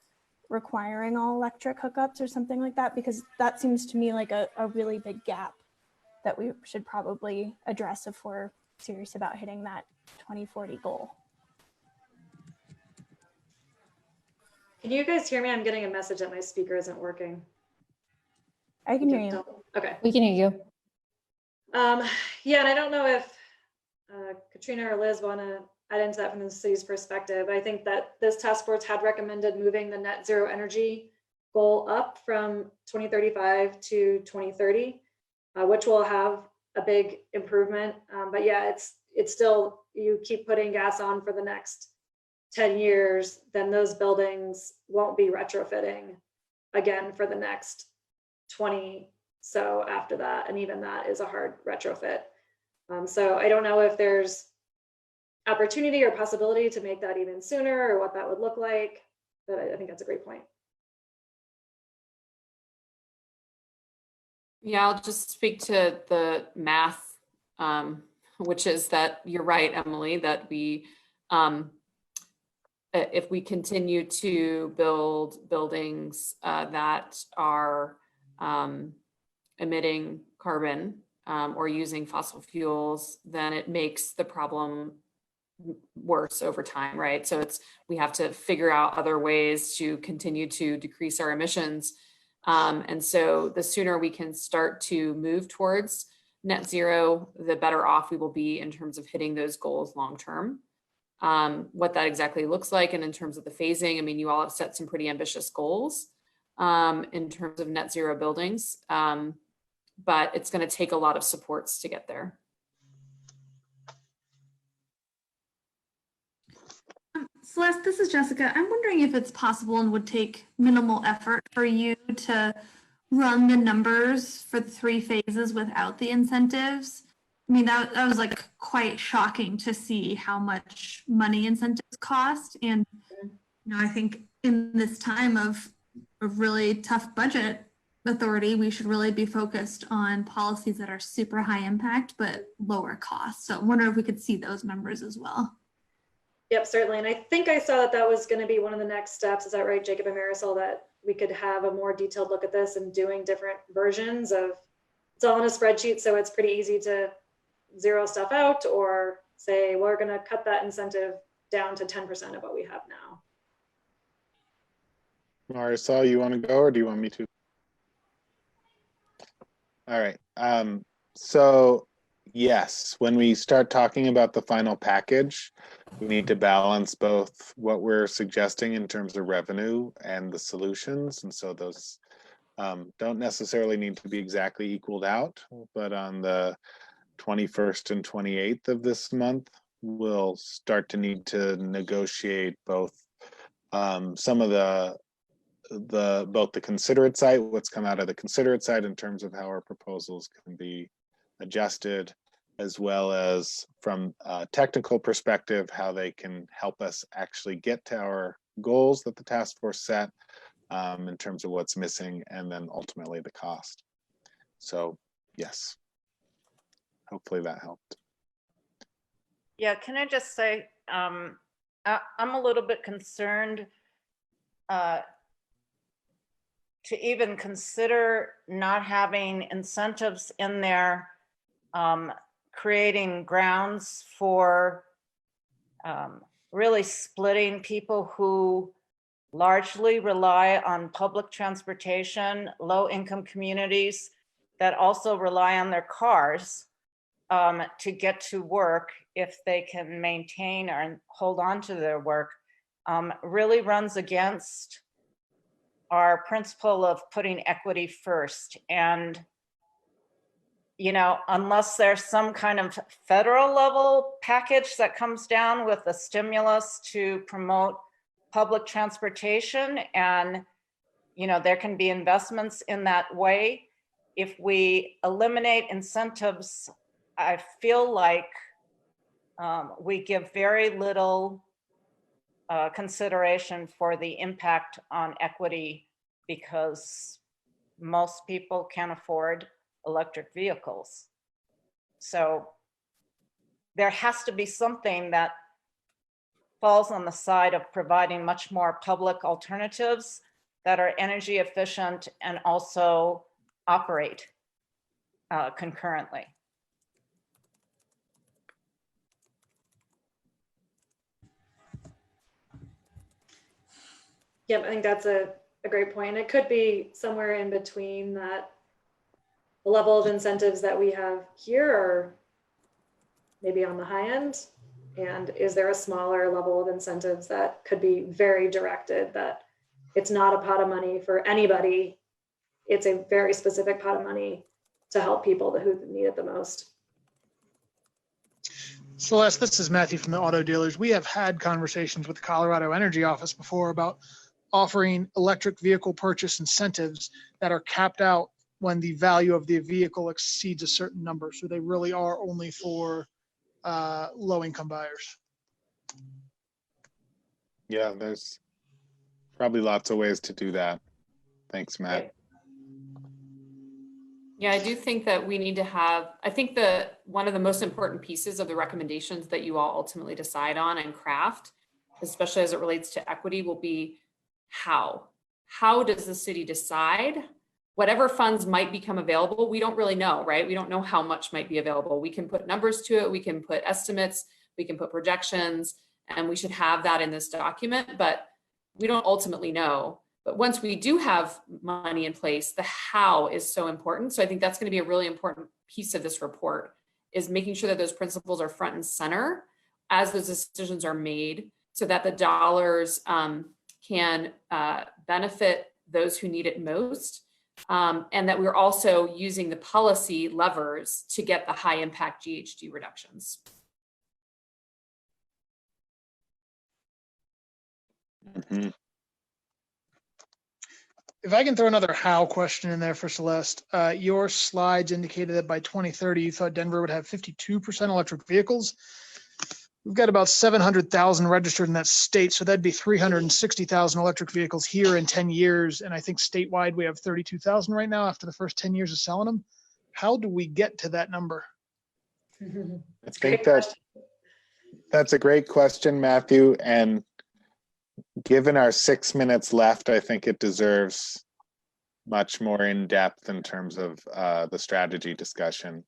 requiring all electric hookups or something like that, because that seems to me like a really big gap that we should probably address if we're serious about hitting that 2040 goal. Can you guys hear me? I'm getting a message that my speaker isn't working. I can hear you. Okay. We can hear you. Yeah, and I don't know if Katrina or Liz want to add into that from the city's perspective. I think that this task force had recommended moving the net zero energy goal up from 2035 to 2030, which will have a big improvement. But yeah, it's still, you keep putting gas on for the next 10 years, then those buildings won't be retrofitting again for the next 20. So after that, and even that is a hard retrofit. So I don't know if there's opportunity or possibility to make that even sooner or what that would look like, but I think that's a great point. Yeah, I'll just speak to the math, which is that you're right, Emily, that we, if we continue to build buildings that are emitting carbon or using fossil fuels, then it makes the problem worse over time, right? So we have to figure out other ways to continue to decrease our emissions. And so the sooner we can start to move towards net zero, the better off we will be in terms of hitting those goals long term. What that exactly looks like, and in terms of the phasing, I mean, you all have set some pretty ambitious goals in terms of net zero buildings, but it's going to take a lot of supports to get there. Celeste, this is Jessica. I'm wondering if it's possible and would take minimal effort for you to run the numbers for the 3 phases without the incentives. I mean, that was like quite shocking to see how much money incentives cost. And, you know, I think in this time of a really tough budget authority, we should really be focused on policies that are super high impact, but lower cost. So I wonder if we could see those numbers as well. Yep, certainly. And I think I saw that was going to be one of the next steps. Is that right, Jacob and Marisol, that we could have a more detailed look at this and doing different versions of, it's all in a spreadsheet, so it's pretty easy to zero stuff out or say, we're going to cut that incentive down to 10% of what we have now. Marisol, you want to go or do you want me to? All right. So yes, when we start talking about the final package, we need to balance both what we're suggesting in terms of revenue and the solutions. And so those don't necessarily need to be exactly equaled out, but on the 21st and 28th of this month, we'll start to need to negotiate both some of both the considerate side, what's come out of the considerate side in terms of how our proposals can be adjusted, as well as from a technical perspective, how they can help us actually get to our goals that the task force set in terms of what's missing, and then ultimately the cost. So yes, hopefully that helped. Yeah, can I just say, I'm a little bit concerned to even consider not having incentives in there, creating grounds for really splitting people who largely rely on public transportation, low-income communities that also rely on their cars to get to work if they can maintain or hold on to their work, really runs against our principle of putting equity first. And, you know, unless there's some kind of federal level package that comes down with a stimulus to promote public transportation, and, you know, there can be investments in that way. If we eliminate incentives, I feel like we give very little consideration for the impact on equity, because most people can't afford electric vehicles. So there has to be something that falls on the side of providing much more public alternatives that are energy efficient and also operate concurrently. Yeah, I think that's a great point. It could be somewhere in between that the level of incentives that we have here, or maybe on the high end. And is there a smaller level of incentives that could be very directed, that it's not a pot of money for anybody. It's a very specific pot of money to help people who need it the most. Celeste, this is Matthew from the Auto Dealers. We have had conversations with the Colorado Energy Office before about offering electric vehicle purchase incentives that are capped out when the value of the vehicle exceeds a certain number. So they really are only for low-income buyers. Yeah, there's probably lots of ways to do that. Thanks, Matt. Yeah, I do think that we need to have, I think that one of the most important pieces of the recommendations that you all ultimately decide on and craft, especially as it relates to equity, will be how. How does the city decide? Whatever funds might become available, we don't really know, right? We don't know how much might be available. We can put numbers to it, we can put estimates, we can put projections, and we should have that in this document, but we don't ultimately know. But once we do have money in place, the how is so important. So I think that's going to be a really important piece of this report, is making sure that those principles are front and center as those decisions are made, so that the dollars can benefit those who need it most. And that we're also using the policy levers to get the high impact GHG reductions. Mm-hmm. If I can throw another how question in there for Celeste, your slides indicated that by 2030, you thought Denver would have 52% electric vehicles. We've got about 700,000 registered in that state, so that'd be 360,000 electric vehicles here in 10 years. And I think statewide, we have 32,000 right now after the first 10 years of selling them. How do we get to that number? I think that's a great question, Matthew. And given our 6 minutes left, I think it deserves much more in depth in terms of the strategy discussion.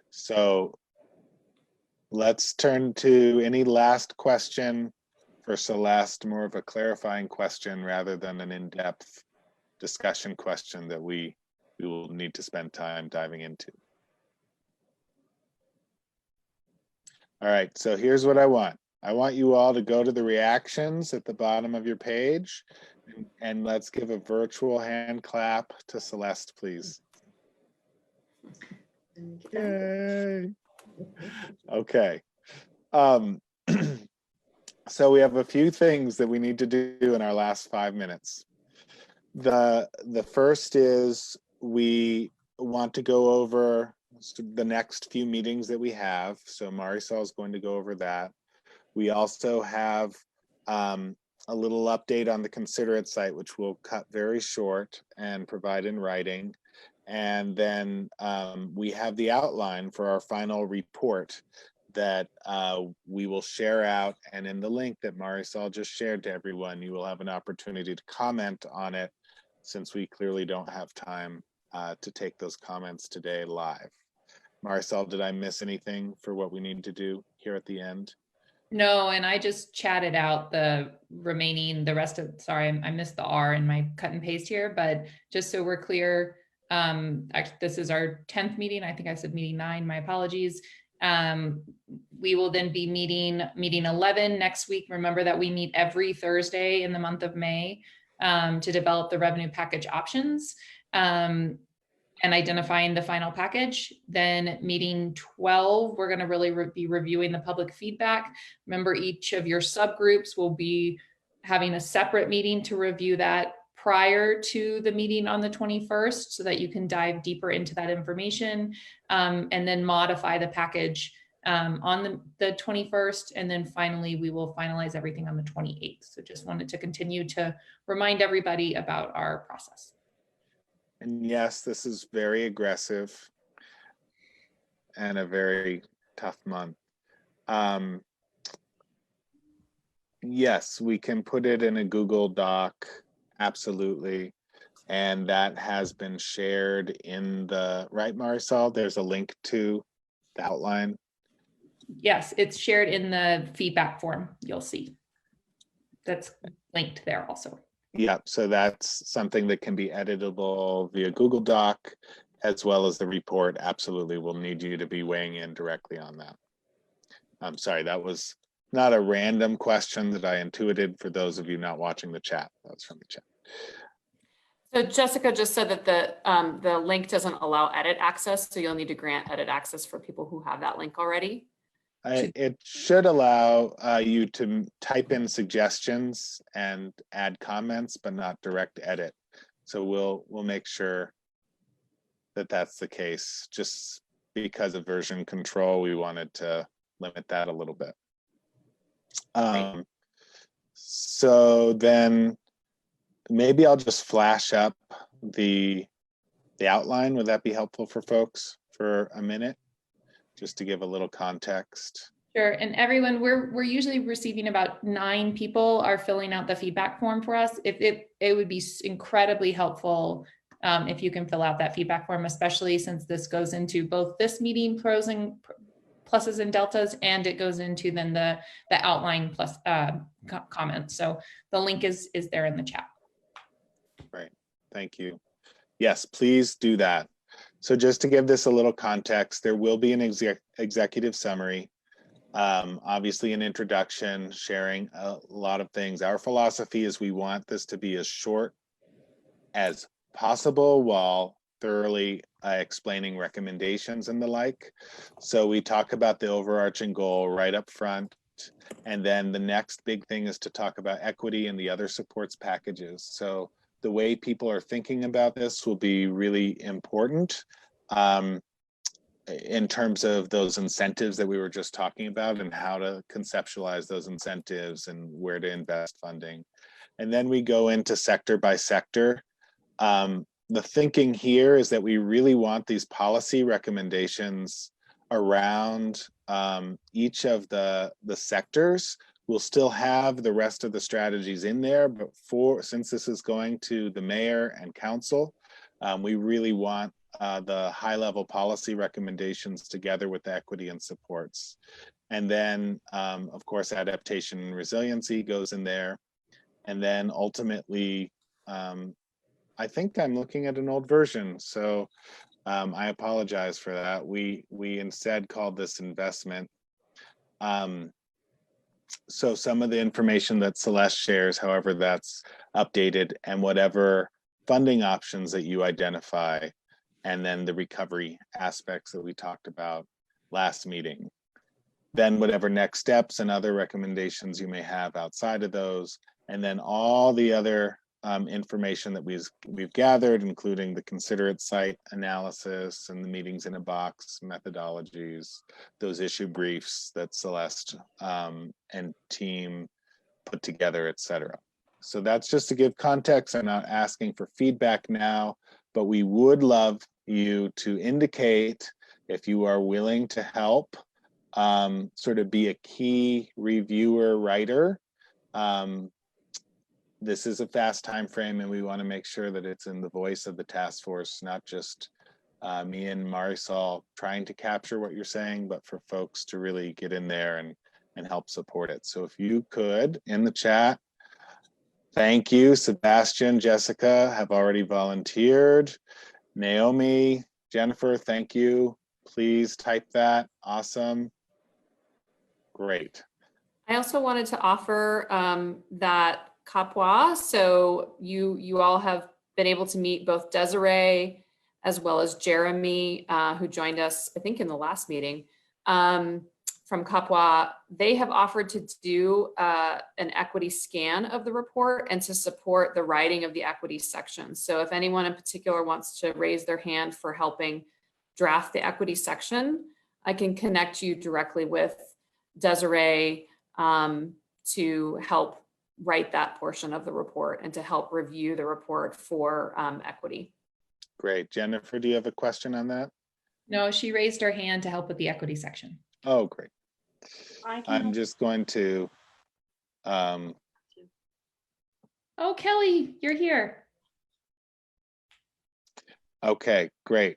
So let's turn to any last question for Celeste, more of a clarifying question rather than an in-depth discussion question that we will need to spend time diving into. All right, so here's what I want. I want you all to go to the reactions at the bottom of your page, and let's give a virtual hand clap to Celeste, please. Yay. Okay. So we have a few things that we need to do in our last 5 minutes. The first is we want to go over the next few meetings that we have. So Marisol is going to go over that. We also have a little update on the Consider It site, which we'll cut very short and provide in writing. And then we have the outline for our final report that we will share out. And in the link that Marisol just shared to everyone, you will have an opportunity to comment on it, since we clearly don't have time to take those comments today live. Marisol, did I miss anything for what we need to do here at the end? No, and I just chatted out the rest of, sorry, I missed the R in my cut and paste here, but just so we're clear, actually, this is our 10th meeting. I think I said meeting 9, my apologies. We will then be meeting 11 next week. Remember that we meet every Thursday in the month of May to develop the revenue package options and identifying the final package. Then meeting 12, we're going to really be reviewing the public feedback. Remember, each of your subgroups will be having a separate meeting to review that prior to the meeting on the 21st, so that you can dive deeper into that information and then modify the package on the 21st. And then finally, we will finalize everything on the 28th. So just wanted to continue to remind everybody about our process. And yes, this is very aggressive and a very tough month. Yes, we can put it in a Google Doc, absolutely. And that has been shared in the, right, Marisol? There's a link to the outline. Yes, it's shared in the feedback form. You'll see that's linked there also. Yeah, so that's something that can be editable via Google Doc, as well as the report. Absolutely, we'll need you to be weighing in directly on that. I'm sorry, that was not a random question that I intuited for those of you not watching the chat. That's from the chat. So Jessica just said that the link doesn't allow edit access, so you'll need to grant edit access for people who have that link already. It should allow you to type in suggestions and add comments, but not direct edit. So we'll make sure that that's the case. Just because of version control, we wanted to limit that a little bit. So then maybe I'll just flash up the outline. Would that be helpful for folks for a minute? Just to give a little context. Sure, and everyone, we're usually receiving about 9 people are filling out the feedback form for us. It would be incredibly helpful if you can fill out that feedback form, especially since this goes into both this meeting pluses and deltas, and it goes into then the outline plus comments. So the link is there in the chat. Right, thank you. Yes, please do that. So just to give this a little context, there will be an executive summary, obviously an introduction, sharing a lot of things. Our philosophy is we want this to be as short as possible while thoroughly explaining recommendations and the like. So we talk about the overarching goal right up front. And then the next big thing is to talk about equity and the other supports packages. So the way people are thinking about this will be really important in terms of those incentives that we were just talking about and how to conceptualize those incentives and where to invest funding. And then we go into sector by sector. The thinking here is that we really want these policy recommendations around each of the sectors. We'll still have the rest of the strategies in there, but since this is going to the mayor and council, we really want the high-level policy recommendations together with the equity and supports. And then, of course, adaptation and resiliency goes in there. And then ultimately, I think I'm looking at an old version. So I apologize for that. We instead called this investment. So some of the information that Celeste shares, however, that's updated, and whatever funding options that you identify, and then the recovery aspects that we talked about last meeting. Then whatever next steps and other recommendations you may have outside of those, and then all the other information that we've gathered, including the considerate site analysis and the meetings in a box methodologies, those issue briefs that Celeste and team put together, etc. So that's just to give context. I'm not asking for feedback now, but we would love you to indicate if you are willing to help sort of be a key reviewer writer. This is a fast time frame, and we want to make sure that it's in the voice of the task force, not just me and Marisol trying to capture what you're saying, but for folks to really get in there and help support it. So if you could, in the chat, thank you. Sebastian, Jessica have already volunteered. Naomi, Jennifer, thank you. Please type that. Awesome. Great. I also wanted to offer that Kapwa. So you all have been able to meet both Desiree as well as Jeremy, who joined us, I think, in the last meeting from Kapwa. They have offered to do an equity scan of the report and to support the writing of the equity section. So if anyone in particular wants to raise their hand for helping draft the equity section, I can connect you directly with Desiree to help write that portion of the report and to help review the report for equity. Great. Jennifer, do you have a question on that? No, she raised her hand to help with the equity section. Oh, great. I'm just going to. Oh, Kelly, you're here. Okay, great.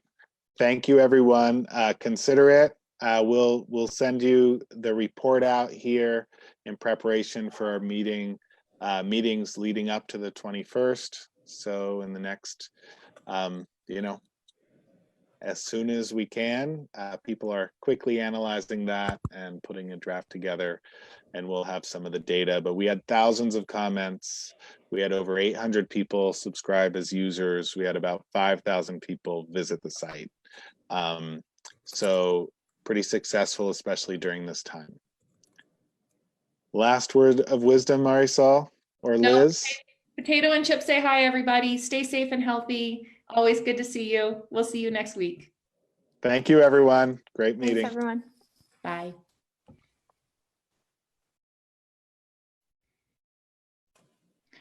Thank you, everyone. Consider it. We'll send you the report out here in preparation for our meetings leading up to the 21st. So in the next, as soon as we can, people are quickly analyzing that and putting a draft together, and we'll have some of the data. But we had thousands of comments. We had over 800 people subscribe as users. We had about 5,000 people visit the site. So pretty successful, especially during this time. Last word of wisdom, Marisol or Liz? No, Potato and Chip say hi, everybody. Stay safe and healthy. Always good to see you. We'll see you next week. Thank you, everyone. Great meeting. Thanks, everyone. Bye.